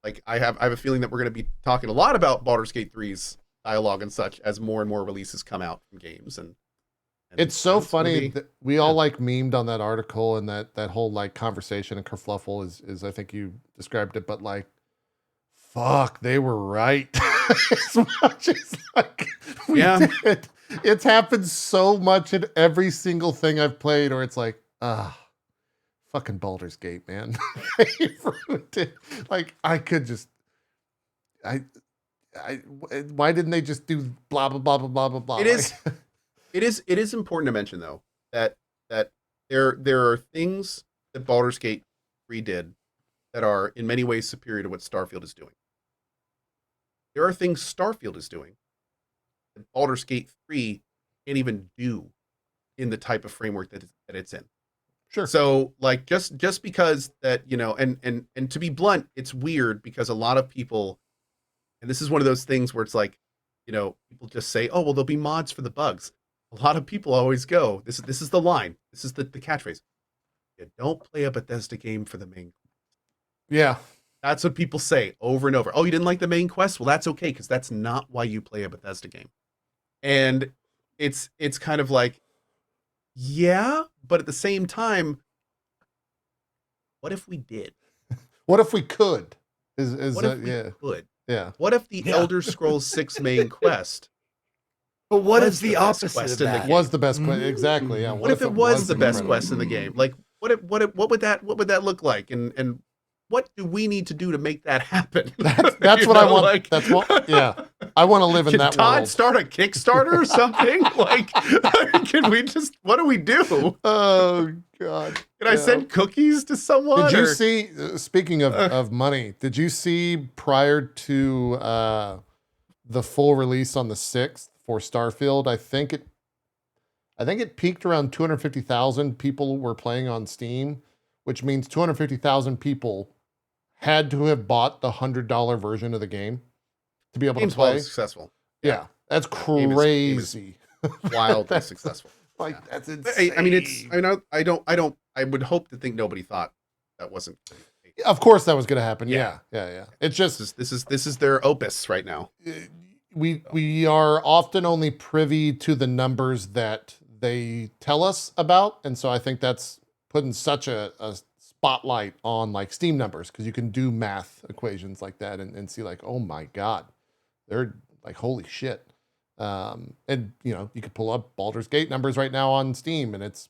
[SPEAKER 3] like I have a feeling that we're going to be talking a lot about Baldur's Gate 3's dialogue and such as more and more releases come out from games. And
[SPEAKER 1] It's so
[SPEAKER 3] it's gonna
[SPEAKER 1] funny
[SPEAKER 3] be-
[SPEAKER 1] that we all like memed on that article and that whole like conversation and kerfluffle is I think you described it, but like, fuck, they were right. As much as like we
[SPEAKER 3] Yeah.
[SPEAKER 1] did. It's happened so much in every single thing I've played, or it's like, fucking Baldur's Gate, man. They ruined it. Like I could just, why didn't they just do blah blah blah blah blah blah blah?
[SPEAKER 3] It is. It is important to mention though that there are things that Baldur's Gate 3 did that are in many ways superior to what Starfield is doing. There are things Starfield is doing that Baldur's Gate 3 can't even do in the type of framework that it's in.
[SPEAKER 1] Sure.
[SPEAKER 3] So like just because that, you know, and to be blunt, it's weird because a lot of people, and this is one of those things where it's like, you know, people just say, oh well, there'll be mods for the bugs. A lot of people always go, this is the line, this is the catchphrase. You don't play a Bethesda game for the main.
[SPEAKER 1] Yeah.
[SPEAKER 3] That's what people say over and over. Oh, you didn't like the main quest? Well, that's okay, because that's not why you play a Bethesda game. And it's kind of like, yeah, but at the same time, what if we did?
[SPEAKER 1] What if we could? Is
[SPEAKER 3] What if we
[SPEAKER 1] yeah.
[SPEAKER 3] could?
[SPEAKER 1] Yeah.
[SPEAKER 3] What if the Elder Scrolls 6 main quest
[SPEAKER 2] But what
[SPEAKER 3] was
[SPEAKER 2] is the
[SPEAKER 3] the best
[SPEAKER 2] opposite
[SPEAKER 3] quest
[SPEAKER 2] of
[SPEAKER 3] in the
[SPEAKER 2] that?
[SPEAKER 3] game?
[SPEAKER 1] Was the best quest exactly? Yeah.
[SPEAKER 3] What if it was the best
[SPEAKER 1] incredible?
[SPEAKER 3] quest in the game? Like what would that look like? And what do we need to do to make that happen?
[SPEAKER 1] That's
[SPEAKER 3] You
[SPEAKER 1] what I
[SPEAKER 3] know,
[SPEAKER 1] want.
[SPEAKER 3] like-
[SPEAKER 1] that's what. Yeah. I want to live in
[SPEAKER 3] Can
[SPEAKER 1] that
[SPEAKER 3] Todd
[SPEAKER 1] world.
[SPEAKER 3] start a Kickstarter or something? Like, can we just? What do we do?
[SPEAKER 1] Oh God.
[SPEAKER 3] Can I send cookies to someone?
[SPEAKER 1] Did you
[SPEAKER 3] or-
[SPEAKER 1] see? Speaking of money, did you see prior to the full release on the 6th for Starfield? I think it peaked around 250,000 people were playing on Steam, which means 250,000 people had to have bought the $100 version of the game to be able
[SPEAKER 3] Game's
[SPEAKER 1] to play.
[SPEAKER 3] wildly successful,
[SPEAKER 1] Yeah, that's
[SPEAKER 3] Game is
[SPEAKER 1] crazy.
[SPEAKER 3] wildly
[SPEAKER 1] That's-
[SPEAKER 3] successful.
[SPEAKER 1] Like
[SPEAKER 3] Yeah.
[SPEAKER 1] that's insane.
[SPEAKER 3] I mean, I would hope to think nobody thought that wasn't.
[SPEAKER 1] Of course, that was going to happen.
[SPEAKER 3] Yeah.
[SPEAKER 1] Yeah. It's just
[SPEAKER 3] This is their opus right now.
[SPEAKER 1] we are often only privy to the numbers that they tell us about, and so I think that's putting such a spotlight on like Steam numbers, because you can do math equations like that and see like, oh my God, they're like, holy shit. And you know, you could pull up Baldur's Gate numbers right now on Steam and it's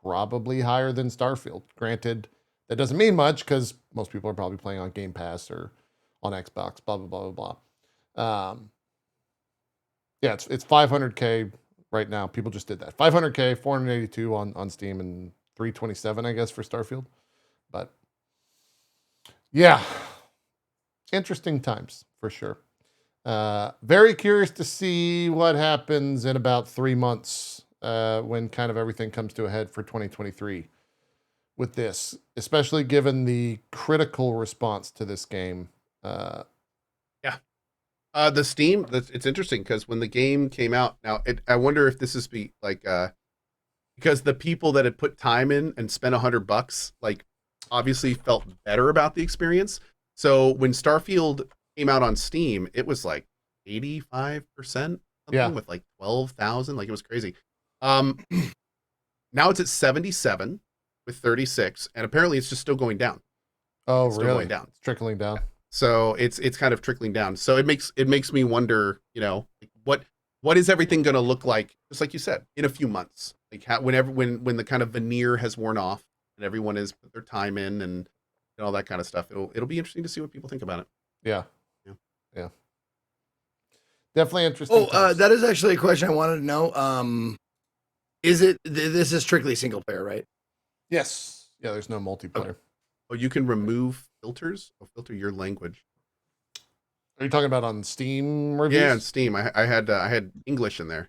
[SPEAKER 1] probably higher than Starfield. Granted, that doesn't mean much because most people are probably playing on Game Pass or on Xbox, blah, blah, blah, blah, blah. Yeah, it's 500K right now. People just did that. 500K, 482 on Steam, and 327, I guess, for Starfield. But yeah, interesting times for sure. Very curious to see what happens in about 3 months when kind of everything comes to a head for 2023 with this, especially given the critical response to this game.
[SPEAKER 3] The Steam, it's interesting because when the game came out, now I wonder if this is because the people that had put time in and spent $100, like obviously felt better about the experience. So when Starfield came out on Steam, it was like 85%, with like 12,000, like it was crazy. Now it's at 77 with 36, and apparently it's just still going down.
[SPEAKER 1] Oh,
[SPEAKER 3] it's still
[SPEAKER 1] really?
[SPEAKER 3] going down.
[SPEAKER 1] It's trickling down.
[SPEAKER 3] So it's kind of trickling down. So it makes me wonder, what is everything going to look like? Just like you said, in a few months, like when the kind of veneer has worn off and everyone has put their time in and all that kind of stuff. It'll be interesting to see what people think about it.
[SPEAKER 1] Yeah. Definitely interesting.
[SPEAKER 2] That is actually a question I wanted to know. This is strictly single player, right?
[SPEAKER 1] Yes. Yeah, there's no multiplayer.
[SPEAKER 3] Oh, you can remove filters or filter your language.
[SPEAKER 1] Are you talking about on Steam reviews?
[SPEAKER 3] Yeah, on Steam. I had English in there.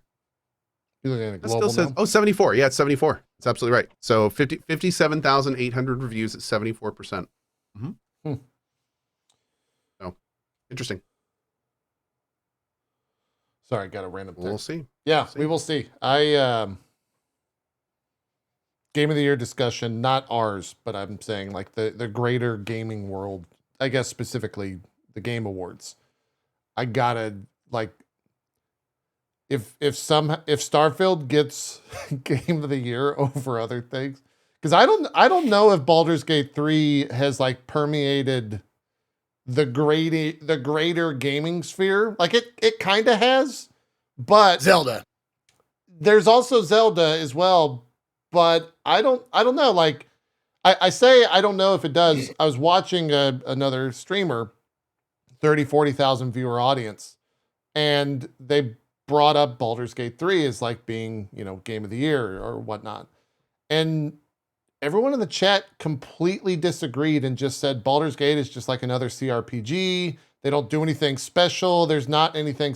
[SPEAKER 1] You're looking at
[SPEAKER 3] It
[SPEAKER 1] global
[SPEAKER 3] still says,
[SPEAKER 1] now?
[SPEAKER 3] 74. Yeah, it's 74. It's absolutely right. So 57,800 reviews at 74%. So interesting.
[SPEAKER 1] Sorry, got a random thing.
[SPEAKER 3] We'll see.
[SPEAKER 1] Yeah, we will see. Game of the Year discussion, not ours, but I'm saying like the greater gaming world, I guess specifically the Game Awards. I gotta like if Starfield gets Game of the Year over other things, because I don't know if Baldur's Gate 3 has like permeated the greater gaming sphere. Like it kind of has, but
[SPEAKER 2] Zelda.
[SPEAKER 1] There's also Zelda as well. But I don't know. Like I say, I don't know if it does. I was watching another streamer, 40,000 viewer audience, and they brought up Baldur's Gate 3 as like being, Game of the Year or whatnot. And everyone in the chat completely disagreed and just said Baldur's Gate is just like another CRPG. They don't do anything special. There's not anything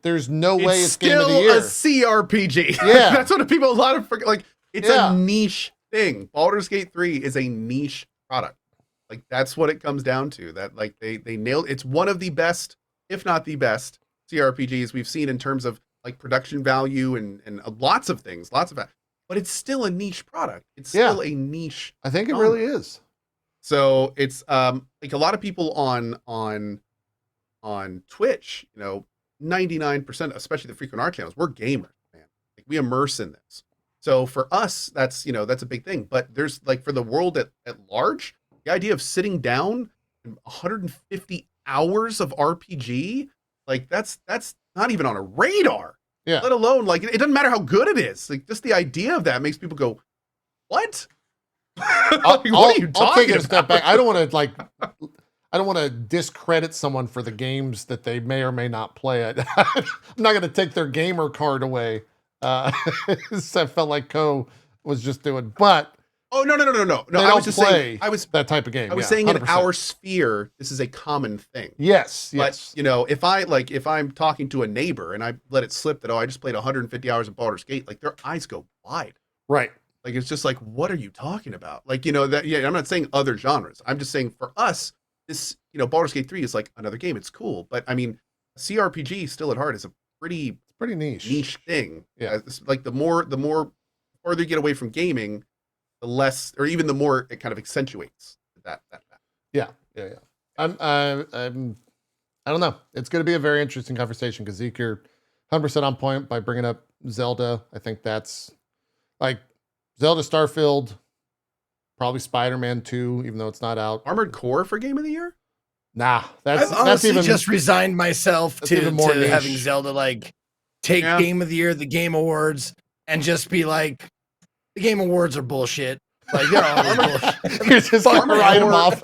[SPEAKER 1] there's no way it's Game of the Year.
[SPEAKER 3] It's still a CRPG.
[SPEAKER 1] Yeah.
[SPEAKER 3] That's what a lot of forget. Like, it's a niche thing. Baldur's Gate 3 is a niche product. Like, that's what it comes down to. That, like, they nailed. It's one of the best, if not the best, CRPGs we've seen in terms of like production value and lots of things, but it's still a niche product. It's still a niche.
[SPEAKER 1] I think it
[SPEAKER 3] genre.
[SPEAKER 1] really is.
[SPEAKER 3] So it's like a lot of people on Twitch, 99%, especially the frequent art channels, we're gamers, man. Like, we immerse in this. So for us, that's a big thing. But there's like, for the world at large, the idea of sitting down and 150 hours of RPG, like that's not even on a radar.
[SPEAKER 1] Yeah.
[SPEAKER 3] Let alone, like, it doesn't matter how good it is. Like, just the idea of that makes people go, what? What are you talking
[SPEAKER 1] I'll take it a step
[SPEAKER 3] about?
[SPEAKER 1] back. I don't want to discredit someone for the games that they may or may not play. I'm not going to take their gamer card away. I felt like Cohh was just doing, but
[SPEAKER 3] oh no!
[SPEAKER 1] they
[SPEAKER 3] I
[SPEAKER 1] don't
[SPEAKER 3] was just
[SPEAKER 1] play
[SPEAKER 3] saying,
[SPEAKER 1] that type of game.
[SPEAKER 3] I was
[SPEAKER 1] Yeah,
[SPEAKER 3] saying
[SPEAKER 1] 100%.
[SPEAKER 3] in our sphere, this is a common thing.
[SPEAKER 1] Yes.
[SPEAKER 3] But if I'm talking to a neighbor and I let it slip that I just played 150 hours of Baldur's Gate, like their eyes go wide.
[SPEAKER 1] Right.
[SPEAKER 3] Like, it's just like, what are you talking about? Like, that, yeah, I'm not saying other genres. I'm just saying for us, this, Baldur's Gate 3 is like another game. It's cool. But I mean, CRPG still at heart is a pretty niche thing.
[SPEAKER 1] Yeah.
[SPEAKER 3] It's like the more further you get away from gaming, the less, or even the more it kind of accentuates that.
[SPEAKER 1] Yeah. I don't know. It's going to be a very interesting conversation because Zeke, you're 100% on point by bringing up Zelda. I think that's like Zelda, Starfield, probably Spider-Man 2, even though it's not out.
[SPEAKER 3] Armored Core for Game of the Year?
[SPEAKER 1] Nah,
[SPEAKER 2] I've honestly
[SPEAKER 1] even
[SPEAKER 2] just resigned myself
[SPEAKER 1] that's
[SPEAKER 2] to
[SPEAKER 1] even more niche.
[SPEAKER 2] having Zelda like take Game of the Year, the Game Awards, and just be like, The Game Awards are bullshit. Like they're always bullshit.
[SPEAKER 1] You're just gonna write them off.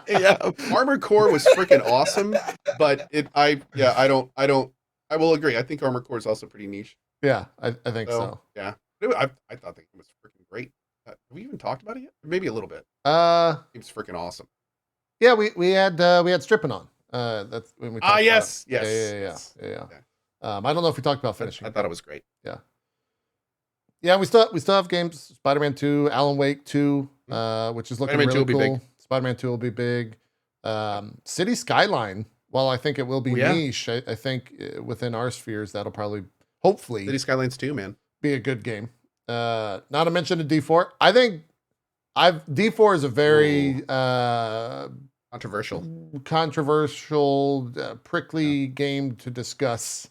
[SPEAKER 2] Yeah.
[SPEAKER 3] Armored Core was freaking awesome, but I will agree. I think Armored Core is also pretty niche.
[SPEAKER 1] Yeah, I think so.
[SPEAKER 3] Yeah, I thought the game was freaking great. Have we even talked about it yet? Maybe a little bit. It was freaking awesome.
[SPEAKER 1] Yeah, we had stripping on. That's when we talked about
[SPEAKER 3] yes,
[SPEAKER 1] it.
[SPEAKER 3] yes.
[SPEAKER 1] Yeah. I don't know if we talked about finishing.
[SPEAKER 3] I thought it was great.
[SPEAKER 1] Yeah, we still have games. Spider-Man 2, Alan Wake 2, which is looking
[SPEAKER 3] Spider-Man 2
[SPEAKER 1] really
[SPEAKER 3] will be
[SPEAKER 1] cool.
[SPEAKER 3] big.
[SPEAKER 1] Spider-Man 2 will be big. City Skyline, while I think it will be niche, I think within our spheres that'll probably, hopefully,
[SPEAKER 3] City Skylines 2, man.
[SPEAKER 1] be a good game. Not to mention a D4. I think D4 is a very
[SPEAKER 3] controversial,
[SPEAKER 1] prickly game to discuss.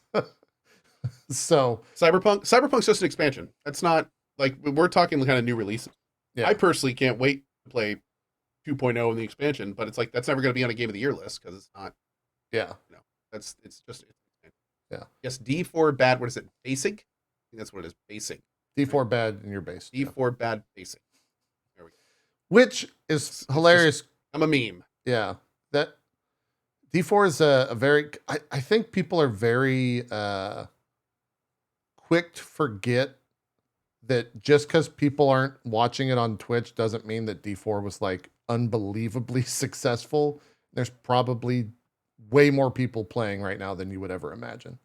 [SPEAKER 1] So
[SPEAKER 3] Cyberpunk's just an expansion. That's not like we're talking kind of new releases.
[SPEAKER 1] Yeah.
[SPEAKER 3] I personally can't wait to play 2.0 in the expansion, but it's like that's never going to be on a game of the year list because it's not.
[SPEAKER 1] Yeah.
[SPEAKER 3] It's just.
[SPEAKER 1] Yeah.
[SPEAKER 3] Yes, D4 bad. What is it? Basic. I think that's what it is. Basic.
[SPEAKER 1] D4 bad in your base.
[SPEAKER 3] D4 bad basic. There we go.
[SPEAKER 1] Which is hilarious.
[SPEAKER 3] I'm a meme.
[SPEAKER 1] Yeah. That D4 is a very. I think people are very quick to forget that just because people aren't watching it on Twitch doesn't mean that D4 was like unbelievably successful. There's probably way more people playing right now than you would ever imagine.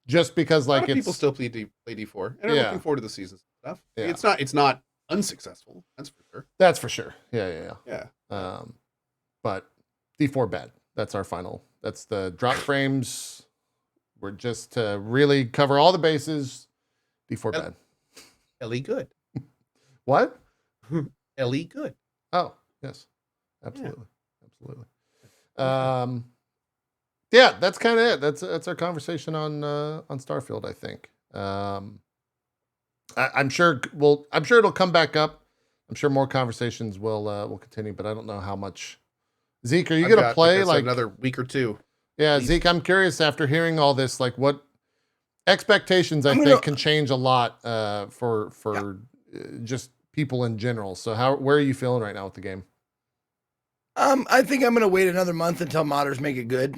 [SPEAKER 1] Just because like
[SPEAKER 3] people still play D4 and are looking forward to the season stuff.
[SPEAKER 1] Yeah.
[SPEAKER 3] It's not unsuccessful. That's for sure.
[SPEAKER 1] That's for sure. Yeah. But D4 bad. That's our final. That's the drop frames. We're just to really cover all the bases. D4 bad.
[SPEAKER 3] LE good.
[SPEAKER 1] What?
[SPEAKER 3] LE good.
[SPEAKER 1] Oh, yes. Absolutely. Yeah, that's kind of it. That's our conversation on Starfield, I think. I'm sure it'll come back up. I'm sure more conversations will continue, but I don't know how much. Zeke, are you going to play like
[SPEAKER 3] another week or two?
[SPEAKER 1] Yeah, Zeke, I'm curious after hearing all this, like what expectations I think can change a lot for just people in general. So where are you feeling right now with the game?
[SPEAKER 2] I think I'm gonna wait another month until modders make it good,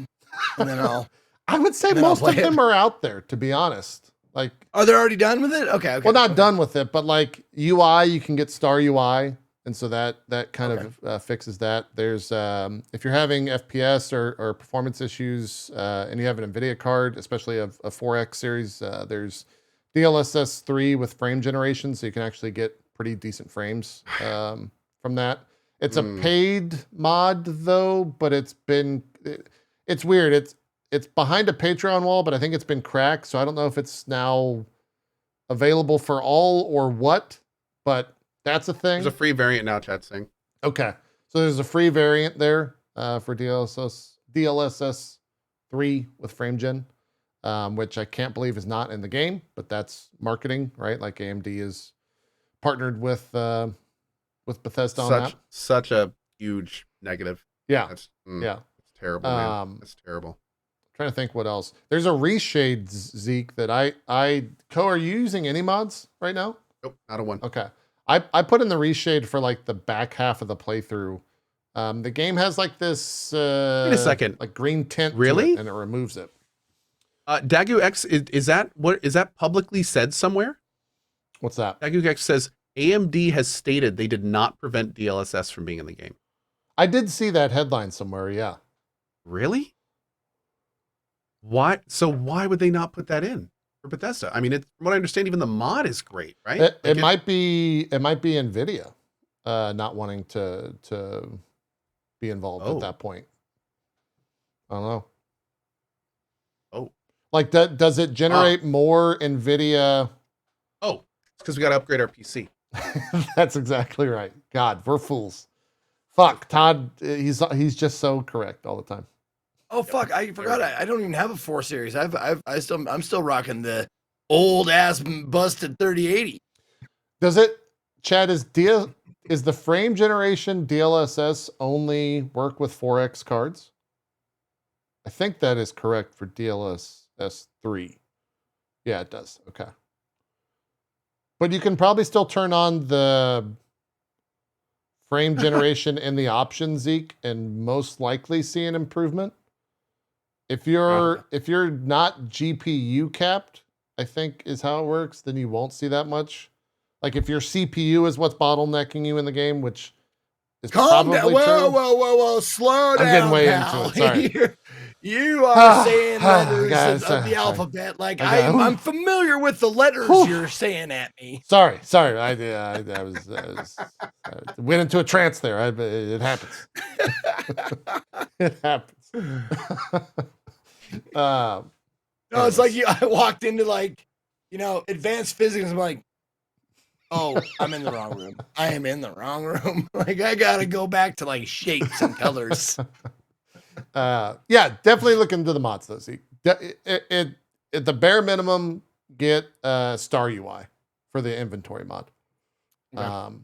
[SPEAKER 2] and then
[SPEAKER 1] I would say most of them are out there, to be honest. Like,
[SPEAKER 2] are they already done with it? Okay.
[SPEAKER 1] Well, not done with it, but like UI, you can get Star UI, and so that kind of fixes that. There's if you're having FPS or performance issues, and you have an NVIDIA card, especially a 4X series, there's DLSS 3 with frame generation, so you can actually get pretty decent frames from that. It's a paid mod though, but it's weird. It's behind a Patreon wall, but I think it's been cracked, so I don't know if it's now available for all or what, but that's a thing.
[SPEAKER 3] There's a free variant now, chat's saying.
[SPEAKER 1] Okay. So there's a free variant there for DLSS 3 with frame gen, which I can't believe is not in the game, but that's marketing, right? Like AMD is partnered with Bethesda on that.
[SPEAKER 3] Such a huge negative.
[SPEAKER 1] Yeah.
[SPEAKER 3] It's terrible, man. It's terrible.
[SPEAKER 1] Trying to think what else. There's a reshade, Zeke, that Cohh, are you using any mods right now?
[SPEAKER 3] Nope, not a one.
[SPEAKER 1] Okay. I put in the reshade for like the back half of the playthrough. The game has like this
[SPEAKER 3] wait a second,
[SPEAKER 1] like green tint
[SPEAKER 3] really?
[SPEAKER 1] to it, and it removes it.
[SPEAKER 3] Dagu X, is that publicly said somewhere?
[SPEAKER 1] What's that?
[SPEAKER 3] Dagu X says AMD has stated they did not prevent DLSS from being in the game.
[SPEAKER 1] I did see that headline somewhere, yeah.
[SPEAKER 3] Really? Why? So why would they not put that in for Bethesda? I mean, from what I understand, even the mod is great, right?
[SPEAKER 1] It might be NVIDIA not wanting to be involved at that point. I don't know.
[SPEAKER 3] Oh.
[SPEAKER 1] Like that, does it generate more NVIDIA?
[SPEAKER 3] Oh, it's because we got to upgrade our PC.
[SPEAKER 1] That's exactly right. God, we're fools. Fuck, Todd, he's just so correct all the time.
[SPEAKER 2] Oh fuck, I forgot. I don't even have a 4 series. I'm still rocking the old ass busted 3080.
[SPEAKER 1] Does it, Chad? Is the frame generation DLSS only work with 4X cards? I think that is correct for DLSS 3. Yeah, it does. Okay. But you can probably still turn on the frame generation in the options, Zeke, and most likely see an improvement. If you're not GPU capped, I think is how it works, then you won't see that much. Like if your CPU is what's bottlenecking you in the game, which is
[SPEAKER 2] Calm
[SPEAKER 1] probably
[SPEAKER 2] down.
[SPEAKER 1] true.
[SPEAKER 2] Whoa. Slow down.
[SPEAKER 1] I'm getting way
[SPEAKER 2] pal.
[SPEAKER 1] into it. Sorry.
[SPEAKER 2] You are saying letters
[SPEAKER 1] Guys,
[SPEAKER 2] of the alphabet. Like
[SPEAKER 1] I got-
[SPEAKER 2] I'm familiar with the letters you're saying at me.
[SPEAKER 1] Sorry. I was went into a trance there. It happens. It happens.
[SPEAKER 2] No, it's like I walked into advanced physics. I'm like, oh, I'm in the wrong room. I am in the wrong room. Like I gotta go back to like shapes and colors.
[SPEAKER 1] Yeah, definitely look into the mods though. See, at the bare minimum, get Star UI for the inventory mod.
[SPEAKER 2] Okay.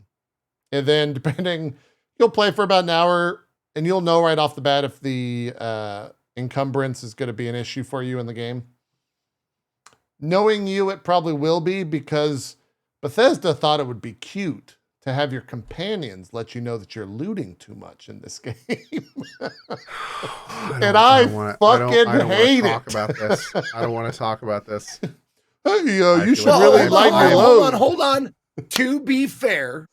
[SPEAKER 1] And then depending, you'll play for about an hour, and you'll know right off the bat if the encumbrance is going to be an issue for you in the game. Knowing you, it probably will be, because Bethesda thought it would be cute to have your companions let you know that you're looting too much in this game. I fucking hate it.
[SPEAKER 3] I don't want to talk about this.
[SPEAKER 1] Hey, you should
[SPEAKER 3] like-
[SPEAKER 1] really lighten your load.
[SPEAKER 2] Hold on. To be fair,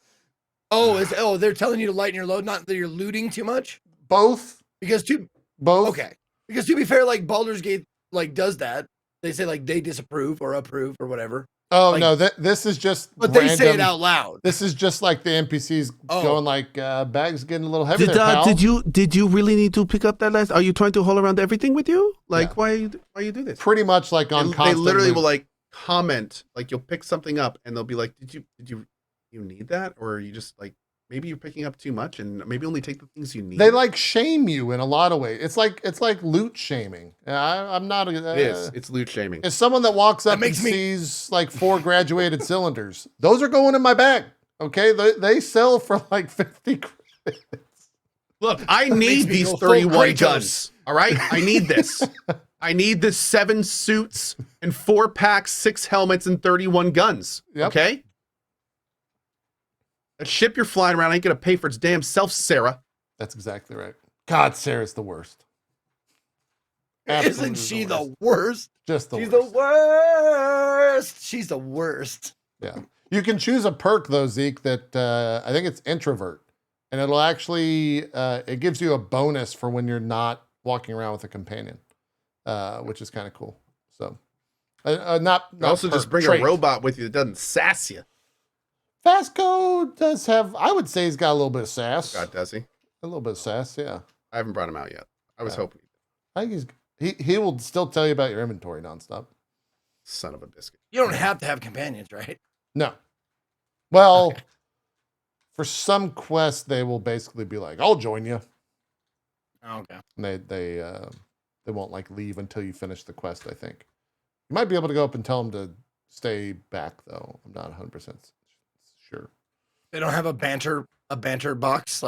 [SPEAKER 2] they're telling you to lighten your load, not that you're looting too much.
[SPEAKER 1] Both.
[SPEAKER 2] Both. Okay. Because to be fair, like Baldur's Gate does that. They say they disapprove or approve or whatever.
[SPEAKER 1] Oh no, this is just.
[SPEAKER 2] But they say it out loud.
[SPEAKER 1] This is just like the NPCs going like, bags getting a little heavy. Pal.
[SPEAKER 3] Did you really need to pick up that last? Are you trying to haul around everything with you? Like why you do this?
[SPEAKER 1] Pretty much like on.
[SPEAKER 3] They literally will comment, you'll pick something up and they'll be like, did you need that, or are you just maybe you're picking up too much and maybe only take the things you need.
[SPEAKER 1] They shame you in a lot of ways. It's like loot shaming. I'm not. It
[SPEAKER 3] is. It's loot shaming.
[SPEAKER 1] It's someone that walks up and sees 4 graduated cylinders. Those are going in my bag. Okay, they sell for 50 credits.
[SPEAKER 3] Look, I need these 31 guns. All right, I need this. I need this 7 suits and 4 packs, 6 helmets, and 31 guns. Yep. Okay. That ship you're flying around ain't gonna pay for its damn self, Sarah.
[SPEAKER 1] That's exactly right. God, Sarah's the worst.
[SPEAKER 2] Absolutely. Isn't she the worst?
[SPEAKER 1] Just the
[SPEAKER 2] She's
[SPEAKER 1] worst.
[SPEAKER 2] the worst. She's the worst.
[SPEAKER 1] Yeah. You can choose a perk though, Zeke, that I think it's introvert. And it'll actually it gives you a bonus for when you're not walking around with a companion. Which is kind of cool. So not
[SPEAKER 3] also just bring a robot with you that doesn't sass you.
[SPEAKER 1] Vasco does have, I would say he's got a little bit of sass.
[SPEAKER 3] God, does he?
[SPEAKER 1] A little bit of sass, yeah.
[SPEAKER 3] I haven't brought him out yet. I was hoping.
[SPEAKER 1] I think he will still tell you about your inventory nonstop.
[SPEAKER 3] Son of a biscuit.
[SPEAKER 2] You don't have to have companions, right?
[SPEAKER 1] No. Well, for some quests, they will basically be like, "I'll join you."
[SPEAKER 2] Oh, okay.
[SPEAKER 1] And they won't leave until you finish the quest. I think you might be able to go up and tell them to stay back, though. I'm not 100% sure.
[SPEAKER 2] They don't have a banter box,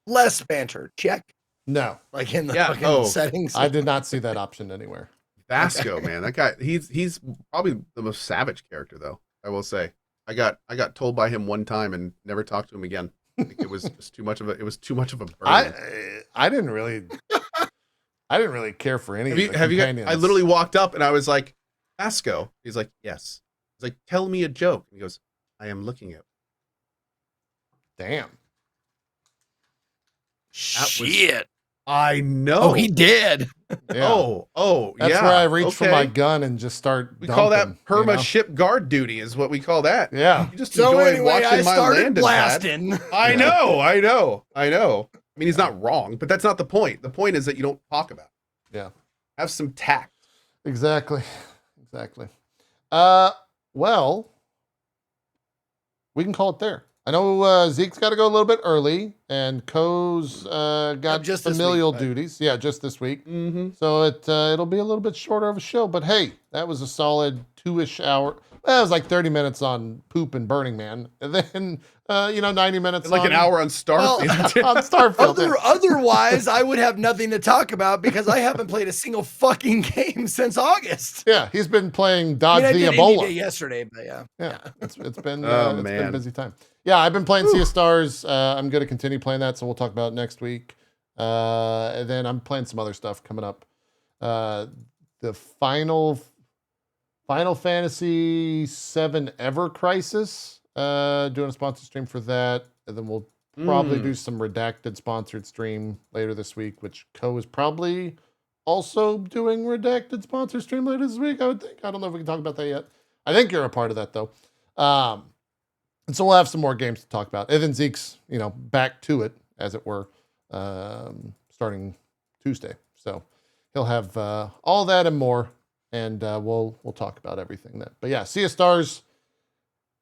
[SPEAKER 2] less banter. Check.
[SPEAKER 1] No.
[SPEAKER 2] In the settings.
[SPEAKER 1] I did not see that option anywhere.
[SPEAKER 3] Vasco, man, that guy, he's probably the most savage character, though. I will say, I got told by him one time and never talked to him again. It was just too much of a burden.
[SPEAKER 1] I didn't really care for any of the companions.
[SPEAKER 3] I literally walked up and I was like, Vasco. He's like, yes. He's like, tell me a joke. And he goes, I am looking at.
[SPEAKER 1] Damn.
[SPEAKER 2] Shit.
[SPEAKER 3] I know.
[SPEAKER 2] Oh, he did.
[SPEAKER 1] Yeah.
[SPEAKER 3] Oh,
[SPEAKER 1] That's
[SPEAKER 3] yeah.
[SPEAKER 1] where I reach for my gun and just start.
[SPEAKER 3] We call that perma ship guard duty, is what we call that.
[SPEAKER 1] Yeah.
[SPEAKER 3] You just
[SPEAKER 2] so
[SPEAKER 3] enjoy
[SPEAKER 2] anyway,
[SPEAKER 3] watching
[SPEAKER 2] I
[SPEAKER 3] my
[SPEAKER 2] started
[SPEAKER 3] landing
[SPEAKER 2] blasting.
[SPEAKER 3] pad. I know. I mean, he's not wrong, but that's not the point. The point is that you don't talk about it.
[SPEAKER 1] Yeah.
[SPEAKER 3] Have some tact.
[SPEAKER 1] Exactly. Well, we can call it there. I know Zeke's got to go a little bit early, and Cohh's got
[SPEAKER 2] just
[SPEAKER 1] familial
[SPEAKER 2] this week,
[SPEAKER 1] duties. Yeah, just this week.
[SPEAKER 3] Mm-hmm.
[SPEAKER 1] So it'll be a little bit shorter of a show. But hey, that was a solid 2-ish hour, Well, it was like 30 minutes on poop and Burning Man, and then 90 minutes
[SPEAKER 3] Like an hour on Starfield.
[SPEAKER 1] on Starfield.
[SPEAKER 2] Otherwise, I would have nothing to talk about because I haven't played a single fucking game since August.
[SPEAKER 1] Yeah, he's been playing Dodge
[SPEAKER 2] I
[SPEAKER 1] the
[SPEAKER 2] did
[SPEAKER 1] Ebola
[SPEAKER 2] Indie Day yesterday, but yeah.
[SPEAKER 1] It's been
[SPEAKER 3] Oh,
[SPEAKER 1] it's been a
[SPEAKER 3] man.
[SPEAKER 1] busy time. Yeah, I've been playing Sea of Stars. I'm going to continue playing that, so we'll talk about it next week. And then I'm playing some other stuff coming up. The Final Fantasy VII Ever Crisis. Doing a sponsored stream for that, and then we'll probably do some redacted sponsored stream later this week, which Cohh is probably also doing redacted sponsored stream later this week. I would think. I don't know if we can talk about that yet. I think you're a part of that though. And so we'll have some more games to talk about. And then Zeke's, back to it, as it were, starting Tuesday. So he'll have all that and more, and we'll talk about everything then. But yeah, Sea of Stars.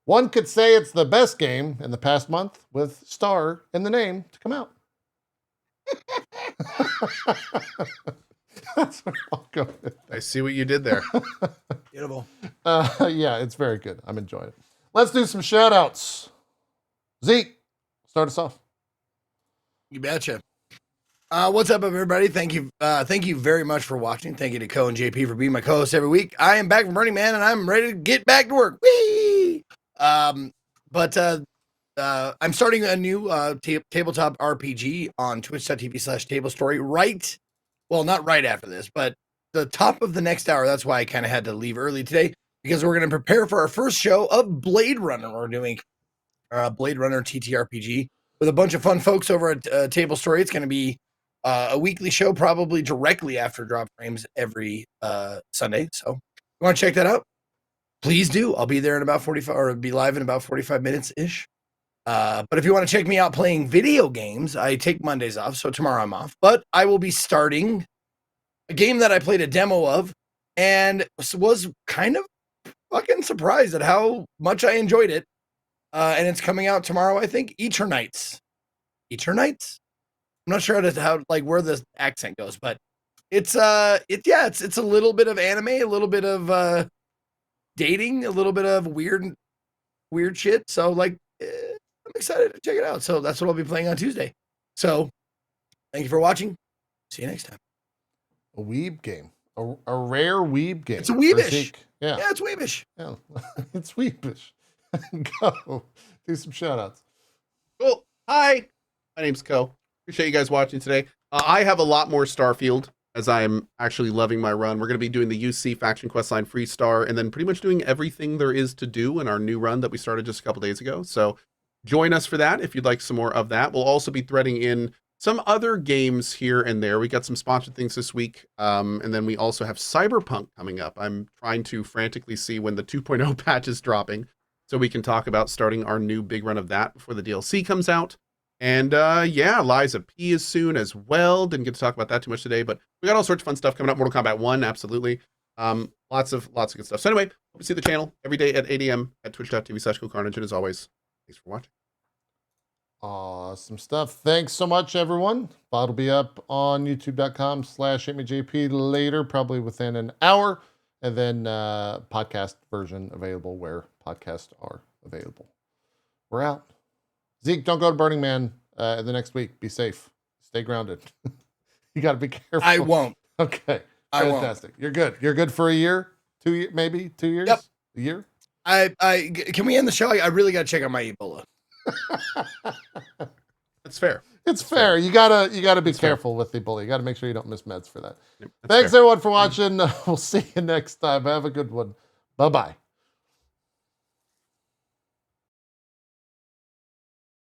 [SPEAKER 1] One could say it's the best game in the past month with Star in the name to come out. That's where I'll go with that.
[SPEAKER 3] I see what you did there.
[SPEAKER 2] Beautiful.
[SPEAKER 1] Yeah, it's very good. I'm enjoying it. Let's do some shout outs. Zeke, start us off.
[SPEAKER 2] You betcha. What's up, everybody? Thank you very much for watching. Thank you to Cohh and JP for being my co-hosts every week. I am back from Burning Man, and I'm ready to get back to work. Whee! I'm starting a new tabletop RPG on twitch.tv/tablestory not right after this, but the top of the next hour. That's why I kind of had to leave early today, because we're going to prepare for our first show of Blade Runner. We're doing Blade Runner TTRPG with a bunch of fun folks over at Table Story. It's going to be a weekly show, probably directly after Drop Frames every Sunday. So if you want to check that out, please do. I'll be there in about 45, or be live in about 45 minutes ish. But if you want to check me out playing video games, I take Mondays off, so tomorrow I'm off. But I will be starting a game that I played a demo of and was kind of fucking surprised at how much I enjoyed it. And it's coming out tomorrow, I think. Eternites. I'm not sure how where the accent goes, but it's a little bit of anime, a little bit of dating, a little bit of weird shit. So I'm excited to check it out. So that's what I'll be playing on Tuesday. So thank you for watching. See you next time.
[SPEAKER 1] A weeb game. A rare weeb game.
[SPEAKER 2] It's a weebish.
[SPEAKER 1] Yeah,
[SPEAKER 2] it's weebish.
[SPEAKER 1] Yeah. It's weebish. Go. Do some shout outs.
[SPEAKER 3] Cool. Hi, my name's Cohh. Appreciate you guys watching today. I have a lot more Starfield, as I'm actually loving my run. We're going to be doing the UC faction questline free star, and then pretty much doing everything there is to do in our new run that we started just a couple days ago. So join us for that if you'd like some more of that. We'll also be threading in some other games here and there. We got some sponsored things this week, and then we also have Cyberpunk coming up. I'm trying to frantically see when the 2.0 patch is dropping, so we can talk about starting our new big run of that before the DLC comes out. And Liza P is soon as well. Didn't get to talk about that too much today, but we got all sorts of fun stuff coming up. Mortal Kombat 1, absolutely. Lots of good stuff. So anyway, hope you see the channel every day at 8 a.m. at twitch.tv/CohhCarnage. And as always, thanks for watching.
[SPEAKER 1] Awesome stuff. Thanks so much, everyone. VOD will be up on youtube.com/itmeJP later, probably within an hour. And then podcast version available where podcasts are available. We're out. Zeke, don't go to Burning Man the next week. Be safe. Stay grounded. You got to be careful.
[SPEAKER 2] I won't.
[SPEAKER 1] Okay.
[SPEAKER 2] I won't.
[SPEAKER 1] Fantastic. You're good. You're good for a year, 2 years, maybe 2 years.
[SPEAKER 2] Yep.
[SPEAKER 1] A year.
[SPEAKER 2] Can we end the show? I really got to check on my Ebola.
[SPEAKER 3] That's fair.
[SPEAKER 1] It's fair. You gotta be careful with the bully. You gotta make sure you don't miss meds for that.
[SPEAKER 3] Yep,
[SPEAKER 1] Thanks
[SPEAKER 3] fair.
[SPEAKER 1] everyone for watching. We'll see you next time. Have a good one. Bye-bye.